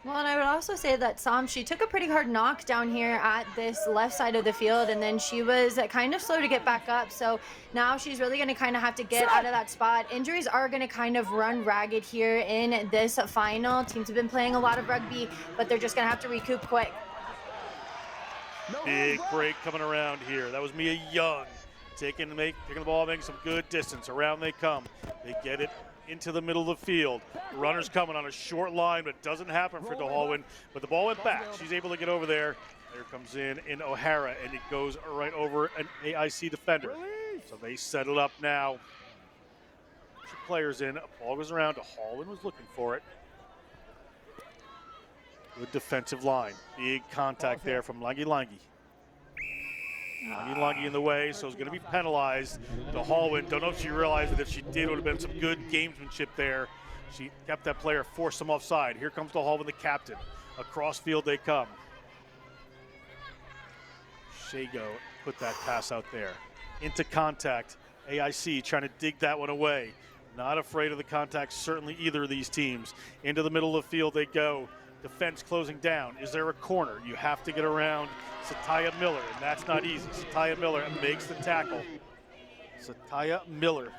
Well, and I would also say that she took a pretty hard knock down here at this left side of the field, and then she was kind of slow to get back up. So now she's really going to kind of have to get out of that spot. Injuries are going to kind of run ragged here in this final. Teams have been playing a lot of rugby, but they're just going to have to recoup quick. Big break coming around here. That was Mia Young taking the ball, making some good distance. Around they come. They get it into the middle of the field. Runners coming on a short line, but it doesn't happen for DeHalwin. But the ball went back. She's able to get over there. There comes in O'Hara, and it goes right over an AIC defender. So they set it up now. Two players in. Ball goes around. DeHalwin was looking for it. Good defensive line. Big contact there from Langi. Langi in the way, so it's going to be penalized. DeHalwin, don't know if she realized that if she did, it would have been some good gamesmanship there. She kept that player, forced them offside. Here comes DeHalwin, the captain. Across field they come. Shago put that pass out there. Into contact. AIC trying to dig that one away. Not afraid of the contact, certainly either of these teams. Into the middle of the field they go. Defense closing down. Is there a corner? You have to get around Satya Miller, and that's not easy. Satya Miller makes the tackle. Satya Miller.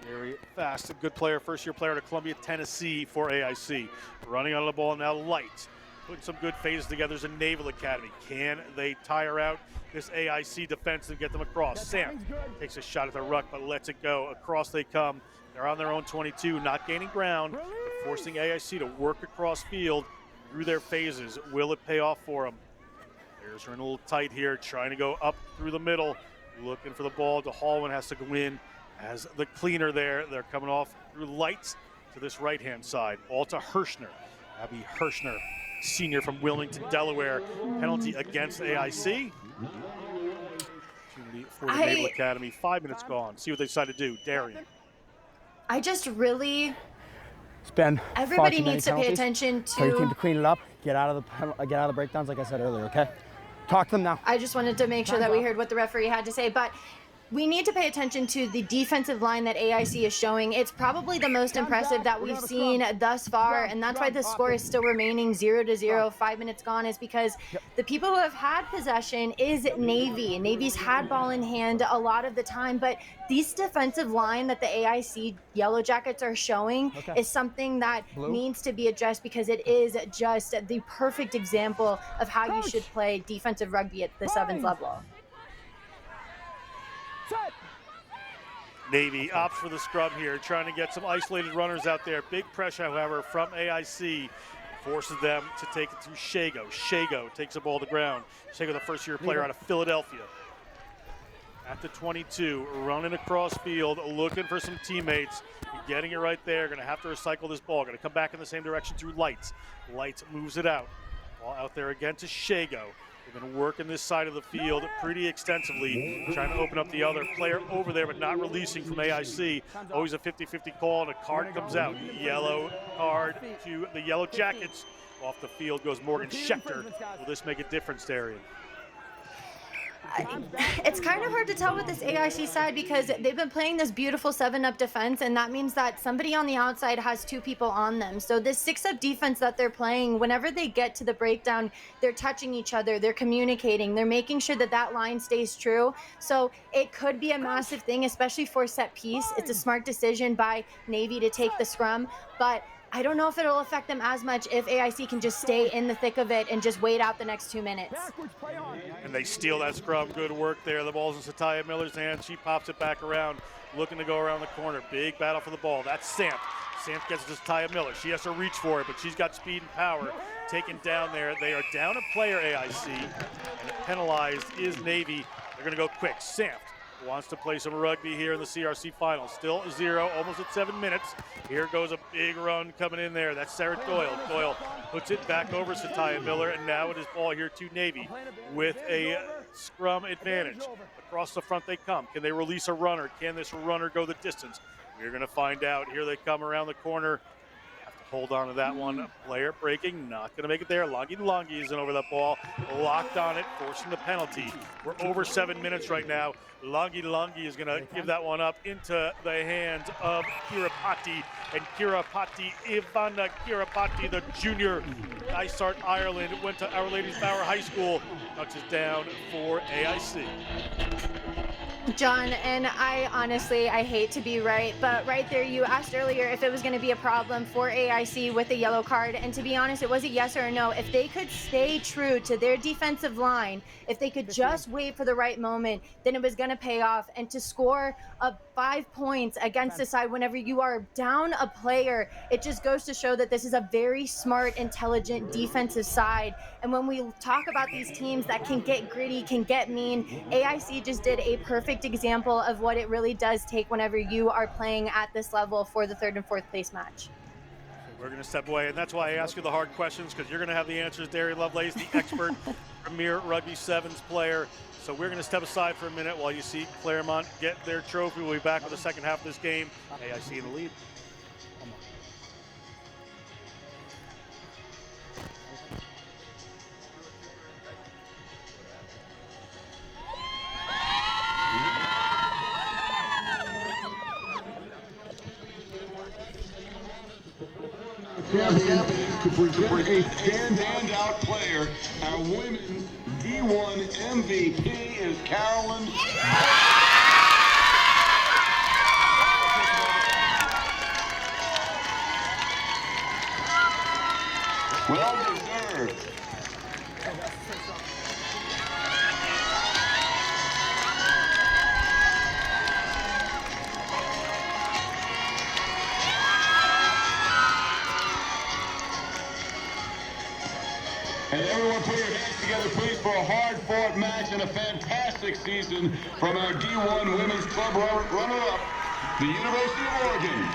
Very fast, a good player, first-year player to Columbia, Tennessee for AIC. Running on the ball now, Light. Putting some good phases together as a Naval Academy. Can they tire out this AIC defense and get them across? Sam takes a shot at the ruck, but lets it go. Across they come. They're on their own 22, not gaining ground, but forcing AIC to work across field through their phases. Will it pay off for them? Bears are in a little tight here, trying to go up through the middle, looking for the ball. DeHalwin has to go in as the cleaner there. They're coming off through Lights to this right-hand side. Ball to Hirschner. Abby Hirschner, senior from Wilmington, Delaware. Penalty against AIC. Opportunity for the Naval Academy. 5 minutes gone. See what they decide to do. Darian. I just really... Everybody needs to pay attention to... Tell your team to clean it up, get out of the breakdowns like I said earlier, okay? Talk to them now. I just wanted to make sure that we heard what the referee had to say, but we need to pay attention to the defensive line that AIC is showing. It's probably the most impressive that we've seen thus far, and that's why the score is still remaining 0-0, 5 minutes gone, is because the people who have had possession is Navy. Navy's had ball in hand a lot of the time, but this defensive line that the AIC Yellow Jackets are showing is something that needs to be addressed, because it is just the perfect example of how you should play defensive rugby at the 7th level. Navy opts for the scrum here, trying to get some isolated runners out there. Big pressure, however, from AIC. Forces them to take it through Shago. Shago takes the ball to the ground. Shago, the first-year player out of Philadelphia. At the 22, running across field, looking for some teammates. Getting it right there. Going to have to recycle this ball. Going to come back in the same direction through Lights. Lights moves it out. Ball out there again to Shago. They've been working this side of the field pretty extensively, trying to open up the other player over there, but not releasing from AIC. Always a 50-50 call, and a card comes out. Yellow card to the Yellow Jackets. Off the field goes Morgan Schechter. Will this make a difference, Darian? It's kind of hard to tell with this AIC side because they've been playing this beautiful 7-up defense, and that means that somebody on the outside has 2 people on them. So this 6-up defense that they're playing, whenever they get to the breakdown, they're touching each other, they're communicating, they're making sure that that line stays true. So it could be a massive thing, especially for set piece. It's a smart decision by Navy to take the scrum, but I don't know if it'll affect them as much if AIC can just stay in the thick of it and just wait out the next 2 minutes. And they steal that scrum. Good work there. The ball's in Satya Miller's hands. She pops it back around, looking to go around the corner. Big battle for the ball. That's Samp. Samp gets it to Satya Miller. She has to reach for it, but she's got speed and power. Taken down there. They are down a player, AIC, and penalized is Navy. They're going to go quick. Samp wants to play some rugby here in the CRC final. Still 0, almost at 7 minutes. Here goes a big run coming in there. That's Sarah Doyle. Doyle puts it back over Satya Miller, and now it is ball here to Navy with a scrum advantage. Across the front they come. Can they release a runner? Can this runner go the distance? We're going to find out. Here they come around the corner. Have to hold on to that one. Player breaking, not going to make it there. Longi isn't over that ball. Locked on it, forcing the penalty. We're over 7 minutes right now. Longi is going to give that one up into the hands of Kirapati. And Kirapati, Ivana Kirapati, the junior, Dysart, Ireland, went to Our Lady's Bower High School, touches down for AIC. John, and I hate to be right, but right there you asked earlier if it was going to be a problem for AIC with the yellow card, and to be honest, it was a yes or a no. If they could stay true to their defensive line, if they could just wait for the right moment, then it was going to pay off. And to score 5 points against the side whenever you are down a player, it just goes to show that this is a very smart, intelligent defensive side. And when we talk about these teams that can get gritty, can get mean, AIC just did a perfect example of what it really does take whenever you are playing at this level for the 3rd and 4th place match. We're going to step away, and that's why I ask you the hard questions, because you're going to have the answers. Darian Lovelace, the expert, premier Rugby Sevens player. So we're going to step aside for a minute while you see Claremont get their trophy. We'll be back with the second half of this game. AIC in the lead. Champion to present a standout player. Our women's D1 MVP is Carolyn. Well deserved. And everyone put your hands together, please, for a hard-fought match and a fantastic season from our D1 Women's Club runner-up, the University of Oregon.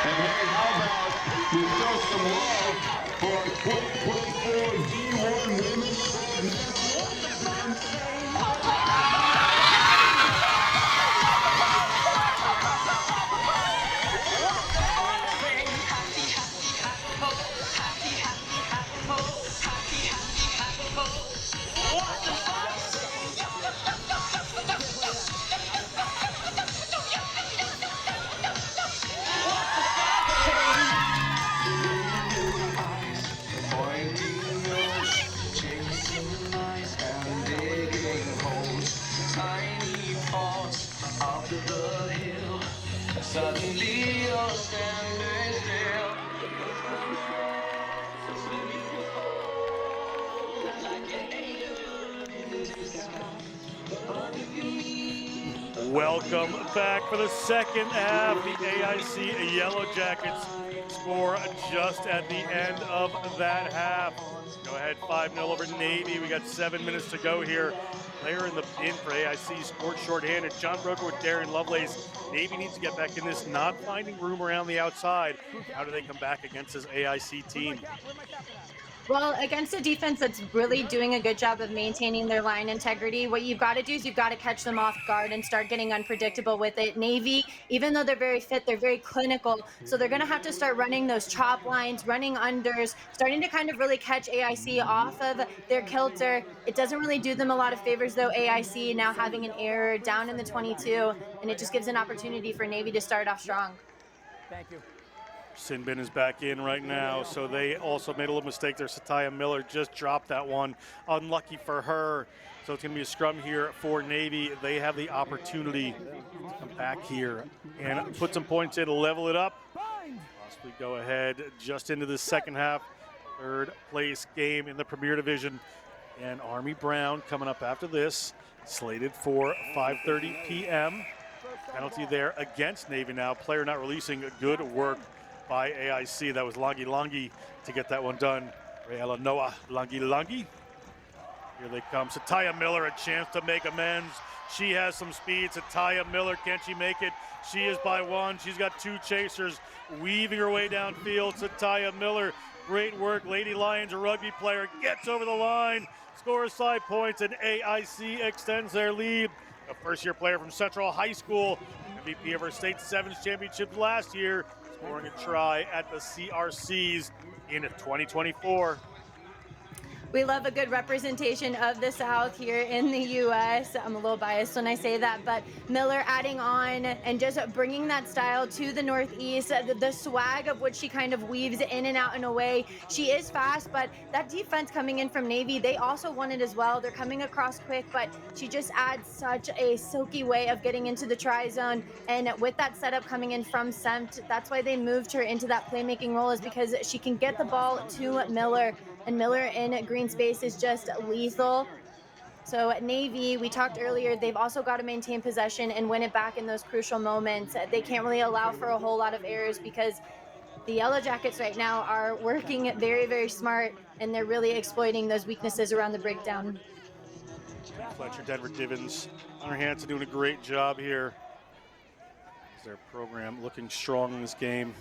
And hey, how about we show some love for our 2024 D1 Women's Welcome back for the second half. The AIC Yellow Jackets score just at the end of that half. Go ahead 5-0 over Navy. We got 7 minutes to go here. Player in for AIC scored shorthanded. John Broker with Darian Lovelace. Navy needs to get back in this, not finding room around the outside. How do they come back against this AIC team? Well, against a defense that's really doing a good job of maintaining their line integrity, what you've got to do is you've got to catch them off guard and start getting unpredictable with it. Navy, even though they're very fit, they're very clinical. So they're going to have to start running those chop lines, running unders, starting to kind of really catch AIC off of their kilter. It doesn't really do them a lot of favors, though, AIC now having an error down in the 22, and it just gives an opportunity for Navy to start off strong. Thank you. Sinbin is back in right now, so they also made a little mistake there. Satya Miller just dropped that one. Unlucky for her. So it's going to be a scrum here for Navy. They have the opportunity to come back here and put some points in, level it up. Possibly go ahead just into the second half. Third place game in the Premier Division. And Army Brown coming up after this, slated for 5:30 p.m. Penalty there against Navy now. Player not releasing. Good work by AIC. That was Langi to get that one done. Rayala Noah, Langi. Here they come. Satya Miller, a chance to make amends. She has some speed. Satya Miller, can she make it? She is by one. She's got two chasers weaving her way downfield. Satya Miller, great work. Lady Lions, a rugby player, gets over the line, scores side points, and AIC extends their lead. A first-year player from Central High School, MVP of her state sevens championship last year, scoring a try at the CRCs in 2024. We love a good representation of the South here in the U.S. I'm a little biased when I say that, but Miller adding on and just bringing that style to the Northeast, the swag of what she kind of weaves in and out and away. She is fast, but that defense coming in from Navy, they also want it as well. They're coming across quick, but she just adds such a silky way of getting into the try zone. And with that setup coming in from Semt, that's why they moved her into that playmaking role, is because she can get the ball to Miller. And Miller in green space is just lethal. So Navy, we talked earlier, they've also got to maintain possession and win it back in those crucial moments. They can't really allow for a whole lot of errors because the Yellow Jackets right now are working very, very smart, and they're really exploiting those weaknesses around the breakdown. Fletcher, Denver Divins, Hunter Hansen doing a great job here. Their program looking strong in this game.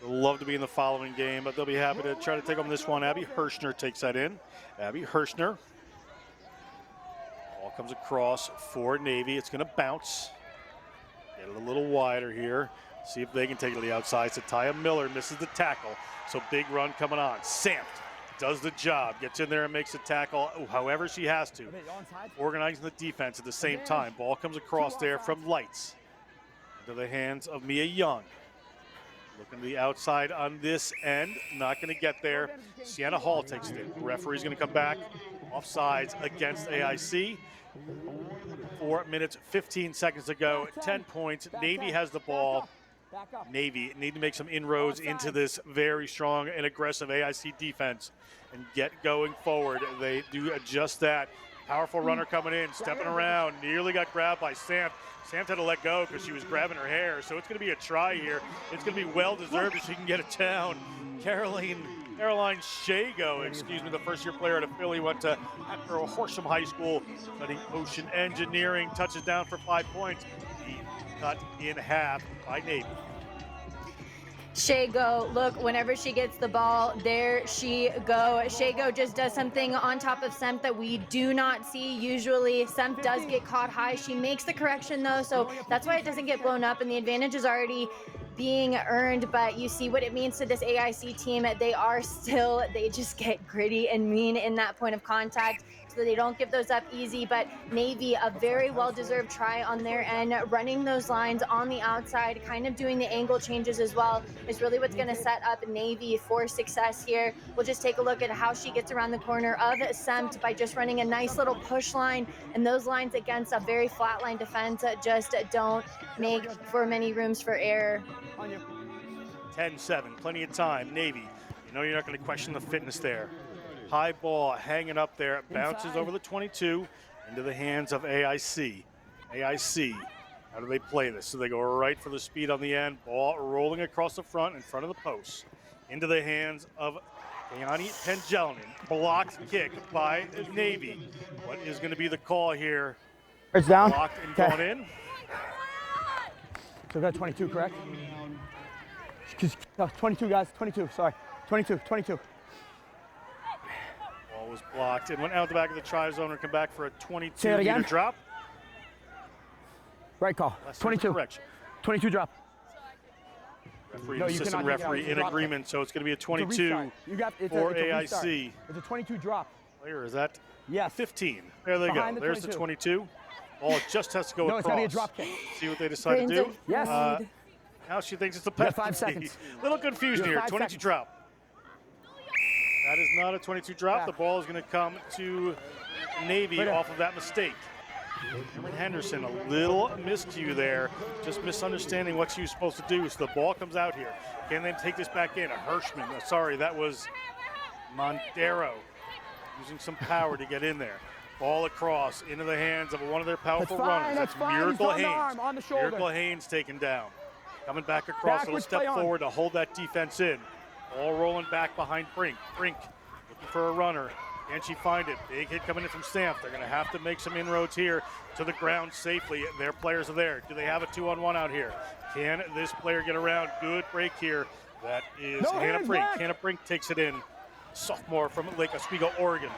They'll love to be in the following game, but they'll be happy to try to take on this one. Abby Hirschner takes that in. Abby Hirschner. Ball comes across for Navy. It's going to bounce. Get it a little wider here. See if they can take it to the outside. Satya Miller misses the tackle. So big run coming on. Samt does the job. Gets in there and makes a tackle however she has to. Organizing the defense at the same time. Ball comes across there from Lights into the hands of Mia Young. Looking to the outside on this end, not going to get there. Sienna Hall takes it. Referee's going to come back. Offsides against AIC. 4 minutes, 15 seconds to go. 10 points. Navy has the ball. Navy need to make some inroads into this very strong and aggressive AIC defense and get going forward. They do just that. Powerful runner coming in, stepping around, nearly got grabbed by Samt. Samt had to let go because she was grabbing her hair, so it's going to be a try here. It's going to be well-deserved if she can get it down. Caroline Shago, the first-year player at a Philly, went to Horsham High School, studying ocean engineering, touches down for 5 points. He cut in half by Navy. Shago, look, whenever she gets the ball, there she go. Shago just does something on top of Semt that we do not see usually. Semt does get caught high. She makes the correction though, so that's why it doesn't get blown up, and the advantage is already being earned. But you see what it means to this AIC team. They just get gritty and mean in that point of contact, so they don't give those up easy. But Navy, a very well-deserved try on their end, running those lines on the outside, kind of doing the angle changes as well, is really what's going to set up Navy for success here. We'll just take a look at how she gets around the corner of Semt by just running a nice little push line, and those lines against a very flat line defense just don't make for many rooms for error. 10-7, plenty of time. Navy, you know you're not going to question the fitness there. High ball hanging up there, bounces over the 22 into the hands of AIC. AIC How do they play this? So they go right for the speed on the end. Ball rolling across the front in front of the post. Into the hands of Ganon Penn. Blocked kick by Navy. What is going to be the call here? It's down. Blocked and gone in. So we got 22, correct? 22, guys. 22, sorry. 22. Ball was blocked and went out the back of the try zone and come back for a 22 Say that again. meter drop. Right call. 22. Correction. 22 drop. Referee No, and you assistant cannot referee take it out. in Drop agreement, so it's going to be a It's a 22 restart. It's for a restart. AIC. It's a 22 drop. Player, is that? Yes. 15. There they Behind go. the There's the 22. Ball just has to go No, across. it's going to be a drop kick. See what they decide to do. Yes. Now she thinks it's a You have penalty. 5 seconds. Little confusion You here. have 5 22 seconds. drop. That is not a 22 drop. The ball is going to come to Navy Right off of that mistake. Cameron Henderson, a little miscue there, just misunderstanding what she was supposed to do. So the ball comes out here. Can they take this back in? A Hirschman, sorry, that was Montero using some power to get in there. Ball across into the hands of one of their powerful runners. That's fine. Miracle He's on the Haynes. arm, on the shoulder. Miracle Haynes taken down. Coming back across, a little Backwards step play on. forward to hold that defense in. Ball rolling back behind Brink. Brink looking for a runner. Can she find it? Big hit coming in from Stamp. They're going to have to make some inroads here to the ground safely. Their players are there. Do they have a 2-on-1 out here? Can this player get around? Good break here. That is No Hannah hands Brink. back. Hannah Brink takes it in. Sophomore from Lake Oswego, Oregon.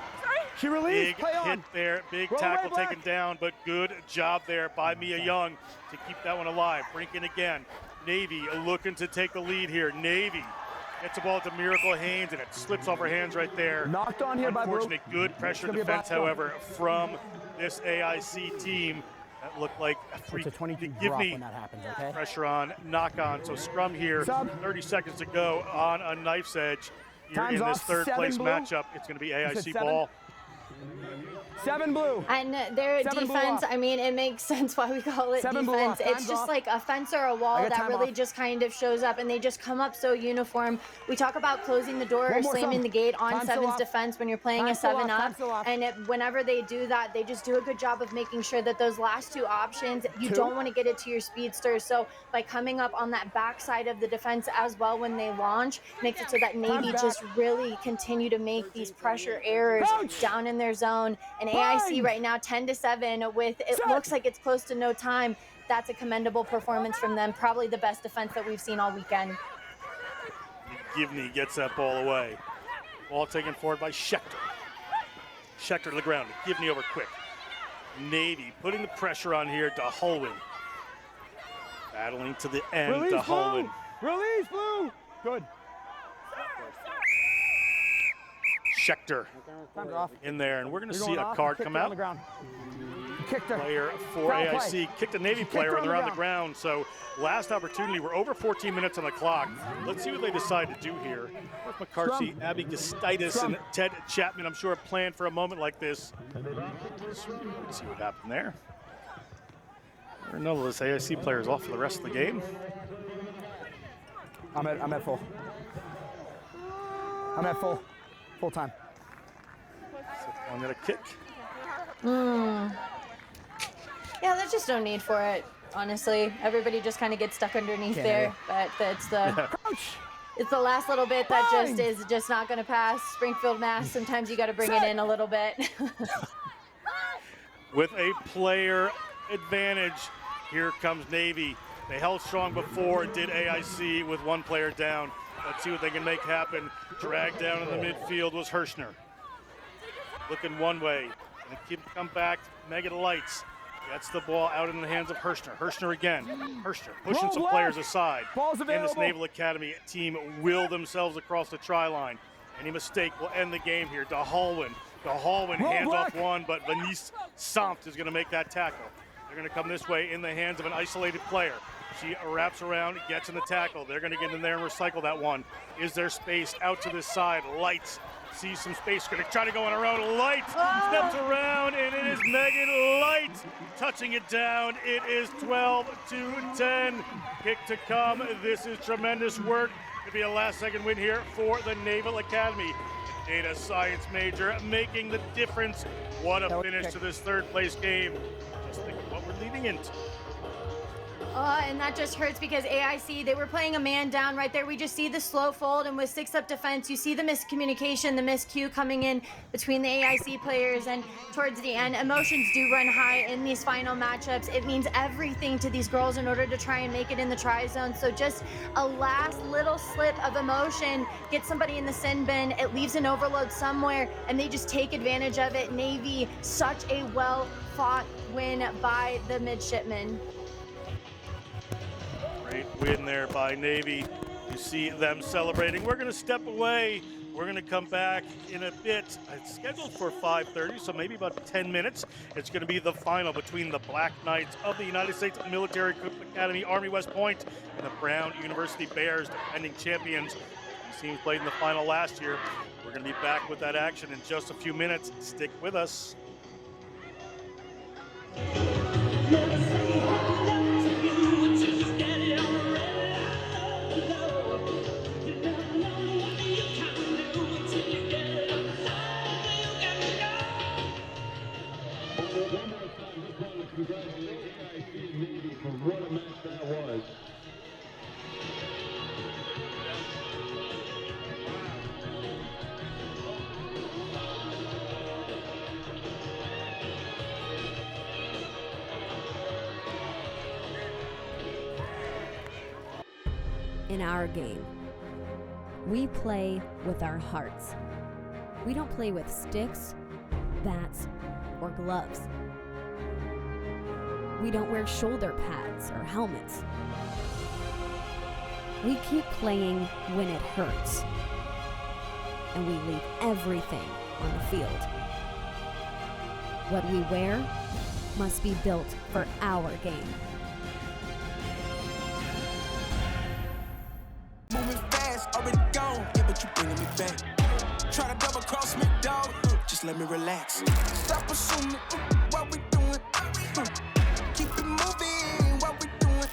She released. Big Play on. hit there. Big Roll tackle right back. taken down, but good job there by Mia Young to keep that one alive. Brink in again. Navy looking to take the lead here. Navy gets the ball to Miracle Haynes, and it slips off her hands right there. Knocked on here by Brooke. Unfortunate good pressure It's gonna be a defense, black ball. however, from this AIC team. That looked like a free. It's a 22 Give drop me when that happens, okay? pressure on, knock on. So scrum here, Sub. 30 seconds to go on a knife's edge. Here Time's in this off. third 7 place blue. matchup. It's going to be said AIC 7? ball. 7 blue. And their 7 blue defense, off. I mean, it makes sense why we call it 7 blue defense. off. It's Time's just off. like a fence or a wall I got that time really off. just kind of shows up, and they just come up so uniform. We talk about closing the door or One more slamming sub. the gate on Time's still Seven's off. defense when you're playing Time's a still 7 off. up. Time's still off. And whenever they do that, they just do a good job of making sure that those last 2 options, you don't want to get it to your speedsters. So by coming up on that backside of the defense as well when they launch, makes it so that Navy back. just really continue to make these pressure errors Coach. down in their zone. And AIC right now 10-7 with it Set. looks like it's close to no time. That's a commendable performance from them. Probably the best defense that we've seen all weekend. Givney gets that ball away. Ball taken forward by Schechter. Schechter to the ground. Givney over quick. Navy putting the pressure on here to Hulwin. Battling to the end Release to blue. Hulwin. Release blue. Good. Schechter Time's off. in there, and we're going to You're see going a off. card Kicked come her on out. the ground. Kicked her. Player for Foul AIC play. kicked a Navy Kicked player her when they're on on the the ground. So last opportunity, we're over 14 minutes on the clock. Let's see what they decide to do here. Mark McCarthy, Scrum. Abby Gustitis, Scrum. and Ted Chapman, I'm sure, have planned for a moment like this. Let's see what happened there. None of this AIC players off for the rest of the game. I'm at full. I'm at full time. I'm going to kick. Yeah, there's just no need for it, honestly. Everybody just kind of gets stuck underneath Can't there. But that's the it's the last little bit that just is just not going to pass. Springfield, Mass. Sometimes you got to bring it in a little bit. With a player advantage, here comes Navy. They held strong before, did AIC with one player down. Let's see what they can make happen. Dragged down in the midfield was Hirschner. Looking one way, and keep come back. Megan Lights gets the ball out in the hands of Hirschner. Hirschner again. Hirschner pushing Roll some left. players aside. Ball's And this available. Naval Academy team will themselves across the try line. Any mistake will end the game here. DeHalwin. DeHalwin Roll hands black. off one, but Venice Somt is going to make that tackle. They're going to come this way in the hands of an isolated player. She wraps around, gets in the tackle. They're going to get in there and recycle that one. Is there space out to this side? Lights sees some space, going to try to go on her own. Lights steps around, and it is Megan Lights touching it down. It is 12-10. Kick to come. This is tremendous work. It'll be a last-second win here for the Naval Academy. Data science major making the difference. What a finish to this third-place game. Just think of what we're leading into. Oh, and that just hurts because AIC, they were playing a man down right there. We just see the slow fold, and with 6-up defense, you see the miscommunication, the miscue coming in between the AIC players, and towards the end, emotions do run high in these final matchups. It means everything to these girls in order to try and make it in the try zone. So just a last little slip of emotion gets somebody in the sin bin. It leaves an overload somewhere, and they just take advantage of it. Navy, such a well-fought win by the midshipmen. Great win there by Navy. You see them celebrating. We're going to step away. We're going to come back in a bit. It's scheduled for 5:30, so maybe about 10 minutes. It's going to be the final between the Black Knights of the United States Military Academy, Army West Point, and the Brown University Bears, defending champions. These teams played in the final last year. We're going to be back with that action in just a few minutes. Stick with us. In our game, we play with our hearts. We don't play with sticks, bats, or gloves. We don't wear shoulder pads or helmets. We keep playing when it hurts. And we leave everything on the field. What we wear must be built for our game. Moving fast, already gone, yeah, but you bringing me back. Try to double cross me, dog, just let me relax. Stop assuming what we doing. Keep it moving, what we doing.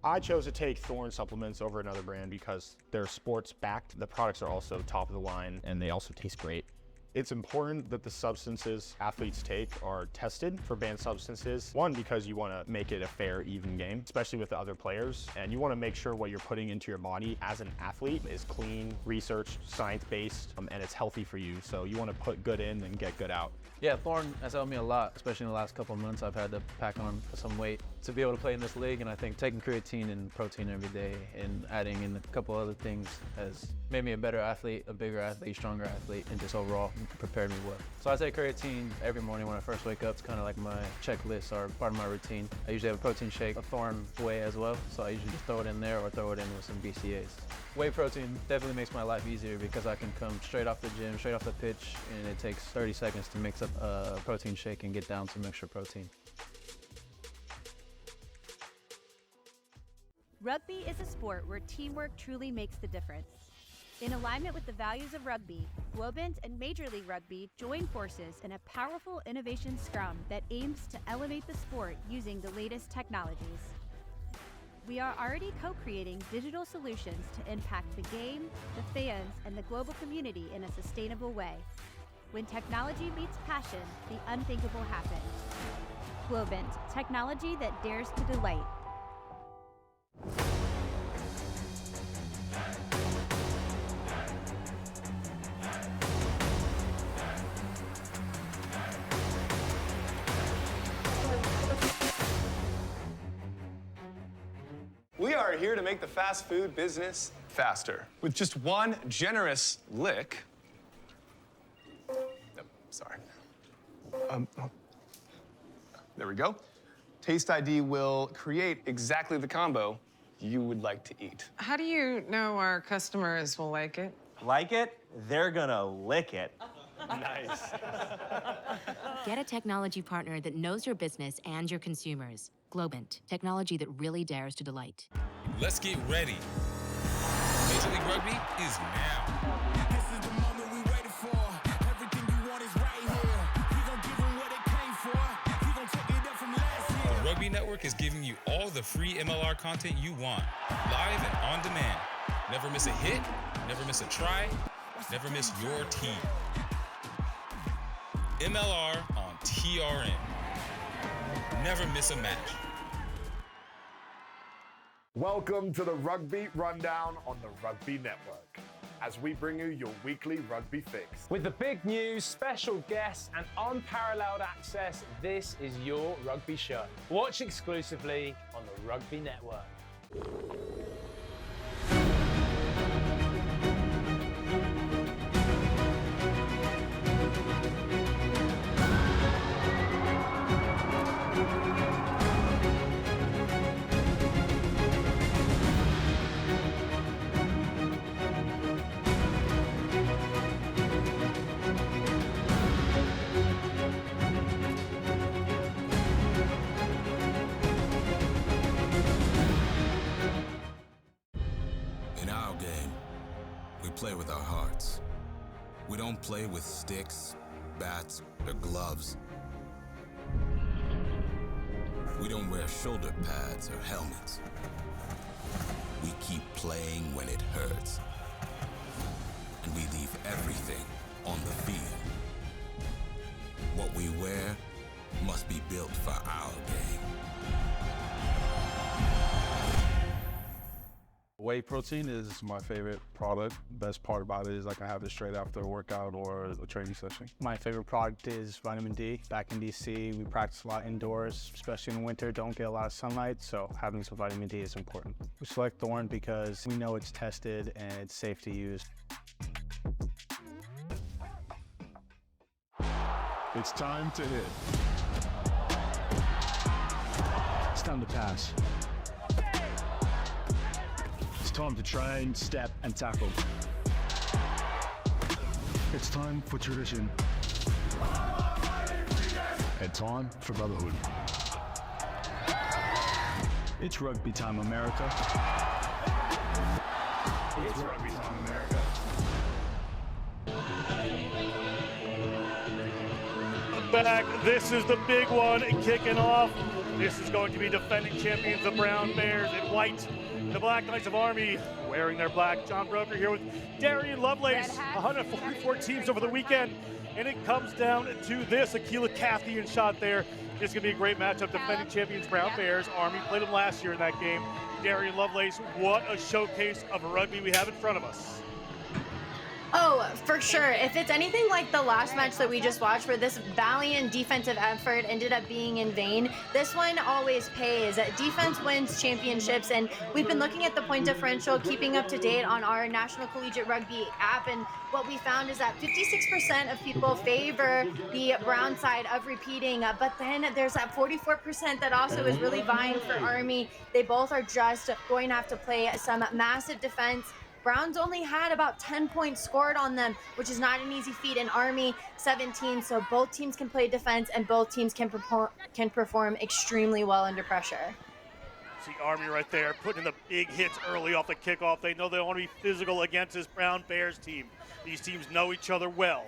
I chose to take Thorne supplements over another brand because they're sports backed. The products are also top of the line and they also taste great. It's important that the substances athletes take are tested for banned substances. One, because you want to make it a fair, even game, especially with the other players. And you want to make sure what you're putting into your body as an athlete is clean, researched, science-based, and it's healthy for you. So you want to put good in and get good out. Yeah, Thorne has helped me a lot, especially in the last couple of months. I've had to pack on some weight to be able to play in this league, and I think taking creatine and protein every day and adding in a couple other things has made me a better athlete, a bigger athlete, stronger athlete, and just overall prepared me well. So I take creatine every morning when I first wake up. It's kind of like my checklist or part of my routine. I usually have a protein shake, a Thorne whey as well, so I usually just throw it in there or throw it in with some BCAAs. Whey protein definitely makes my life easier because I can come straight off the gym, straight off the pitch, and it takes 30 seconds to mix up a protein shake and get down some extra protein. Rugby is a sport where teamwork truly makes the difference. In alignment with the values of rugby, Bowden and Major League Rugby join forces in a powerful innovation scrum that aims to elevate the sport using the latest technologies. We are already co-creating digital solutions to impact the game, the fans, and the global community in a sustainable way. When technology meets passion, the unthinkable happens. Bowden, technology that dares to delight. We are here to make the fast food business faster. With just one generous lick. Oh, sorry. There we go. Taste ID will create exactly the combo you would like to eat. How do you know our customers will like it? Like it? They're gonna lick it. Nice. Get a technology partner that knows your business and your consumers. Globant, technology that really dares to delight. Let's get ready. Major League Rugby is now. This is the moment we waited for. Everything you want is right here. We gon' give them what they came for. We gon' take it up from last year. The Rugby Network is giving you all the free MLR content you want, live and on demand. Never miss a hit, never miss a try, never miss your team. MLR on TRN. never miss a match. Welcome to the Rugby Rundown on the Rugby Network, as we bring you your weekly rugby fix. With the big news, special guests, and unparalleled access, this is your Rugby Show. Watch exclusively on the Rugby Network. In our game, we play with our hearts. We don't play with sticks, bats, or gloves. We don't wear shoulder pads or helmets. We keep playing when it hurts. And we leave everything on the field. What we wear must be built for our game. Whey protein is my favorite product. Best part about it is I can have it straight after a workout or a training session. My favorite product is vitamin D. Back in DC, we practice a lot indoors, especially in winter, don't get a lot of sunlight, so having some vitamin D is important. We select Thorne because we know it's tested and it's safe to use. It's time to hit. It's time to pass. It's time to train, step, and tackle. It's time for tradition. And time for brotherhood. It's rugby time, America. It's rugby time, America. Back. This is the big one kicking off. This is going to be defending champions, the Brown Bears in white. The Black Knights of Army wearing their black. John Broker here with Darian Lovelace. 144 teams over the weekend. And it comes down to this. Akila Cathian shot there. It's going to be a great matchup. Defending champions, Brown Bears. Army played them last year in that game. Darian Lovelace, what a showcase of rugby we have in front of us. Oh, for sure. If it's anything like the last match that we just watched where this valiant defensive effort ended up being in vain, this one always pays. Defense wins championships, and we've been looking at the point differential, keeping up to date on our National Collegiate Rugby app, and what we found is that 56% of people favor the Brown side of repeating, but then there's that 44% that also is really vying for Army. They both are just going to have to play some massive defense. Browns only had about 10 points scored on them, which is not an easy feat. In Army, 17, so both teams can play defense and both teams can perform extremely well under pressure. See Army right there putting in the big hits early off the kickoff. They know they want to be physical against this Brown Bears team. These teams know each other well.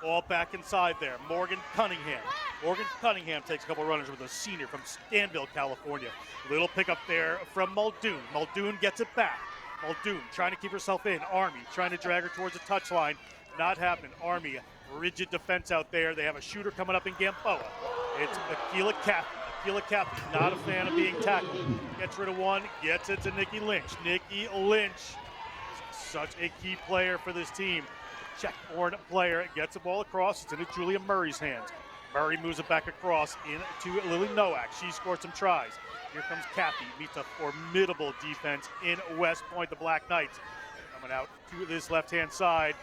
Ball back inside there. Morgan Cunningham. Morgan Cunningham takes a couple runners with a senior from Stanville, California. Little pickup there from Muldoon. Muldoon gets it back. Muldoon trying to keep herself in. Army trying to drag her towards the touchline. Not happening. Army, rigid defense out there. They have a shooter coming up in Gamboa. It's Akila Cathy. Akila Cathy, not a fan of being tackled. Gets rid of one, gets it to Nikki Lynch. Nikki Lynch, such a key player for this team. Check-born player, gets the ball across. It's into Julia Murray's hands. Murray moves it back across into Lily Nowak. She scored some tries. Here comes Cathy, meets a formidable defense in West Point. The Black Knights coming out to this left-hand side.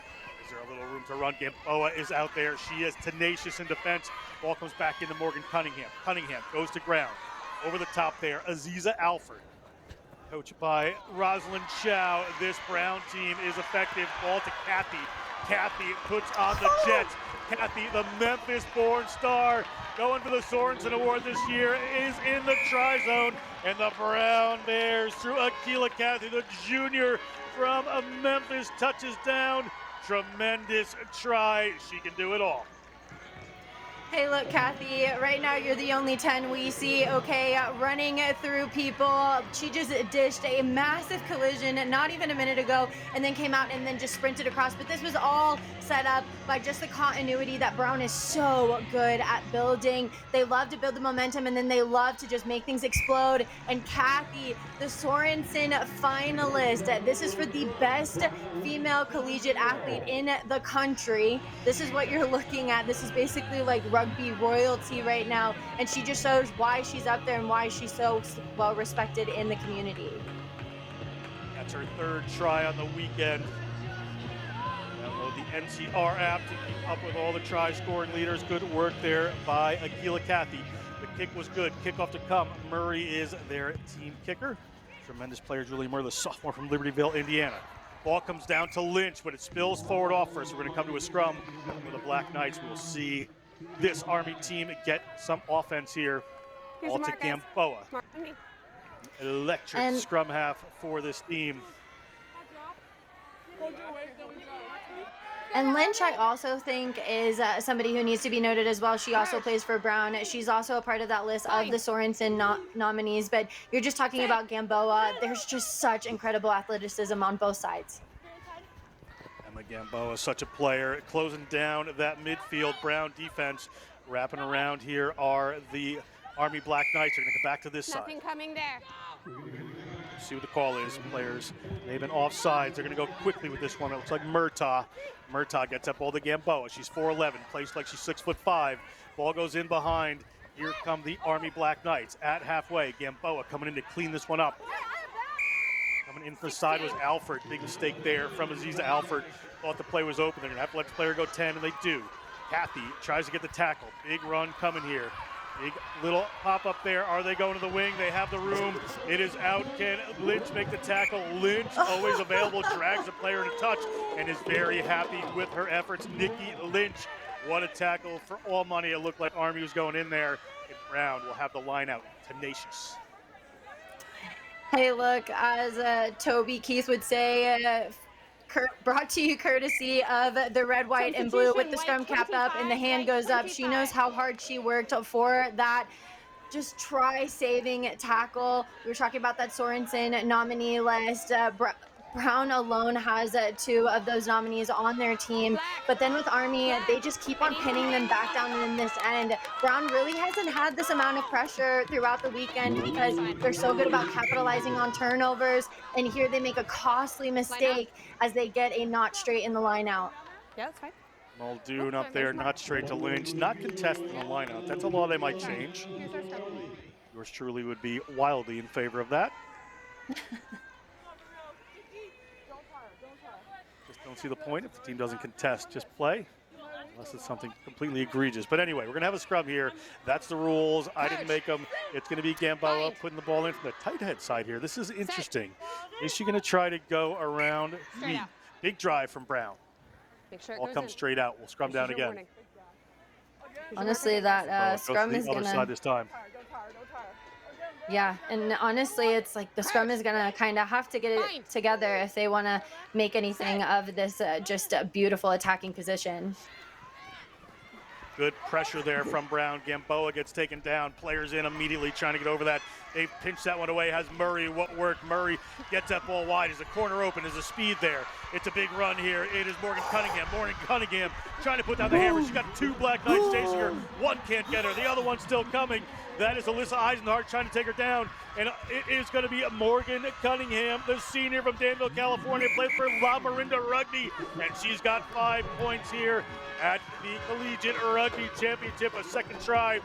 Is there a little room to run? Gamboa is out there. She is tenacious in defense. Ball comes back into Morgan Cunningham. Cunningham goes to ground. Over the top there, Aziza Alford. Coached by Rosalind Chow. This Brown team is effective. Ball to Cathy. Cathy puts on the Jets. Cathy, the Memphis-born star, going for the Sorensen Award this year, is in the try-zone. And the Brown Bears, through Akila Cathy, the junior from Memphis, touches down. Tremendous try. She can do it all. Hey, look, Cathy, right now you're the only 10 we see, okay, running through people. She just dished a massive collision not even a minute ago and then came out and then just sprinted across. But this was all set up by just the continuity that Brown is so good at building. They love to build the momentum, and then they love to just make things explode. And Kathy, the Sorensen finalist, this is for the best female collegiate athlete in the country. This is what you're looking at. This is basically like rugby royalty right now, and she just shows why she's up there and why she's so well respected in the community. That's her third try on the weekend. Download the NCR app to keep up with all the try scoring leaders. Good work there by Akila Cathy. The kick was good. Kickoff to come. Murray is their team kicker. Tremendous player, Julie Murray, the sophomore from Libertyville, Indiana. Ball comes down to Lynch, but it spills forward off first. We're going to come to a scrum for the Black Knights. We will see this Army team get some offense here. All to Gamboa. Electric scrum half for this team. And Lynch, I also think, is somebody who needs to be noted as well. She also plays for Brown. She's also a part of that list of the Sorensen nominees. But you're just talking about Gamboa. There's just such incredible athleticism on both sides. Emma Gamboa, such a player. Closing down that midfield. Brown defense. Wrapping around here are the Army Black Knights. They're going to come back to this side. Nothing coming there. See what the call is, players. They've been offsides. They're going to go quickly with this one. It looks like Murtaugh. Murtaugh gets up all to Gamboa. She's 4'11", plays like she's 6'5". Ball goes in behind. Here come the Army Black Knights at halfway. Gamboa coming in to clean this one up. Coming in for the side was Alford. Big mistake there from Aziza Alford. Thought the play was open. They're going to have to let the player go 10, and they do. Kathy tries to get the tackle. Big run coming here. Big little pop up there. Are they going to the wing? They have the room. It is out. Can Lynch make the tackle? Lynch, always available, drags the player in a touch and is very happy with her efforts. Nikki Lynch, what a tackle for all money. It looked like Army was going in there. And Brown will have the line out. Tenacious. Hey, look, as Toby Keith would say, brought to you courtesy of the red, white, and blue with the scrum capped up and the hand goes up. She knows how hard she worked for that. Just try saving tackle. We were talking about that Sorensen nominee list. Brown alone has 2 of those nominees on their team. But then with Army, they just keep on pinning them back down in this end. Brown really hasn't had this amount of pressure throughout the weekend because they're so good about capitalizing on turnovers. And here they make a costly mistake as they get a not straight in the line out. Yeah, that's fine. Muldoon up there, not straight to Lynch. Not contesting the line out. That's a law they might change. Yours truly would be wildly in favor of that. Don't see the point if the team doesn't contest, just play, unless it's something completely egregious. But anyway, we're going to have a scrum here. That's the rules. I didn't make them. It's going to be Gamboa putting the ball in from the tight head side here. This is interesting. Is she going to try to go around me? Big drive from Brown. Make sure it Ball goes comes in. straight out. We'll scrum down again. Honestly, that scrum is the other going side to... this time. Yeah, and honestly, it's like the scrum is going to kind of have to get it together if they want to make anything of this just a beautiful attacking position. Good pressure there from Brown. Gamboa gets taken down. Players in immediately trying to get over that. They pinch that one away. Has Murray. What worked? Murray gets that ball wide. Is the corner open? Is the speed there? It's a big run here. It is Morgan Cunningham. Morgan Cunningham trying to put down the hammer. She's got 2 Black Knights chasing her. One can't get her. The other one's still coming. That is Alyssa Eisenhart trying to take her down. And it is going to be Morgan Cunningham, the senior from Danville, California, plays for La Marinda Rugby. And she's got 5 points here at the Collegiate Rugby Championship. A second try. You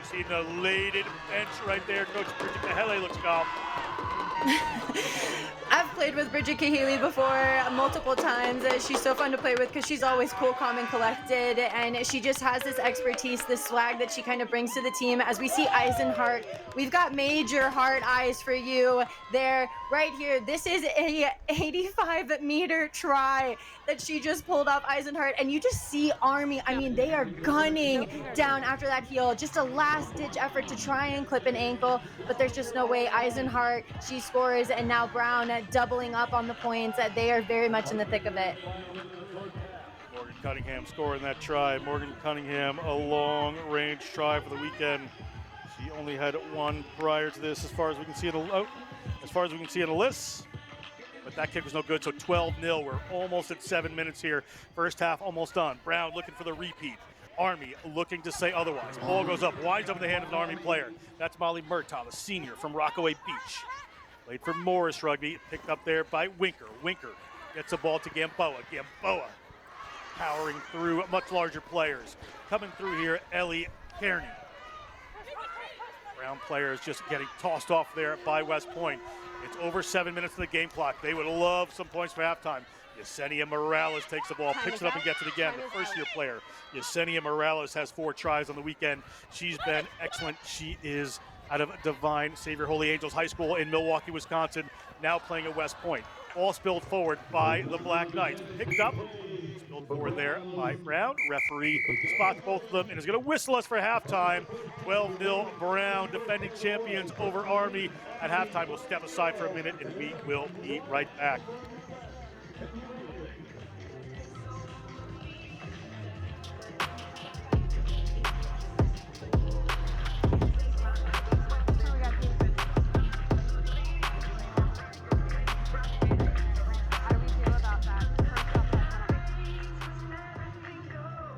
see an elated bench right there. Coach Bridget Kahele looks calm. I've played with Bridget Kahele before multiple times. She's so fun to play with because she's always cool, calm, and collected. And she just has this expertise, this swag that she kind of brings to the team. As we see Eisenhart, we've got major heart eyes for you there, right here. This is a 85-meter try that she just pulled off Eisenhart. And you just see Army, I mean, they are gunning down after that heel. Just a last-ditch effort to try and clip an ankle, but there's just no way. Eisenhart, she scores, and now Brown doubling up on the points. They are very much in the thick of it. Morgan Cunningham scoring that try. Morgan Cunningham, a long-range try for the weekend. She only had 1 prior to this, as far as we can see in the list. but that kick was no good, so 12-0. We're almost at 7 minutes here. First half almost done. Brown looking for the repeat. Army looking to say otherwise. Ball goes up, winds up in the hand of an Army player. That's Molly Murtaugh, the senior from Rockaway Beach. Played for Morris Rugby, picked up there by Winker. Winker gets the ball to Gamboa. Gamboa powering through much larger players. Coming through here, Ellie Kearney. Brown players just getting tossed off there by West Point. It's over 7 minutes of the game clock. They would love some points for halftime. Yesenia Morales takes the ball, picks it up and gets it again. The first-year player, Yesenia Morales, has 4 tries on the weekend. She's been excellent. She is out of Divine Savior Holy Angels High School in Milwaukee, Wisconsin, now playing at West Point. Ball spilled forward by the Black Knights. Picked up, spilled forward there by Brown. Referee spots both of them and is going to whistle us for halftime. 12-0 Brown, defending champions over Army. At halftime, we'll step aside for a minute and we will be right back.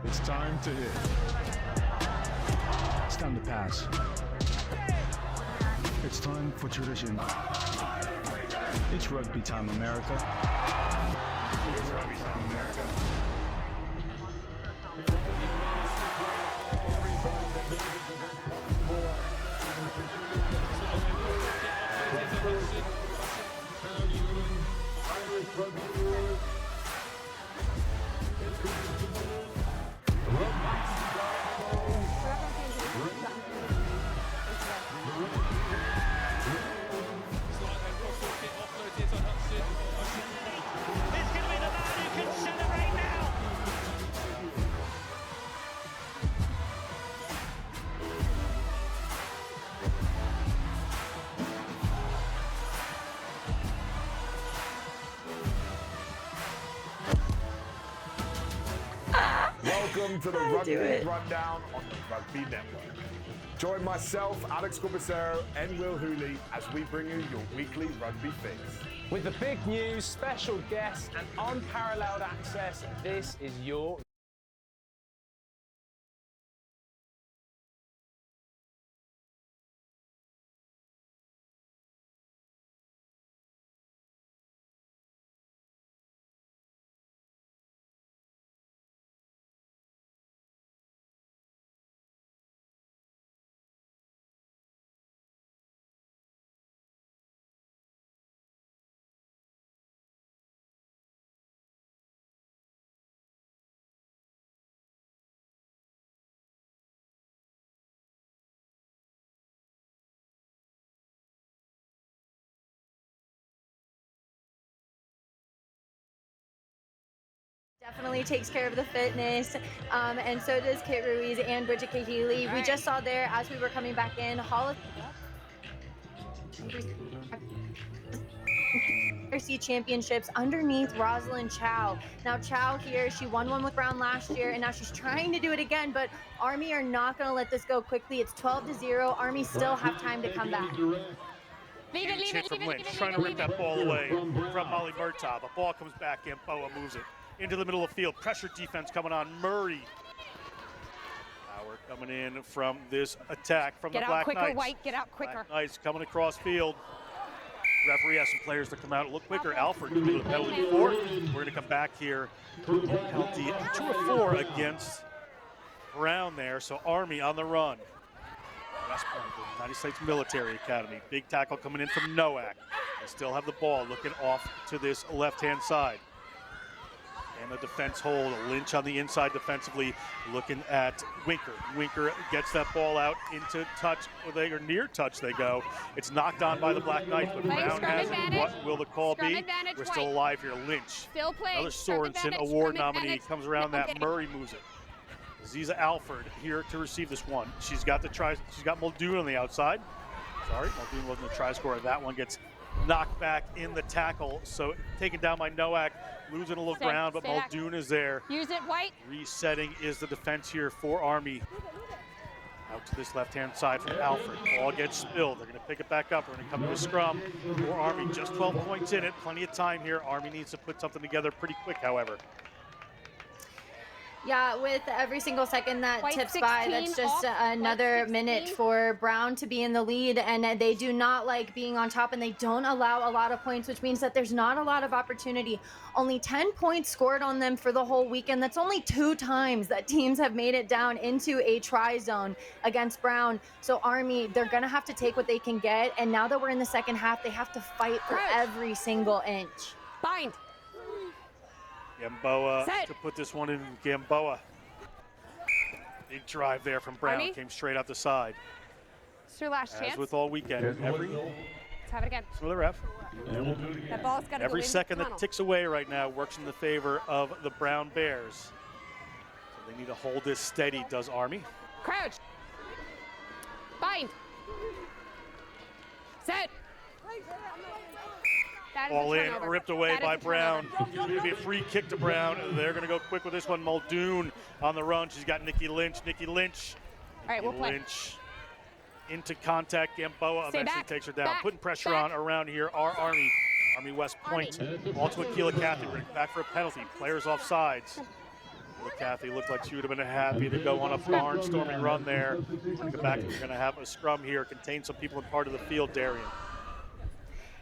It's time to hit. It's time to pass. It's time for tradition. It's rugby time, America. It's rugby time, America. Welcome to the Rugby Rundown on the Rugby Network. Join myself, Alex Corbicero, and Will Hooley as we bring you your weekly rugby fix. With the big news, special guests, and unparalleled access, this is your Definitely takes care of the fitness, and so does Kit Ruiz and Bridget Kahili. We just saw there as we were coming back in, Hall of RC Championships underneath Rosalind Chow. Now Chow here, she won one with Brown last year, and now she's trying to do it again, but Army are not going to let this go quickly. It's 12-0. Army still have time to come back. Huge hit from Lynch, trying to rip that ball away from Molly Murtaugh. The ball comes back in, Boa moves it into the middle of the field. Pressure defense coming on Murray. Power coming in from this attack from the Black Knights. Get out quicker, White. Get out quicker. Black Knights coming across field. Referee has some players to come out a little quicker. Alford committed a penalty before. We're going to come back here. Penalty 2 of 4 against Brown there. So Army on the run. West Point, the United States Military Academy. Big tackle coming in from Nowak. They still have the ball looking off to this left-hand side. And the defense hold, Lynch on the inside defensively, looking at Winker. Winker gets that ball out into touch, or near touch they go. It's knocked on by the Black Knights, but Brown has it. What will the call be? We're still alive here. Lynch, another Sorensen Award nominee, comes around that. Murray moves it. Aziza Alford here to receive this one. She's got the try. She's got Muldoon on the outside. Sorry, Muldoon wasn't the try scorer. That one gets knocked back in the tackle. So taken down by Nowak, losing a little ground, but Muldoon is there. Use it, White. Resetting is the defense here for Army. Out to this left-hand side from Alfred. Ball gets spilled. They're going to pick it back up. We're going to come to a scrum for Army. Just 12 points in it. Plenty of time here. Army needs to put something together pretty quick, however. Yeah, with every single second that White tips by, 16 that's just off, another white minute 16. for Brown to be in the lead, and they do not like being on top, and they don't allow a lot of points, which means that there's not a lot of opportunity. Only 10 points scored on them for the whole weekend. That's only 2 times that teams have made it down into a try zone against Brown. So Army, they're going to have to take what they can get, and now that we're in the second half, they have to fight for every single inch. Bind. Gamboa Set. to put this one in. Gamboa. Big drive there from Brown. Army. Came straight out the side. It's your last As chance. with all weekend, Let's have it again. So the ref. That ball's got to Every go second into the that ticks away right now works in the favor of the Brown Bears. So they need to hold this steady, does Army. Crouch. Bind. Set. That is a All in, turnover. ripped away That is by a Brown. turnover. Going to be a free kick to Brown. They're going to go quick with this one. Muldoon on the run. She's got Nikki Lynch. Nikki Lynch. All right, we'll play. Lynch into contact. Gamboa Stay eventually back, takes her down. back, Putting pressure back. on around here. Our Army. Army West Point. Ball to Akila Cathy. We're going back for a penalty. Players off sides. Akila Cathy looked like she would have been happy to go on a barnstorming run there. Come back. We're going to have a scrum here. Contain some people in part of the field, Darian.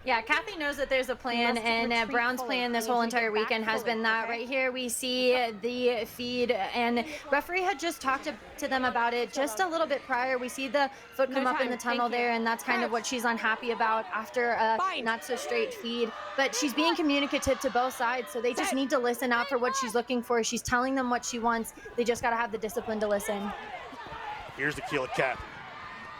Yeah, Kathy knows that there's a plan, and Brown's plan this whole entire weekend has been that. Right here we see the feed, and referee had just talked to them about it just a little bit prior. We see the foot come up in the tunnel there, and that's kind of what she's unhappy about after a not so straight feed. But she's being communicative to both sides, so they just need to listen out for what she's looking for. She's telling them what she wants. They just got to have the discipline to listen. Here's the Akila Cathy.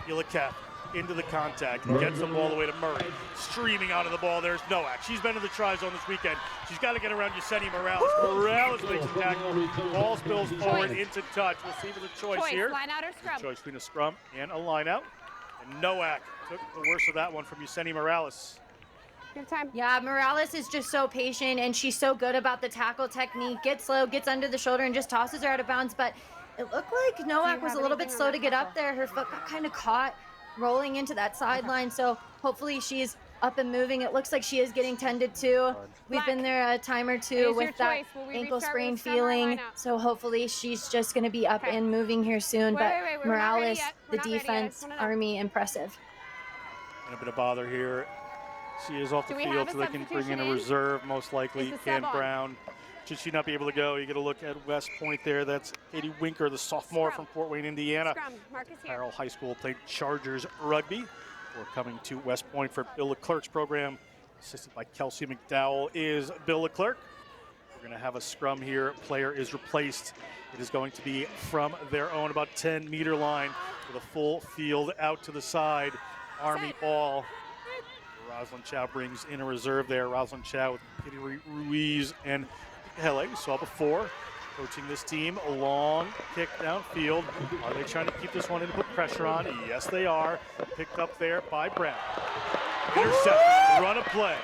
Akila Cathy into the contact, gets them all the way to Murray. Streaming out of the ball, there's Nowak. She's been in the try zone this weekend. She's got to get around Yesenia Morales. Morales makes a tackle. Ball spills forward into touch. We'll see with a choice here. Line out or scrum. Choice between a scrum and a line out. And Nowak took the worst of that one from Yesenia Morales. Good time. Yeah, Morales is just so patient, and she's so good about the tackle technique. Gets low, gets under the shoulder, and just tosses her out of bounds. But it looked like Nowak was a little bit slow to get up there. Her foot got kind of caught rolling into that sideline, so hopefully she's up and moving. It looks like she is getting tended to. We've been there a time or two with that ankle sprain feeling, so hopefully she's just going to be up and moving here soon. But Morales, the defense, Army, impressive. And a bit of bother here. She is off the Do we field, have a so they can bring in a substitution in? reserve, most likely. Is the Can sub on? Brown. Should she not be able to go, you get a look at West Point there. That's Katie Winker, the sophomore from Fort Wayne, Indiana. Scrum. Marcus here. Carroll High School played Chargers rugby. We're coming to West Point for Bill Leclerc's program, assisted by Kelsey McDowell, is Bill Leclerc. We're going to have a scrum here. Player is replaced. It is going to be from their own about 10-meter line with a full field out to the side. Army ball. Rosalind Chow brings in a reserve there. Rosalind Chow with Kitty Ruiz and Hele, we saw before, coaching this team. A long kick downfield. Are they trying to keep this one in to put pressure on? Yes, they are. Picked up there by Brown. Intercept, run a play.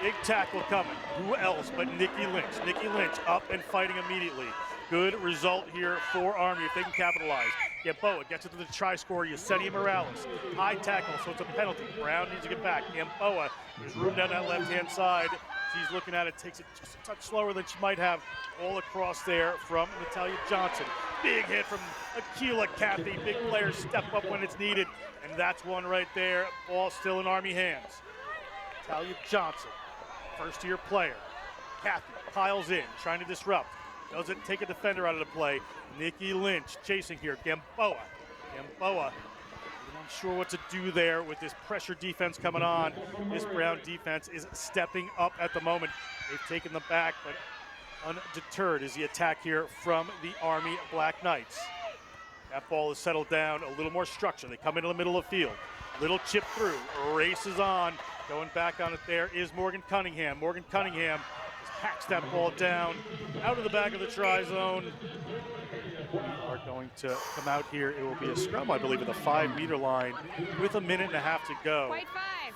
Big tackle coming. Who else but Nikki Lynch? Nikki Lynch up and fighting immediately. Good result here for Army if they can capitalize. Gamboa gets it to the try scorer, Yesenia Morales. High tackle, so it's a penalty. Brown needs to get back. Gamboa, there's room down that left-hand side. She's looking at it, takes it just a touch slower than she might have. All across there from Natalia Johnson. Big hit from Akila Cathy. Big players step up when it's needed. And that's one right there. Ball still in Army hands. Natalia Johnson, first-year player. Cathy piles in, trying to disrupt. Doesn't take a defender out of the play. Nikki Lynch chasing here. Gamboa. Gamboa. Not sure what to do there with this pressure defense coming on. This Brown defense is stepping up at the moment. They've taken them back, but undeterred is the attack here from the Army Black Knights. That ball is settled down, a little more structure. They come into the middle of the field. Little chip through, races on. Going back on it there is Morgan Cunningham. Morgan Cunningham hacks that ball down out of the back of the try zone. We are going to come out here. It will be a scrum, I believe, at the 5-meter line with a minute and a half to go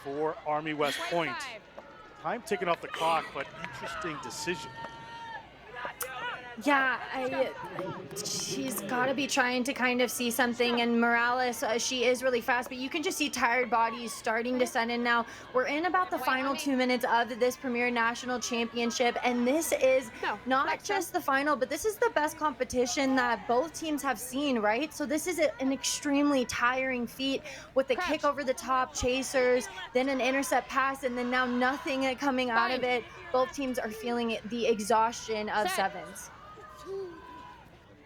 for Army West Point. Time ticking off the clock, but interesting decision. Yeah, she's got to be trying to kind of see something. And Morales, she is really fast, but you can just see tired bodies starting to set in now. We're in about the final 2 minutes of this Premier National Championship, and this is not just the final, but this is the best competition that both teams have seen, right? So this is an extremely tiring feat with the kick over the top, chasers, then an intercept pass, and then now nothing coming out of it. Both teams are feeling the exhaustion of sevens.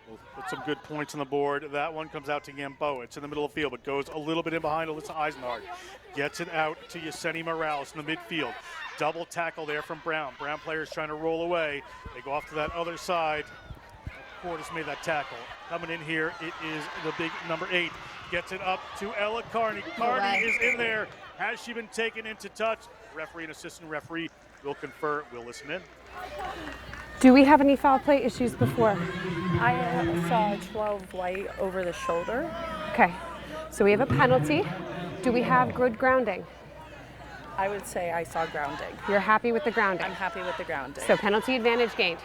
We'll put some good points on the board. That one comes out to Gamboa. It's in the middle of the field, but goes a little bit in behind Alyssa Eisenhard. Gets it out to Yesenia Morales in the midfield. Double tackle there from Brown. Brown players trying to roll away. They go off to that other side. Portis made that tackle. Coming in here, it is the big number 8. Gets it up to Ella Carney. Carney is in there. Has she been taken into touch? Referee and assistant referee will confer. We'll listen in. Do we have any foul play issues before? I saw 12 white over the shoulder. Okay, so we have a penalty. Do we have good grounding? I would say I saw grounding. You're happy with the grounding? I'm happy with the grounding. So penalty advantage gained.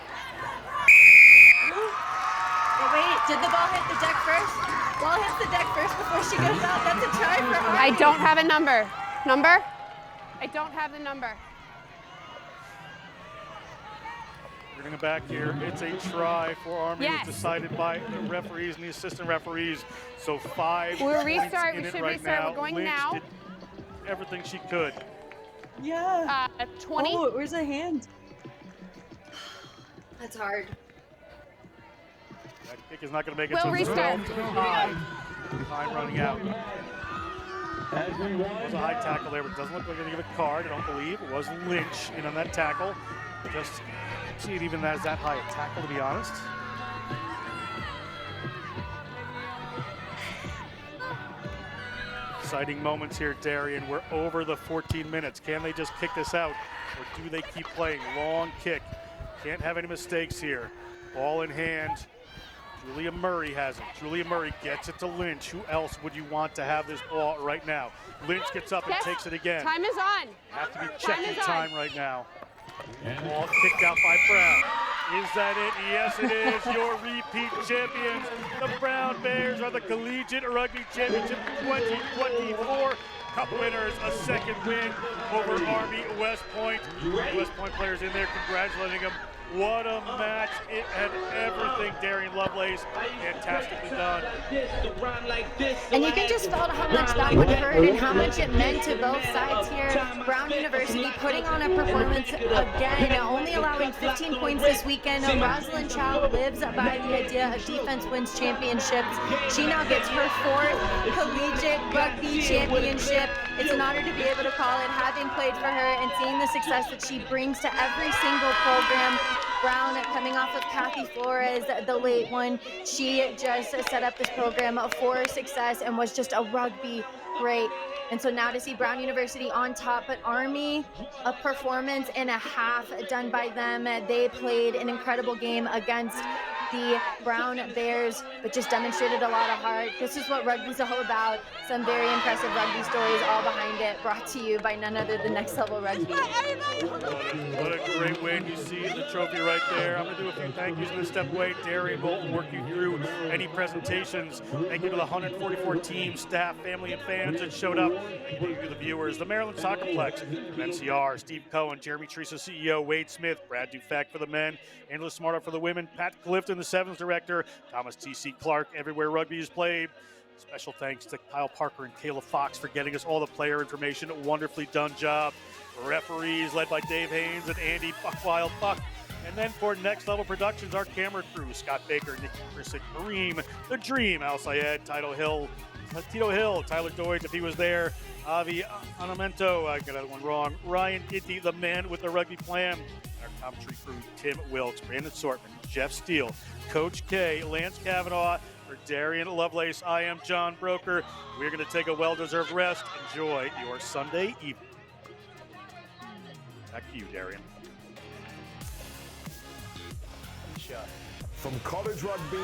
Oh, wait, did the ball hit the deck first? Ball hits the deck first before she goes out. That's a try for Army. I don't have a number. Number? I don't have the number. Bringing it back here. It's a try for Army. Yes. It's decided by the referees and the assistant referees. So 5 We'll points restart. in We it should right restart. now. We're going Lynch now. did everything she could. Yeah. 20. Oh, where's the hand? That's hard. That kick is not going to make it. We'll So restart. 12-5. Time running out. It was a high tackle there, but it doesn't look like they're going to give a card. I don't believe. It was Lynch in on that tackle. Just see it even as that high a tackle, to be honest. Exciting moments here, Darian. We're over the 14 minutes. Can they just kick this out, or do they keep playing? Long kick. Can't have any mistakes here. Ball in hand. Julia Murray has it. Julia Murray gets it to Lynch. Who else would you want to have this ball right now? Lynch gets up and takes it again. Time is on. Have to be checking time right now. Ball kicked out by Brown. Is that it? Yes, it is. Your repeat champions. The Brown Bears are the Collegiate Rugby Championship 2024 Cup winners. A second win over Army West Point. West Point players in there congratulating them. What a match. It had everything, Darian Lovelace. Fantastically done. And you can just feel how much that would hurt and how much it meant to both sides here. Brown University putting on a performance again, only allowing 15 points this weekend. Rosalind Chow lives by the idea of defense wins championships. She now gets her 4th Collegiate Rugby Championship. It's an honor to be able to call it, having played for her and seeing the success that she brings to every single program. Brown, coming off of Kathy Flores, the late one, she just set up this program for success and was just a rugby great. And so now to see Brown University on top, but Army, a performance and a half done by them. They played an incredible game against the Brown Bears, but just demonstrated a lot of heart. This is what rugby's all about. Some very impressive rugby stories all behind it, brought to you by none other than Next Level Rugby. What a great win. You see the trophy right there. I'm going to do a few thank yous in this step away. Darian will work you through any presentations. Thank you to the 144 team, staff, family, and fans that showed up. Thank you to the viewers. The Maryland Soccerplex, from NCR, Steve Cohen, Jeremy Teresa, CEO, Wade Smith, Brad Dufek for the men, Angela Smarter for the women, Pat Clifton, the Sevens director, Thomas T.C. Clark, everywhere rugby is played. Special thanks to Kyle Parker and Kayla Fox for getting us all the player information. Wonderfully done job. Referees led by Dave Haynes and Andy Buckwild Buck. And then for Next Level Productions, our camera crew, Scott Baker, Nikki Chrisick, Kareem, The Dream, Al Sayed, Tito Hill, Tyler Deutsch, if he was there, Avi Anamento, I got that one wrong, Ryan Giddy, the man with the rugby plan, our commentary crew, Tim Wilkes, Brandon Sortman, Jeff Steele, Coach K, Lance Kavanaugh, for Darian Lovelace, I am John Broker. We're going to take a well-deserved rest. Enjoy your Sunday evening. Back to you, Darian. From college rugby,